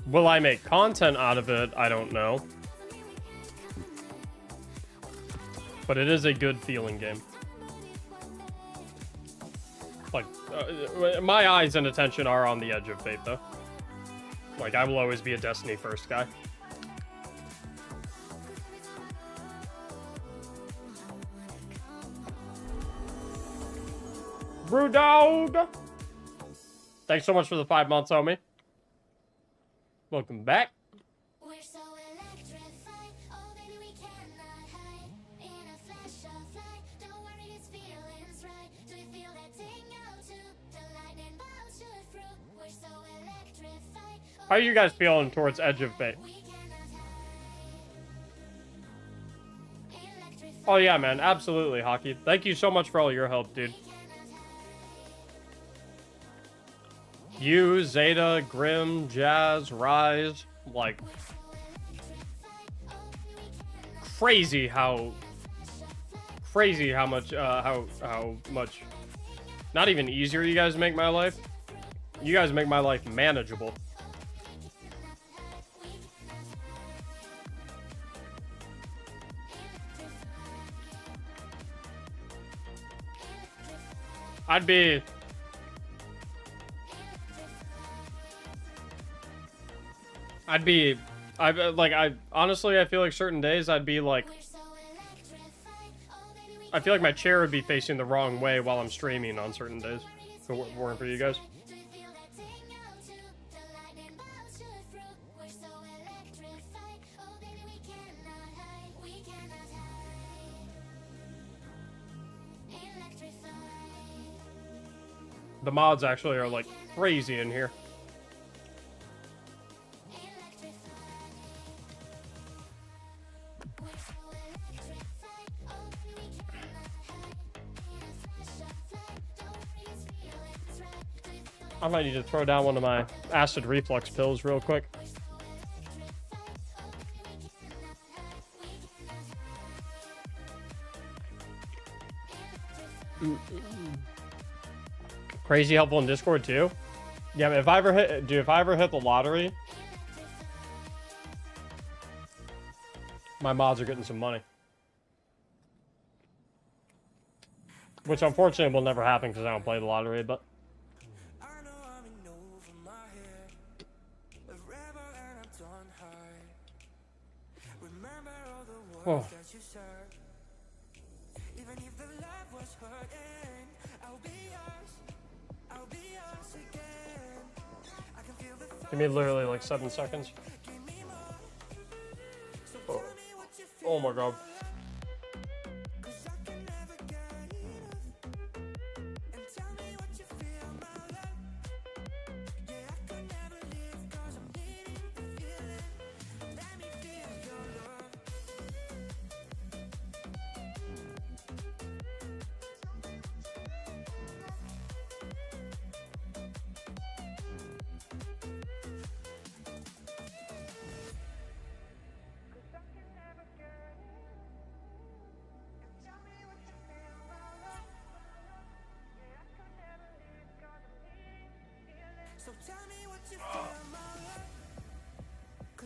Will I make content out of it? I don't know. But it is a good feeling game. Like, my eyes and attention are on the edge of fate, though. Like, I will always be a Destiny first guy. Brewdog! Thanks so much for the 5 months, homie. Welcome back. We're so electrified, oh baby we cannot hide. In a flash of light, don't worry it's feelings right. Do you feel that tingle too? The lightning bolts shoot through. We're so electrified. How are you guys feeling towards Edge of Fate? We cannot hide. Electrified. Oh yeah, man, absolutely, Hockey. Thank you so much for all your help, dude. You, Zeta, Grim, Jazz, Rise, like, crazy how much, how much, not even easier you guys make my life. You guys make my life manageable. Honestly, I feel like certain days I'd be like, I feel like my chair would be facing the wrong way while I'm streaming on certain days. If it weren't for you guys. The mods actually are like crazy in here. I might need to throw down one of my acid reflux pills real quick. Crazy helpful in Discord too. Yeah, if I ever hit, dude, if I ever hit the lottery, my mods are getting some money. Which unfortunately will never happen because I don't play the lottery, but. Whoa. Give me literally like 7 seconds. Oh, oh my god.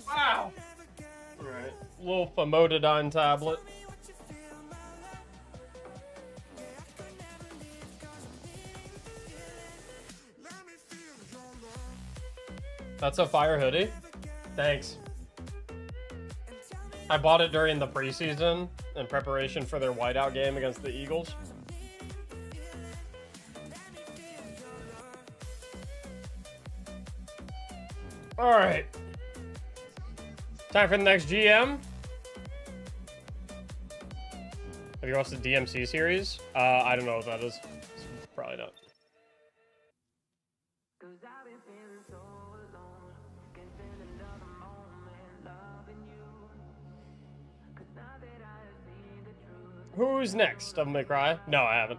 Wow! Alright, little famotidine tablet. That's a fire hoodie? Thanks. I bought it during the preseason in preparation for their whiteout game against the Eagles. Alright. Time for the next GM. Have you watched the DMC series? I don't know what that is. Probably not. Who's next? Devil May Cry? No, I haven't.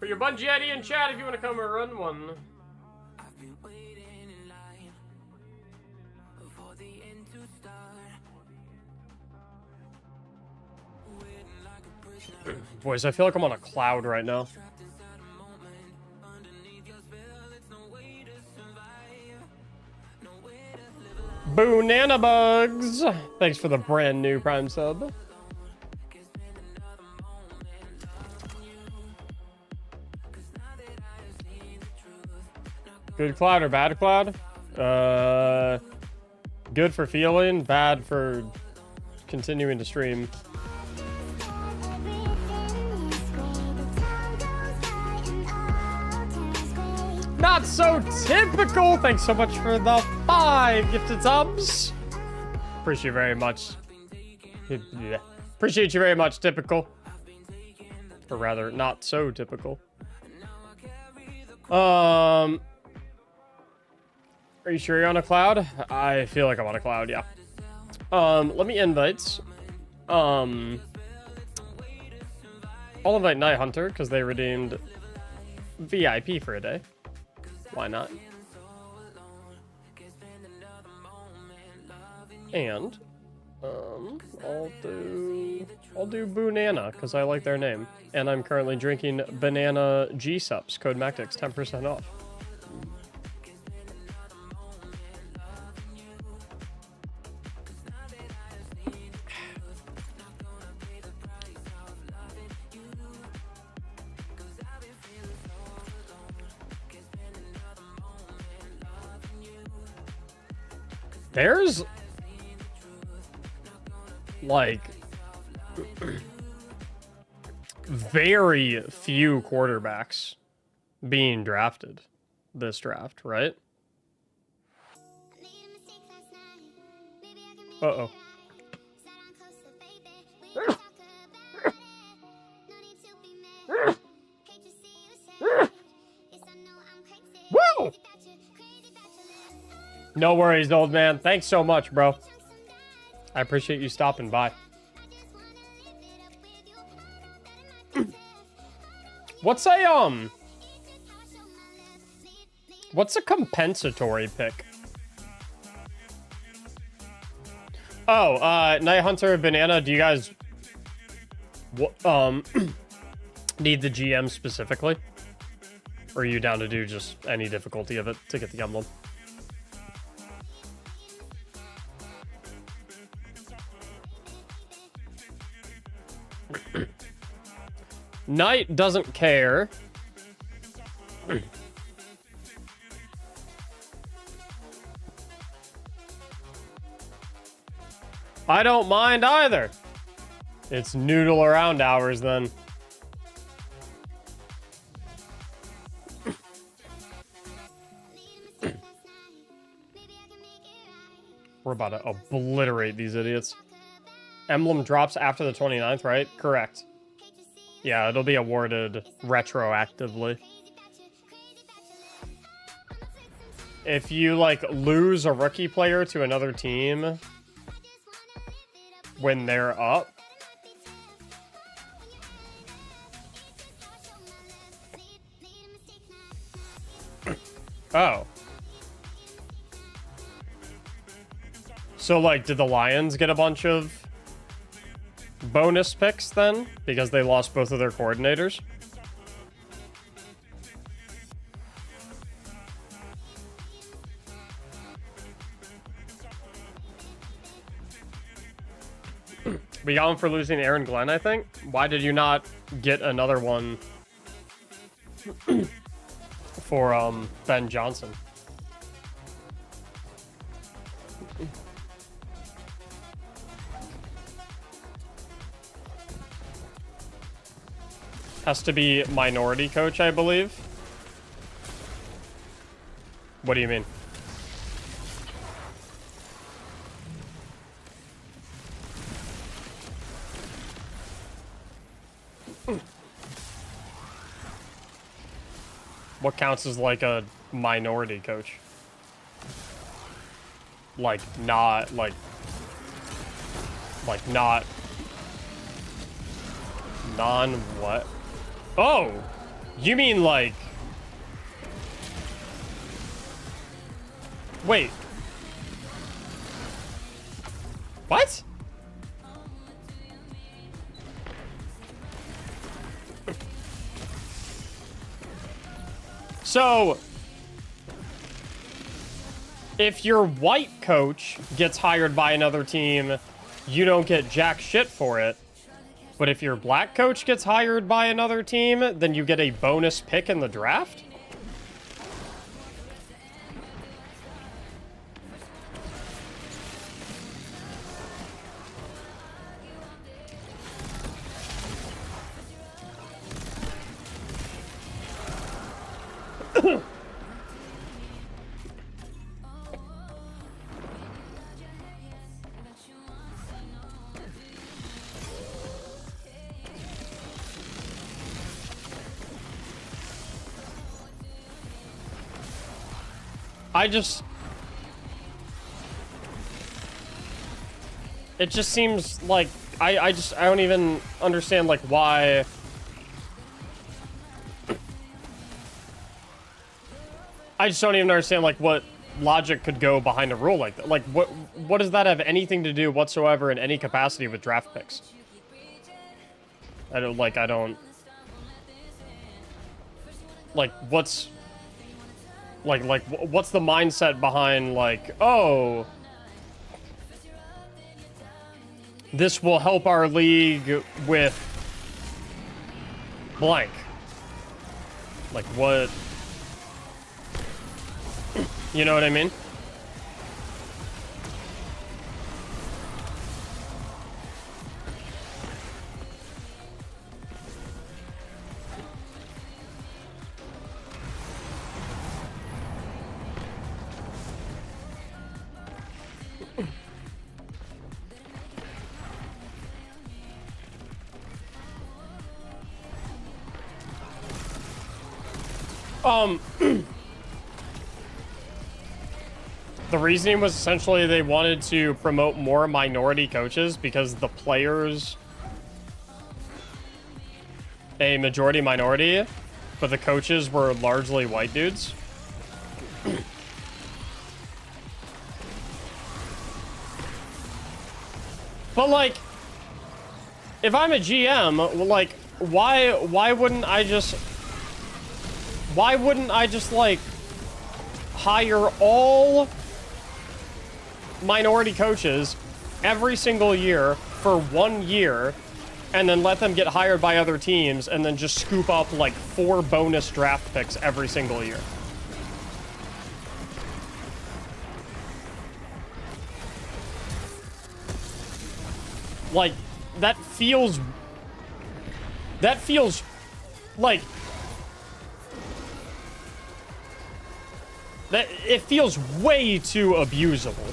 Put your Bungie ID in chat if you want to come and run one. Boys, I feel like I'm on a cloud right now. Banana Bugs! Thanks for the brand new Prime sub. Good cloud or bad cloud? Good for feeling, bad for continuing to stream. Not so typical. Thanks so much for the 5 gifted subs. Appreciate you very much. Yeah. Appreciate you very much, typical. Or rather, not so typical. Are you sure you're on a cloud? I feel like I'm on a cloud, yeah. Let me invite. I'll invite Night Hunter because they redeemed VIP for a day. Why not? And I'll do Banana because I like their name, and I'm currently drinking banana G subs. Code Mactics, 10% off. There's like very few quarterbacks being drafted this draft, right? Uh-oh. Woo! No worries, old man. Thanks so much, bro. I appreciate you stopping by. What's a compensatory pick? Oh, Night Hunter, Banana, do you guys need the GM specifically? Or are you down to do just any difficulty of it to get the emblem? Knight doesn't care. I don't mind either. It's noodle around hours then. We're about to obliterate these idiots. Emblem drops after the 29th, right? Correct. Yeah, it'll be awarded retroactively. If you, like, lose a rookie player to another team when they're up, oh. So, like, did the Lions get a bunch of bonus picks then? Because they lost both of their coordinators? We got one for losing Aaron Glenn, I think. Why did you not get another one for Ben Johnson? Has to be minority coach, I believe. What do you mean? What counts as like a minority coach? Like not not non what? Oh, you mean like, wait, what? So, if your white coach gets hired by another team, you don't get jack shit for it. But if your black coach gets hired by another team, then you get a bonus pick in the draft? It just seems like, I don't even understand, like, why. I just don't even understand, like, what logic could go behind a rule like that. Like, what does that have anything to do whatsoever in any capacity with draft picks? I don't, like, like, what's the mindset behind, like, oh, this will help our league with blank. Like, what? You know what I mean? The reasoning was essentially they wanted to promote more minority coaches because the players a majority minority, but the coaches were largely white dudes. But like, if I'm a GM, like, why wouldn't I just like hire all minority coaches every single year for 1 year and then let them get hired by other teams and then just scoop up like 4 bonus draft picks every single year? Like, that feels like that it feels way too abusable.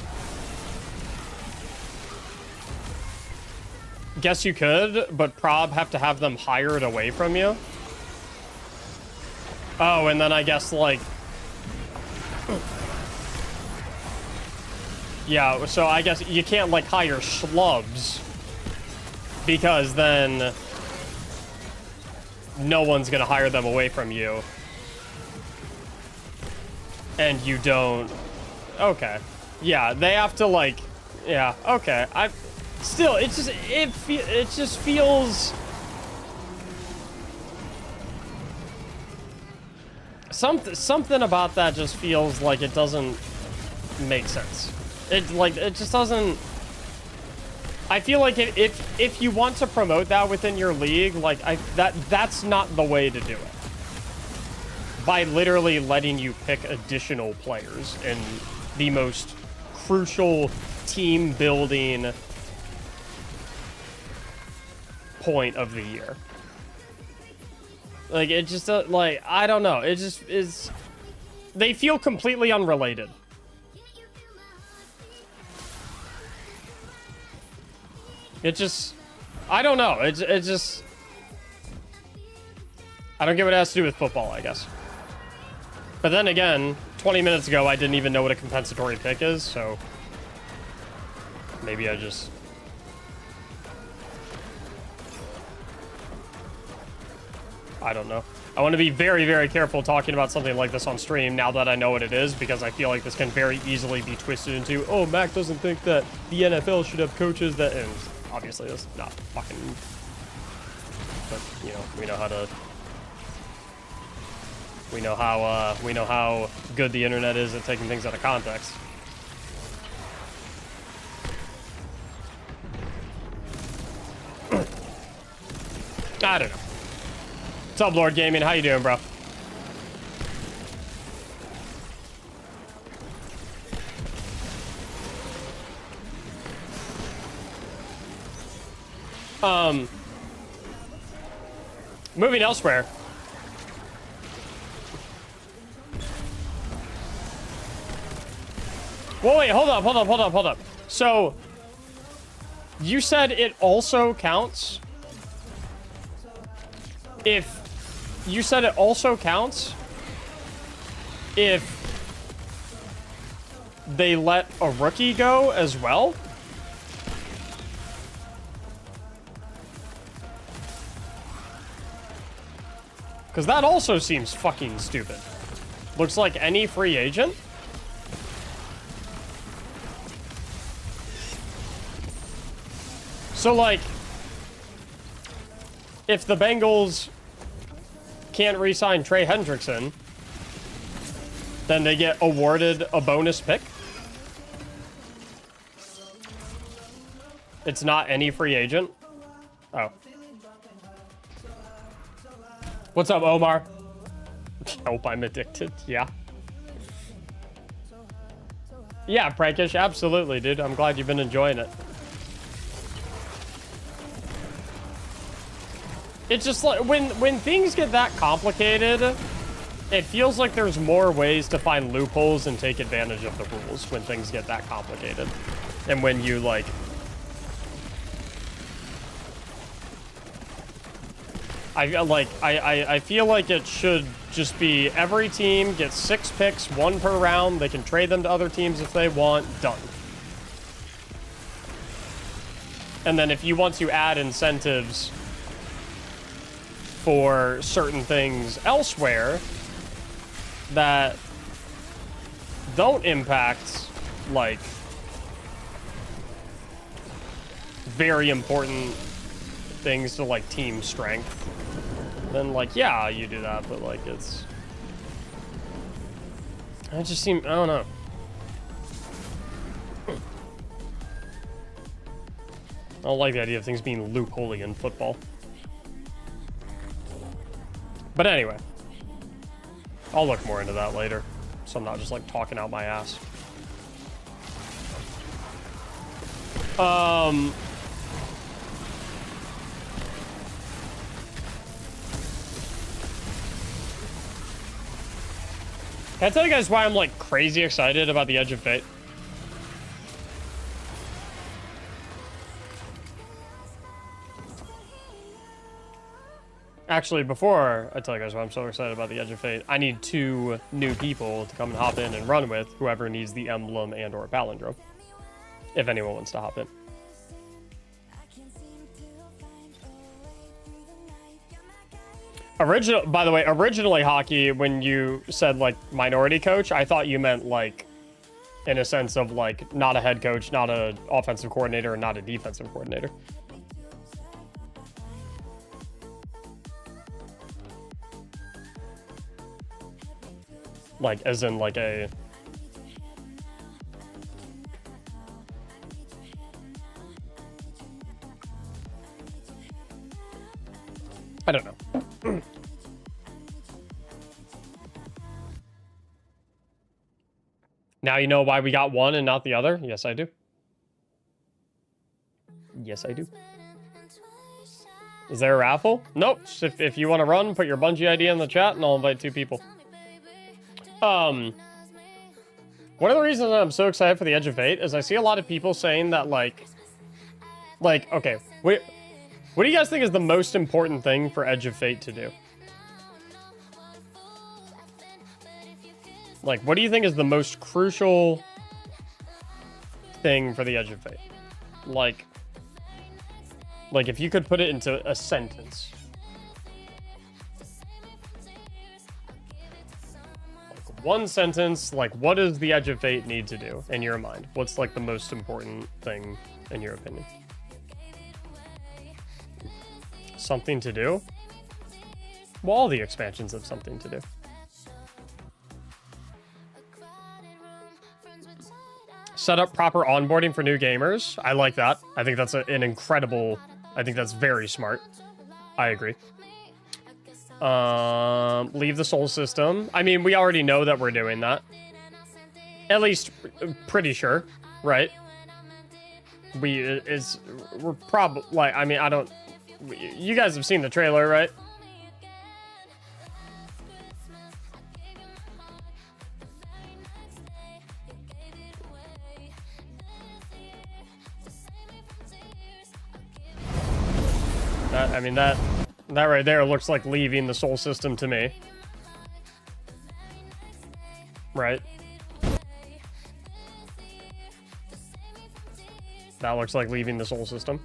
Guess you could, but prob have to have them hired away from you. Oh, and then I guess like, yeah, so I guess you can't like hire schlubs because then no one's gonna hire them away from you. And you don't. Okay. Yeah, they have to like, yeah, okay. Still, it just feels something about that just feels like it doesn't make sense. It just doesn't. I feel like if you want to promote that within your league, like that's not the way to do it. By literally letting you pick additional players in the most crucial team building point of the year. Like, it just, like, I don't know. It just is... They feel completely unrelated. It just... I don't know. It just... I don't get what it has to do with football, I guess. But then again, 20 minutes ago, I didn't even know what a compensatory pick is, so... Maybe I just... I don't know. I want to be very, very careful talking about something like this on stream now that I know what it is, because I feel like this can very easily be twisted into, oh, Mac doesn't think that the NFL should have coaches that... And obviously, that's not fucking... But, you know, we know how to... We know how good the internet is at taking things out of context. I don't know. What's up, Lord Gaming? How you doing, bro? Moving elsewhere. Whoa, wait, hold up. So, you said it also counts if... You said it also counts if they let a rookie go as well? Because that also seems fucking stupid. Looks like any free agent. So, like, if the Bengals can't re-sign Trey Hendrickson, then they get awarded a bonus pick. It's not any free agent. Oh. What's up, Omar? Nope, I'm addicted. Yeah. Yeah, Prankish, absolutely, dude. I'm glad you've been enjoying it. It's just like, when things get that complicated, it feels like there's more ways to find loopholes and take advantage of the rules when things get that complicated. And when you, like... I feel like it should just be every team gets 6 picks, 1 per round. They can trade them to other teams if they want. Done. And then if you want to add incentives for certain things elsewhere that don't impact, like, very important things to, like, team strength, then, like, yeah, you do that, but, like, it's... I just seem... I don't know. I don't like the idea of things being loopholey in football. But anyway. I'll look more into that later, so I'm not just, like, talking out my ass. Can I tell you guys why I'm, like, crazy excited about the Edge of Fate? Actually, before I tell you guys why I'm so excited about the Edge of Fate, I need 2 new people to come and hop in and run with, whoever needs the Emblem and or Palindrome. If anyone wants to hop in. By the way, originally, Hockey, when you said, like, minority coach, I thought you meant, like, in a sense of, like, not a head coach, not an offensive coordinator, and not a defensive coordinator. Like, as in, like, a... I don't know. Now you know why we got one and not the other? Yes, I do. Yes, I do. Is there a raffle? Nope. If you want to run, put your Bungie ID in the chat and I'll invite 2 people. One of the reasons I'm so excited for the Edge of Fate is I see a lot of people saying that, like, okay, what do you guys think is the most important thing for Edge of Fate to do? Like, what do you think is the most crucial thing for the Edge of Fate? Like if you could put it into a sentence. Like, one sentence, like, what does the Edge of Fate need to do in your mind? What's, like, the most important thing in your opinion? Something to do? Well, all the expansions have something to do. Set up proper onboarding for new gamers. I like that. I think that's an incredible... I think that's very smart. I agree. Leave the soul system. I mean, we already know that we're doing that. At least, pretty sure, right? We're probably... Like, I mean, I don't... You guys have seen the trailer, right? I mean, that right there looks like leaving the soul system to me. Right? That looks like leaving the soul system.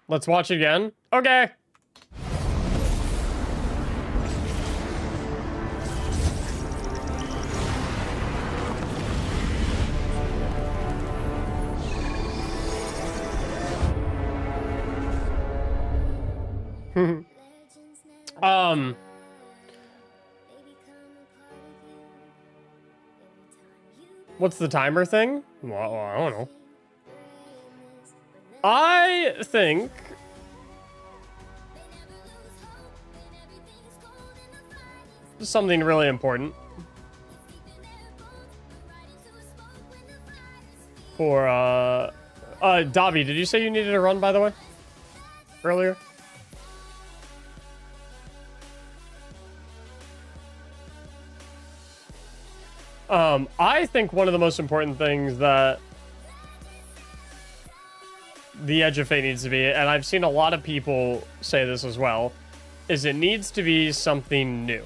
Let's watch again. Okay. What's the timer thing? Well, I don't know. I think something really important for Davi, did you say you needed a run, by the way, earlier? I think one of the most important things that the Edge of Fate needs to be, and I've seen a lot of people say this as well, is it needs to be something new.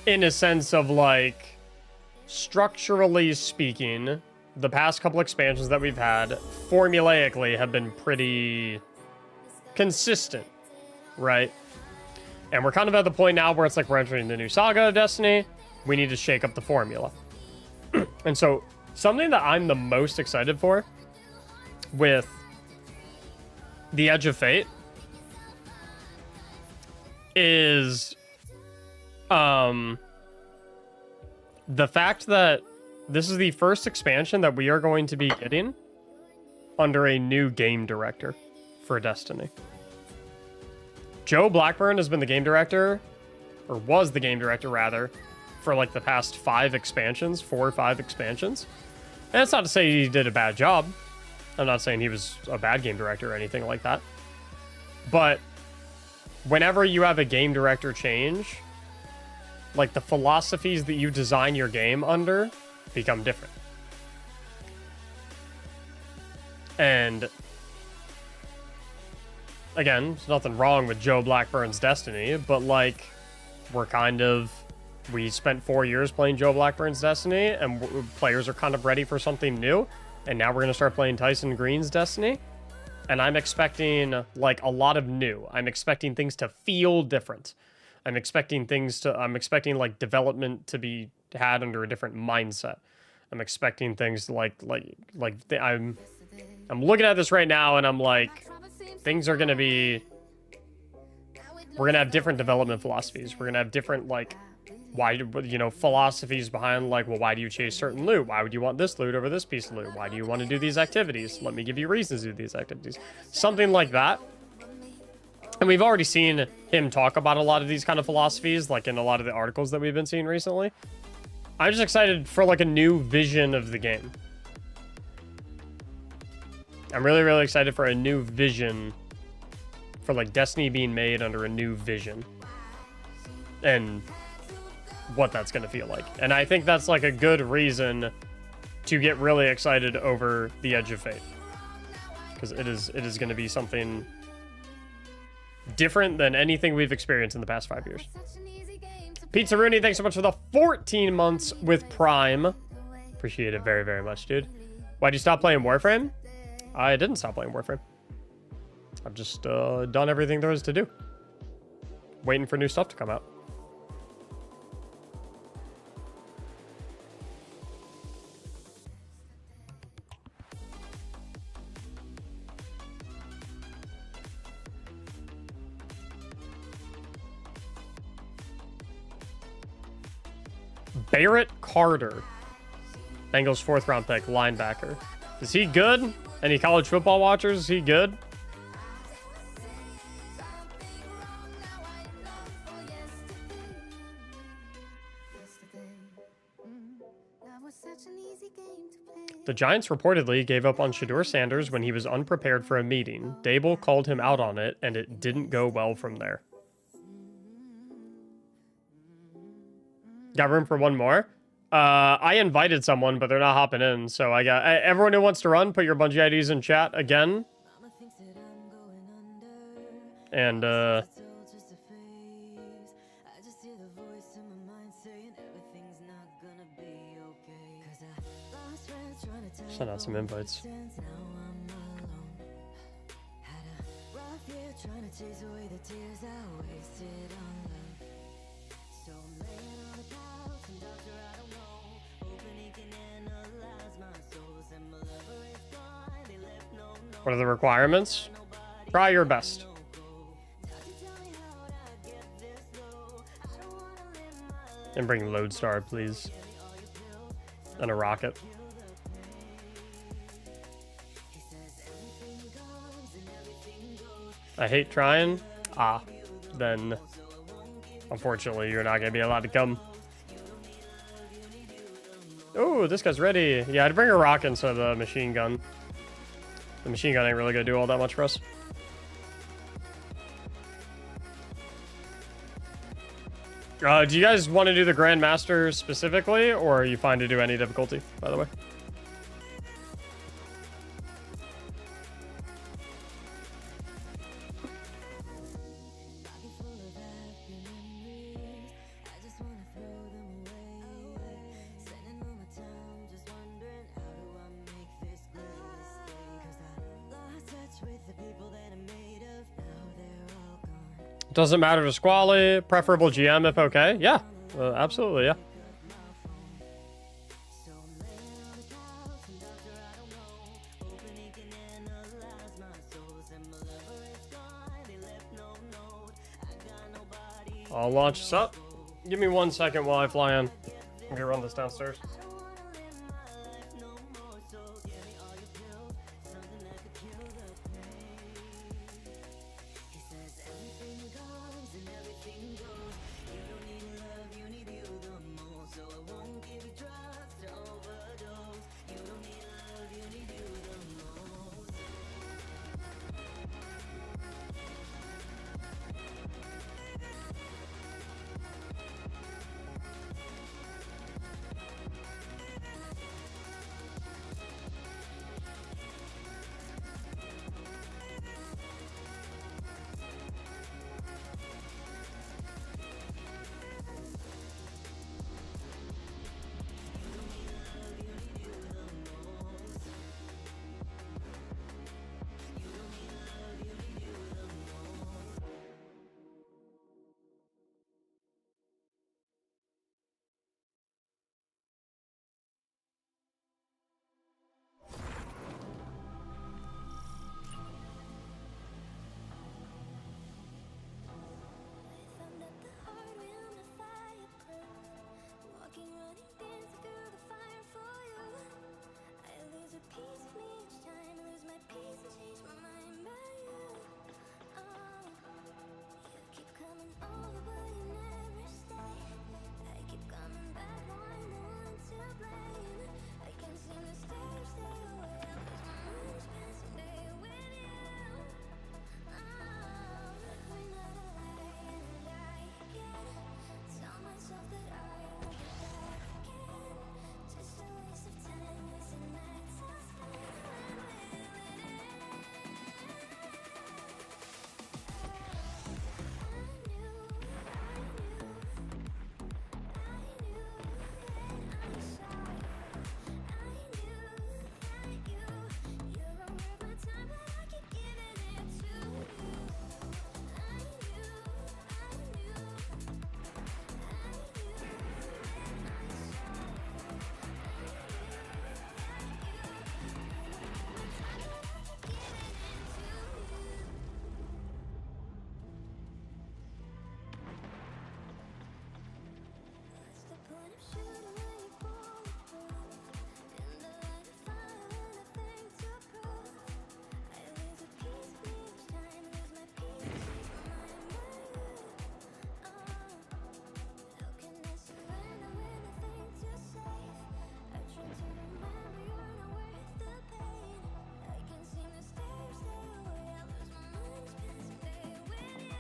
In a sense of, like, structurally speaking, the past couple expansions that we've had, formulaically, have been pretty consistent, right? And we're kind of at the point now where it's like we're entering the new saga of Destiny. We need to shake up the formula. And so, something that I'm the most excited for with the Edge of Fate is the fact that this is the first expansion that we are going to be getting under a new game director for Destiny. Joe Blackburn has been the game director, or was the game director rather, for like the past 4 or 5 expansions. And that's not to say he did a bad job. I'm not saying he was a bad game director or anything like that. But whenever you have a game director change, like the philosophies that you design your game under become different. And again, there's nothing wrong with Joe Blackburn's Destiny, but like we spent 4 years playing Joe Blackburn's Destiny, and players are kind of ready for something new. And now we're going to start playing Tyson Green's Destiny. And I'm expecting like a lot of new. I'm expecting things to feel different. I'm expecting like development to be had under a different mindset. I'm expecting things I'm looking at this right now and I'm like, things are going to be, we're going to have different development philosophies. We're going to have different like, philosophies behind like, well, why do you chase certain loot? Why would you want this loot over this piece of loot? Why do you want to do these activities? Let me give you reasons to do these activities. Something like that. And we've already seen him talk about a lot of these kind of philosophies, like in a lot of the articles that we've been seeing recently. I'm just excited for like a new vision of the game. I'm really, really excited for a new vision for like Destiny being made under a new vision. And what that's going to feel like. And I think that's like a good reason to get really excited over the Edge of Fate. Because it is going to be something different than anything we've experienced in the past 5 years. Pizza Rooney, thanks so much for the 14 months with Prime. Appreciate it very, very much, dude. Why'd you stop playing Warframe? I didn't stop playing Warframe. I've just done everything there is to do. Waiting for new stuff to come out. Barrett Carter, Bengals 4th round pick, linebacker. Is he good? Any college football watchers? Is he good? The Giants reportedly gave up on Shedeur Sanders when he was unprepared for a meeting. Dable called him out on it, and it didn't go well from there. Got room for one more? I invited someone, but they're not hopping in. So I got everyone who wants to run, put your Bungie IDs in chat again. And send out some invites. What are the requirements? Try your best. And bring Lodestar, please. And a rocket. I hate trying. Then unfortunately you're not gonna be allowed to come. Oh, this guy's ready. Yeah, I'd bring a rocket instead of the machine gun. The machine gun ain't really gonna do all that much for us. Do you guys want to do the Grandmaster specifically, or are you fine to do any difficulty, by the way? Doesn't matter to Squally. Preferable GM if okay. Yeah, absolutely, yeah. I'll launch this up. Give me 1 second while I fly in. I'm gonna run this downstairs. Thumbed up the hard way on the fireplace. Walking, running, dancing through the fire for you. I lose a piece of me each time. Lose my peace and change my mind by you. Oh, you keep coming over, but you never stay. I keep coming back, now I'm the one to blame. I can't seem to stay away. I lose my mind each passing day with you. We're not alive, and I can't tell myself that I won't get back again. Just a waste of time, wasting my time spent when we're What's the point of shooting when you're bulletproof? In the light of fire, nothing to prove. I lose a piece of me each time, lose my peace, change my mind by you. How can I surrender with nothing to save? I try to remember you're not worth the pain. I can't seem to stay away. I lose my mind each passing day with you.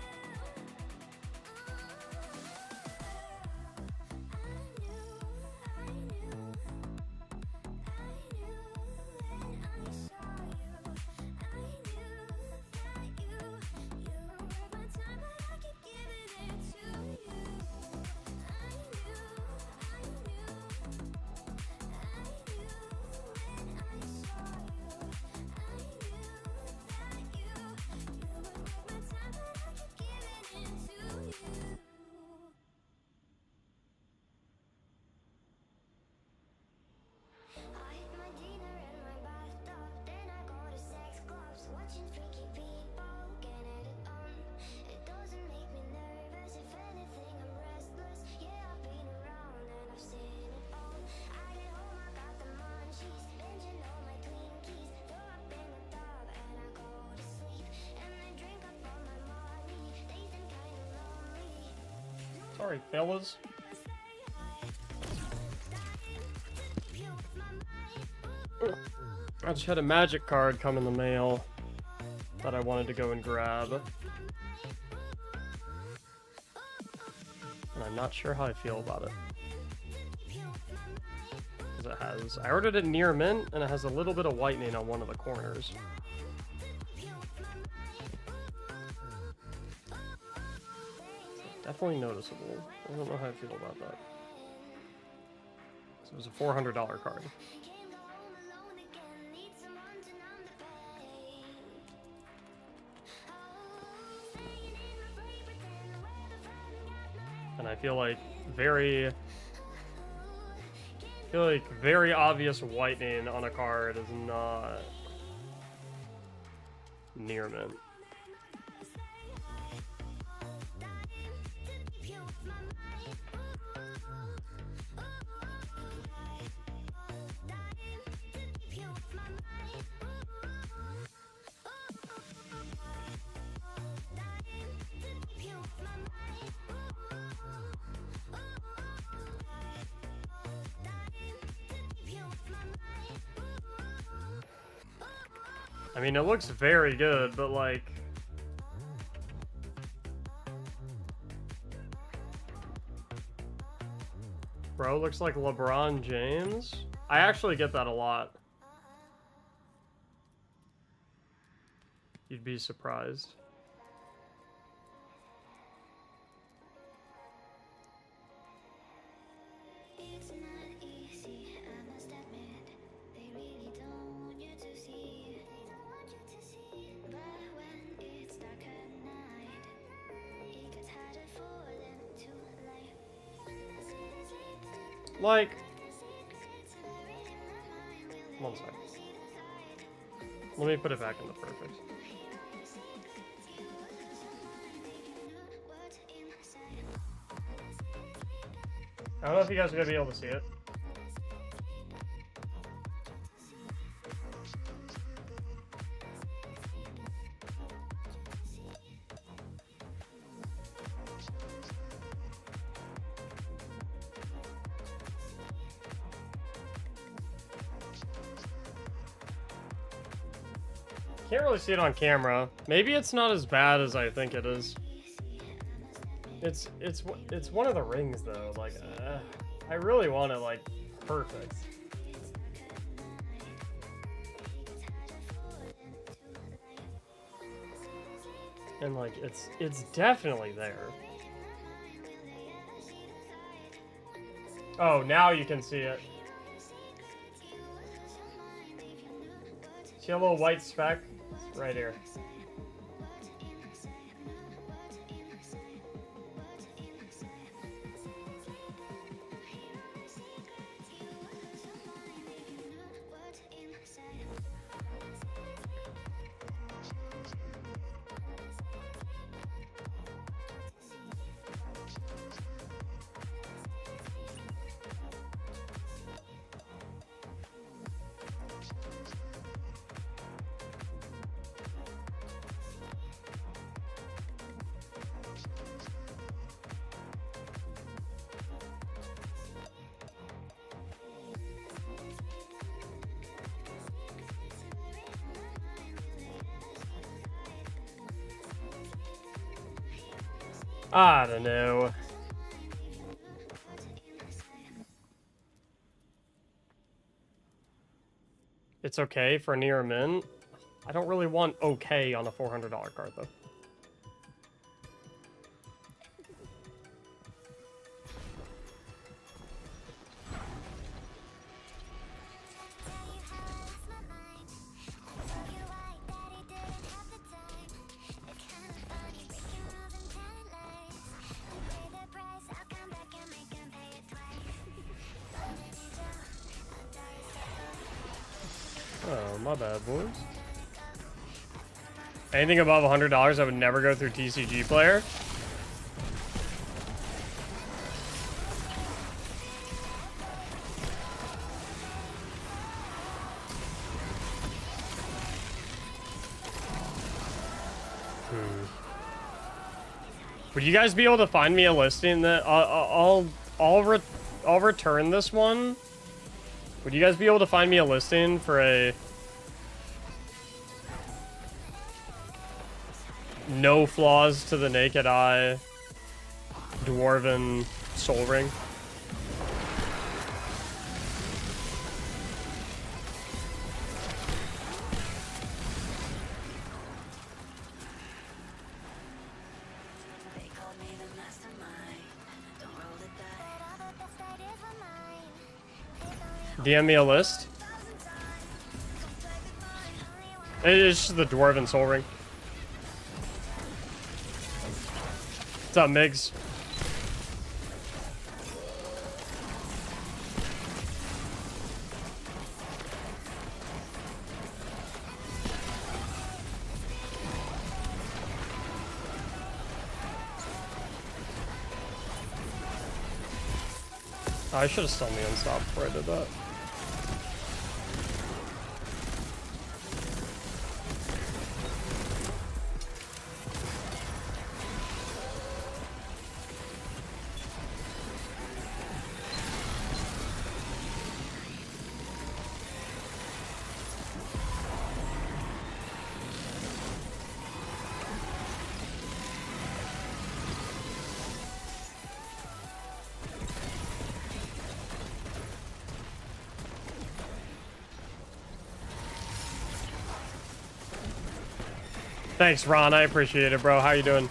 I hit my dinner in my bathtub, then I go to sex clubs, watching freaky people getting it on. It doesn't make me nervous, if anything I'm restless. Yeah, I've been around and I've seen it all. I get home, I got the munchies, binging all my Twinkies, throw up in the tub and I go to sleep. And I drink up all my money, days and kinda lonely. Sorry, fellas. I just had a magic card come in the mail that I wanted to go and grab. And I'm not sure how I feel about it. Because I ordered it near mint, and it has a little bit of whitening on one of the corners. Definitely noticeable. I don't know how I feel about that. So it was a $400 card. feel like very obvious whitening on a card is not near mint. I mean, it looks very good, but like... Bro looks like LeBron James? I actually get that a lot. You'd be surprised. It's not easy, I must admit. They really don't want you to see. But when it's dark at night, it gets harder for them to lie. Like... One sec. Let me put it back in the perfect. I don't know if you guys are gonna be able to see it. Can't really see it on camera. Maybe it's not as bad as I think it is. It's one of the rings though. Like, I really want it like perfect. And like, it's definitely there. Oh, now you can see it. See a little white speck? It's right here. I don't know. It's okay for near mint. I don't really want okay on a $400 card though. Oh, my bad, boys. Anything above $100, I would never go through TCG Player. Would you guys be able to find me a listing that I'll return this one? Would you guys be able to find me a listing for a no flaws to the naked eye Dwarven Soul Ring? DM me a list. It's just the Dwarven Soul Ring. What's up, Migs? I should have stunned the unstop before I did that. Thanks, Ron. I appreciate it, bro. How you doing?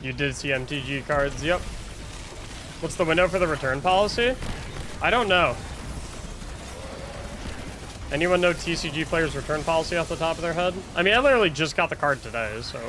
You did see MTG cards. Yep. What's the window for the return policy? I don't know. Anyone know TCG players' return policy off the top of their head? I mean, I literally just got the card today, so.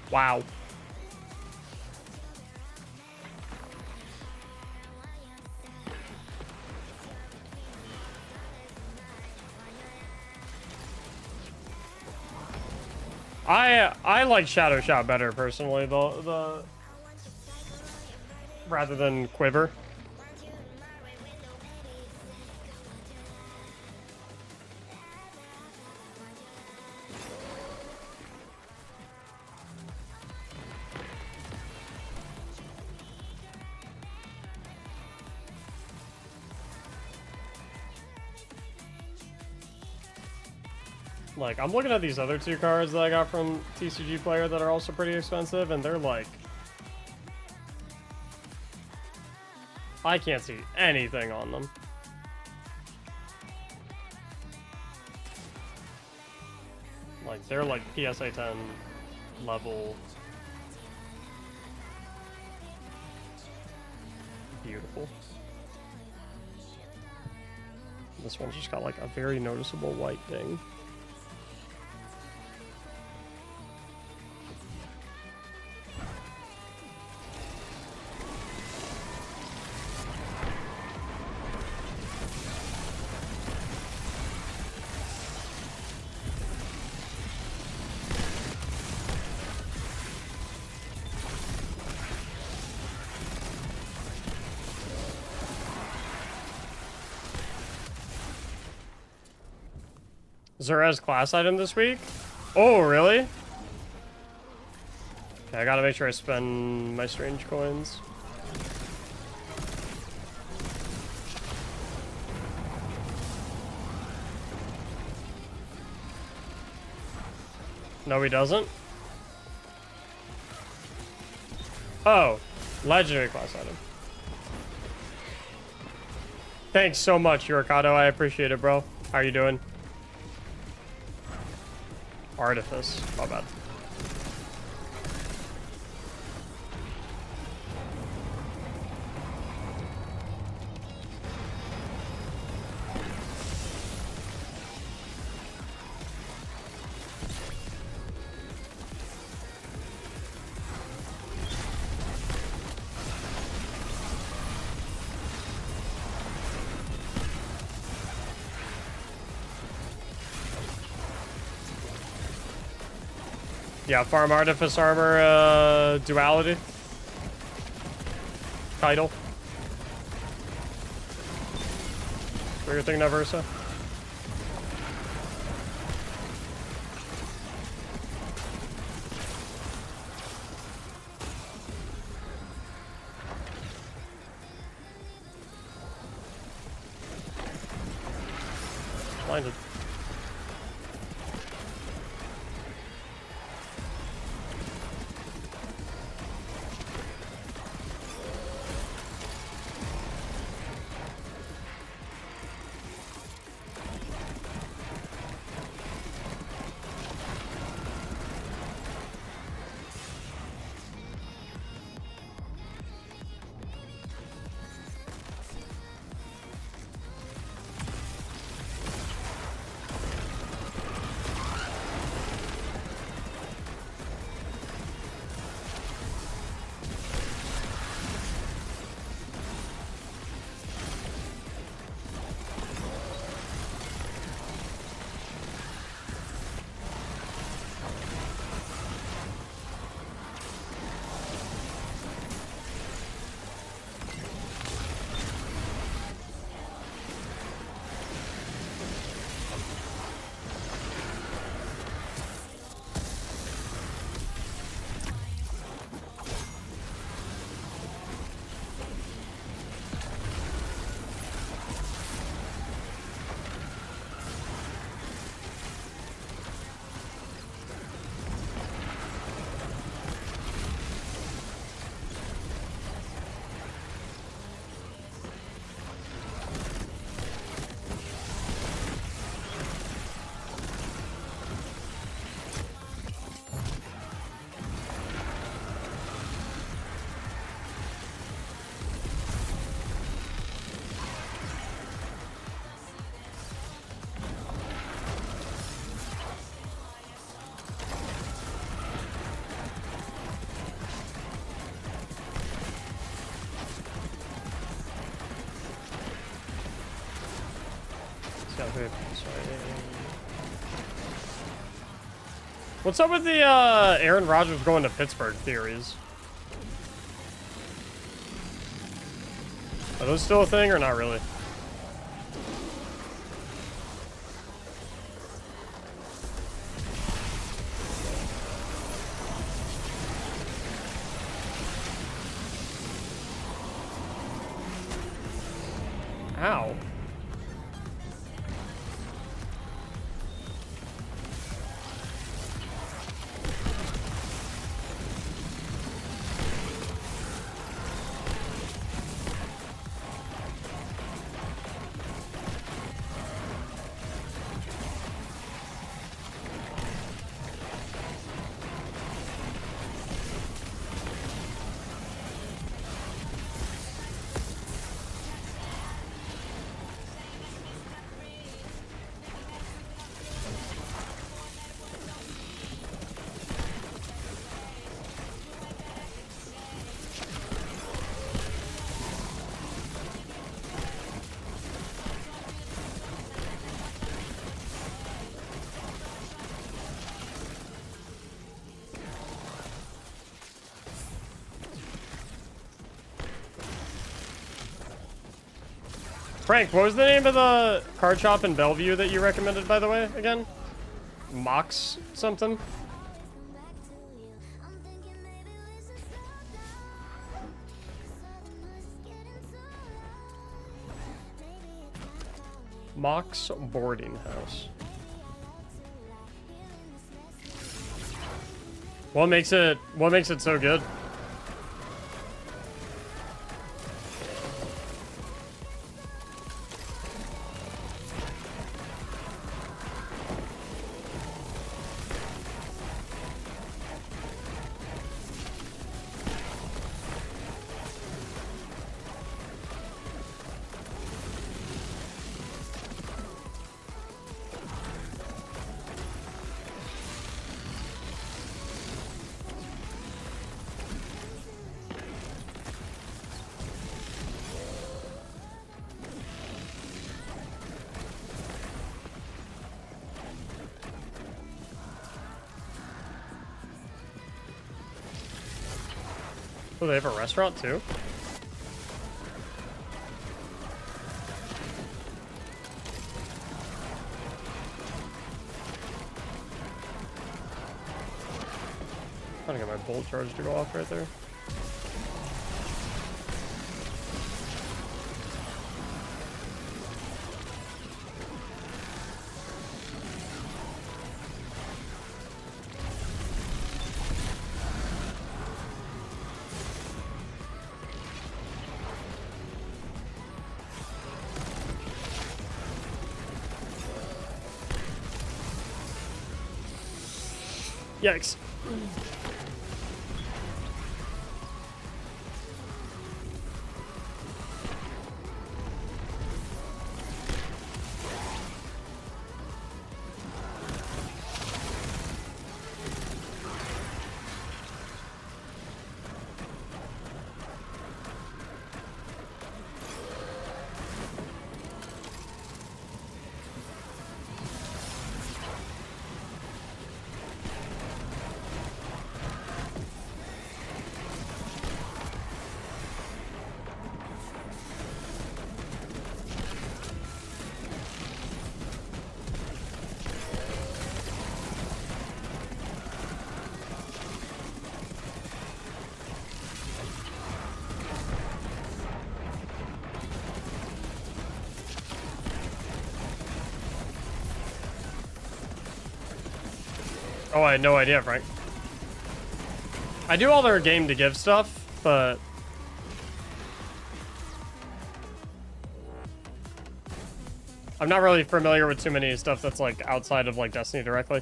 Wow. I like Shadow Shot better personally, the rather than Quiver. Like, I'm looking at these other two cards that I got from TCG Player that are also pretty expensive, and they're like... I can't see anything on them. Like, they're like PSA 10 level. Beautiful. This one's just got like a very noticeable white ding. Zura's class item this week? Oh, really? Okay, I gotta make sure I spend my strange coins. No, he doesn't? Oh, legendary class item. Thanks so much, Yurikado. I appreciate it, bro. How are you doing? Artifice. My bad. Yeah, Farm Artifice Armor, Duality. Title. What you're thinking of, Ursa? Blinded. What's up with the Aaron Rodgers going to Pittsburgh theories? Are those still a thing or not really? Ow. Frank, what was the name of the card shop in Bellevue that you recommended, by the way, again? Mox something? Mox Boarding House. What makes it so good? Oh, they have a restaurant too? I'm trying to get my bolt charge to go off right there. Yikes. Oh, I had no idea, Frank. I do all their game to give stuff, but I'm not really familiar with too many stuff that's like outside of like Destiny directly.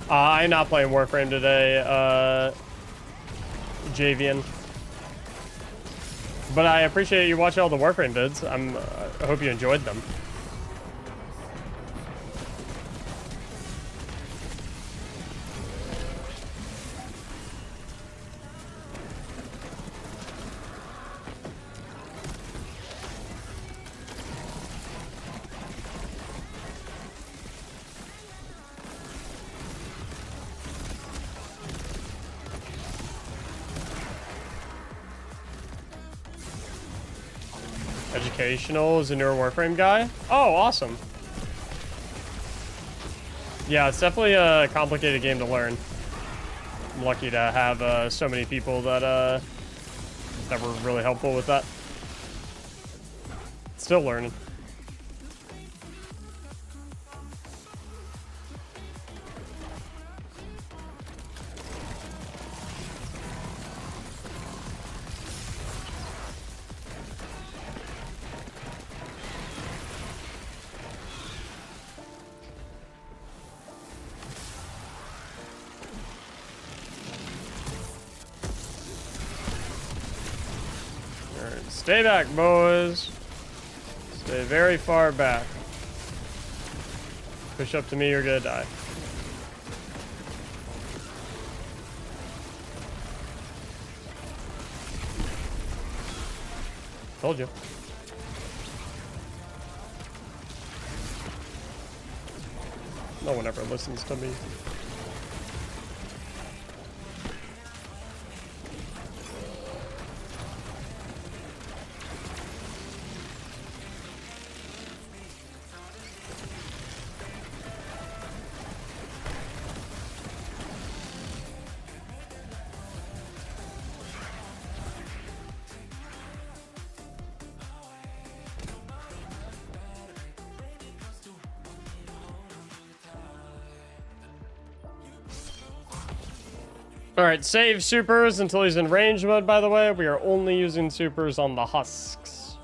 I'm not playing Warframe today. Javian. But I appreciate you watching all the Warframe vids. I hope you enjoyed them. Educational is a newer Warframe guy. Oh, awesome. Yeah, it's definitely a complicated game to learn. I'm lucky to have so many people that were really helpful with that. Still learning. Stay back, boys. Stay very far back. Push up to me, you're gonna die. Told you. No one ever listens to me. Alright, save supers until he's in range mode, by the way. We are only using supers on the husks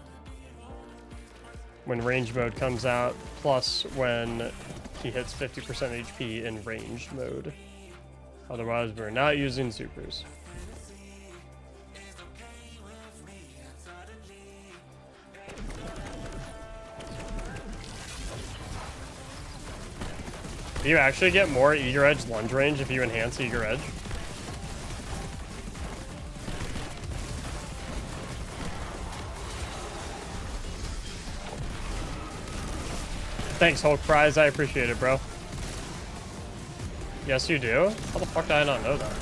when range mode comes out, plus when he hits 50% HP in ranged mode. Otherwise, we're not using supers. Do you actually get more Eager Edge lunge range if you enhance Eager Edge? Thanks, Hulk Prize. I appreciate it, bro. Yes, you do? How the fuck did I not know that?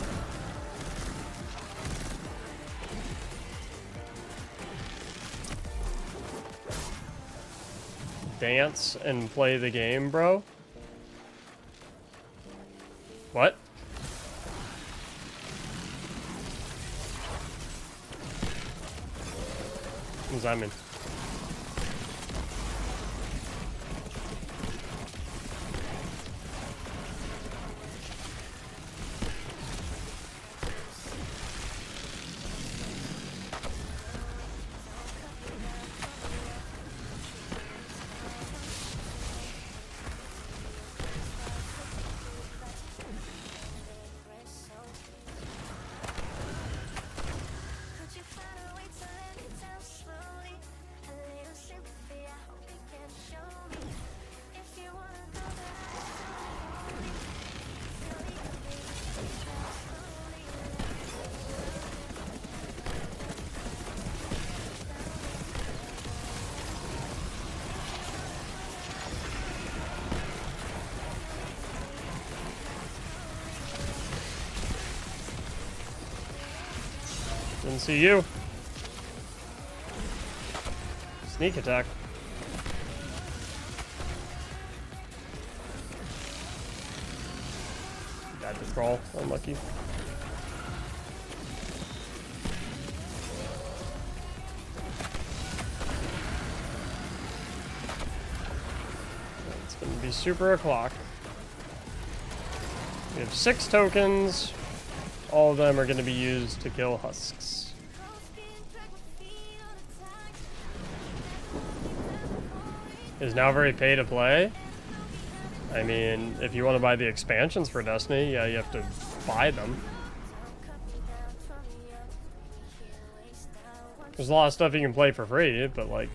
Dance and play the game, bro? What? What does that mean? Didn't see you. Sneak attack. Died to crawl. Unlucky. It's gonna be super o'clock. We have 6 tokens. All of them are going to be used to kill husks. Is now very pay to play. I mean, if you want to buy the expansions for Destiny, yeah, you have to buy them. There's a lot of stuff you can play for free, but like,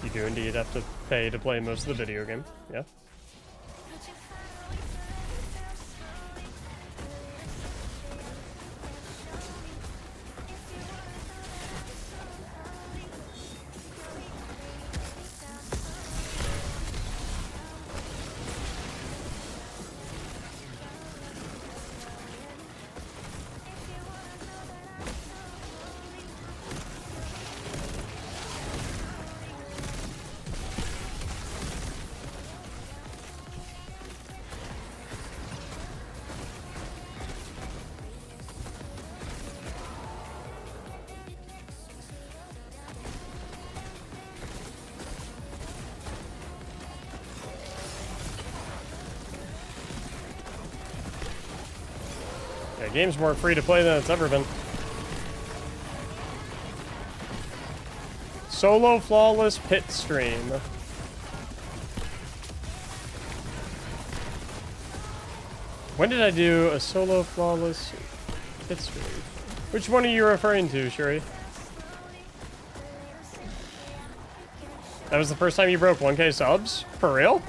you do indeed have to pay to play most of the video game. Yeah. Yeah, game's more free to play than it's ever been. Solo flawless pit stream. When did I do a solo flawless pit stream? Which one are you referring to, Shuri? That was the first time you broke 1K subs? For real?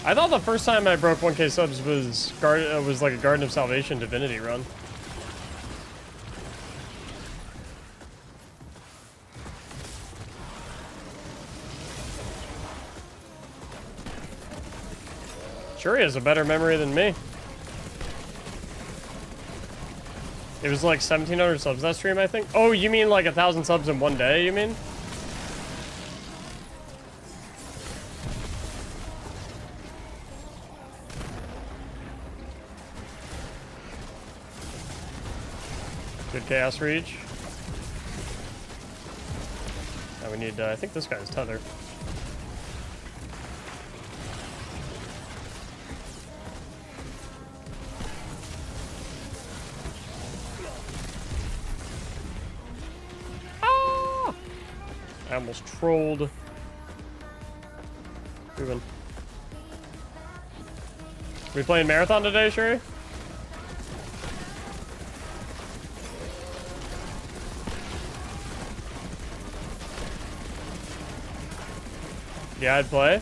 I thought the first time I broke 1K subs was like a Garden of Salvation Divinity run. Sure, he has a better memory than me. It was like 1,700 subs that stream, I think. Oh, you mean like 1,000 subs in one day, you mean? Good chaos reach. Now we need, I think this guy's tether. Ah! I almost trolled. Moving. We playing marathon today, Sherry? Yeah, I'd play.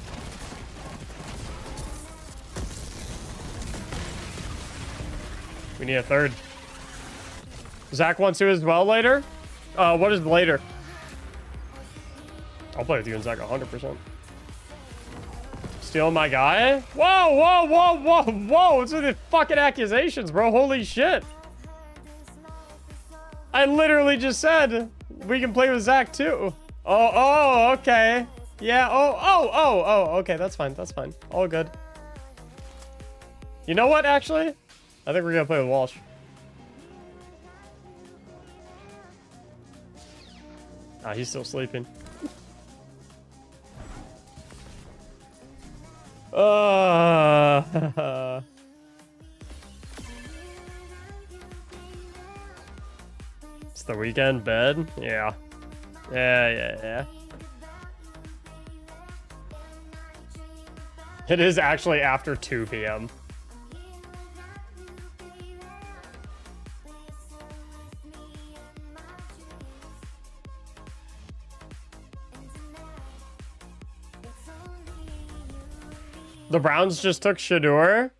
We need a third. Zach wants to as well later? What is later? I'll play with you and Zach 100%. Steal my guy? Whoa, whoa, whoa, whoa, whoa! What's with the fucking accusations, bro? Holy shit. I literally just said we can play with Zach too. Oh, okay. Yeah, oh, okay, that's fine, that's fine. All good. You know what, actually? I think we're gonna play with Walsh. Ah, he's still sleeping. It's the weekend bed? Yeah. Yeah. It is actually after 2 p.m. The Browns just took Shador.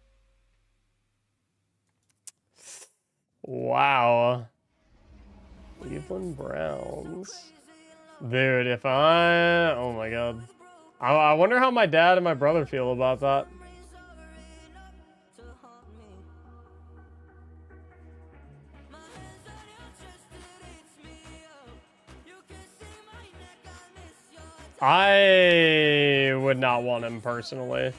Wow. Cleveland Browns. Dude, if I... Oh my god. I wonder how my dad and my brother feel about that. I would not want him personally.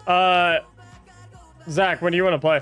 Zach, when do you want to play?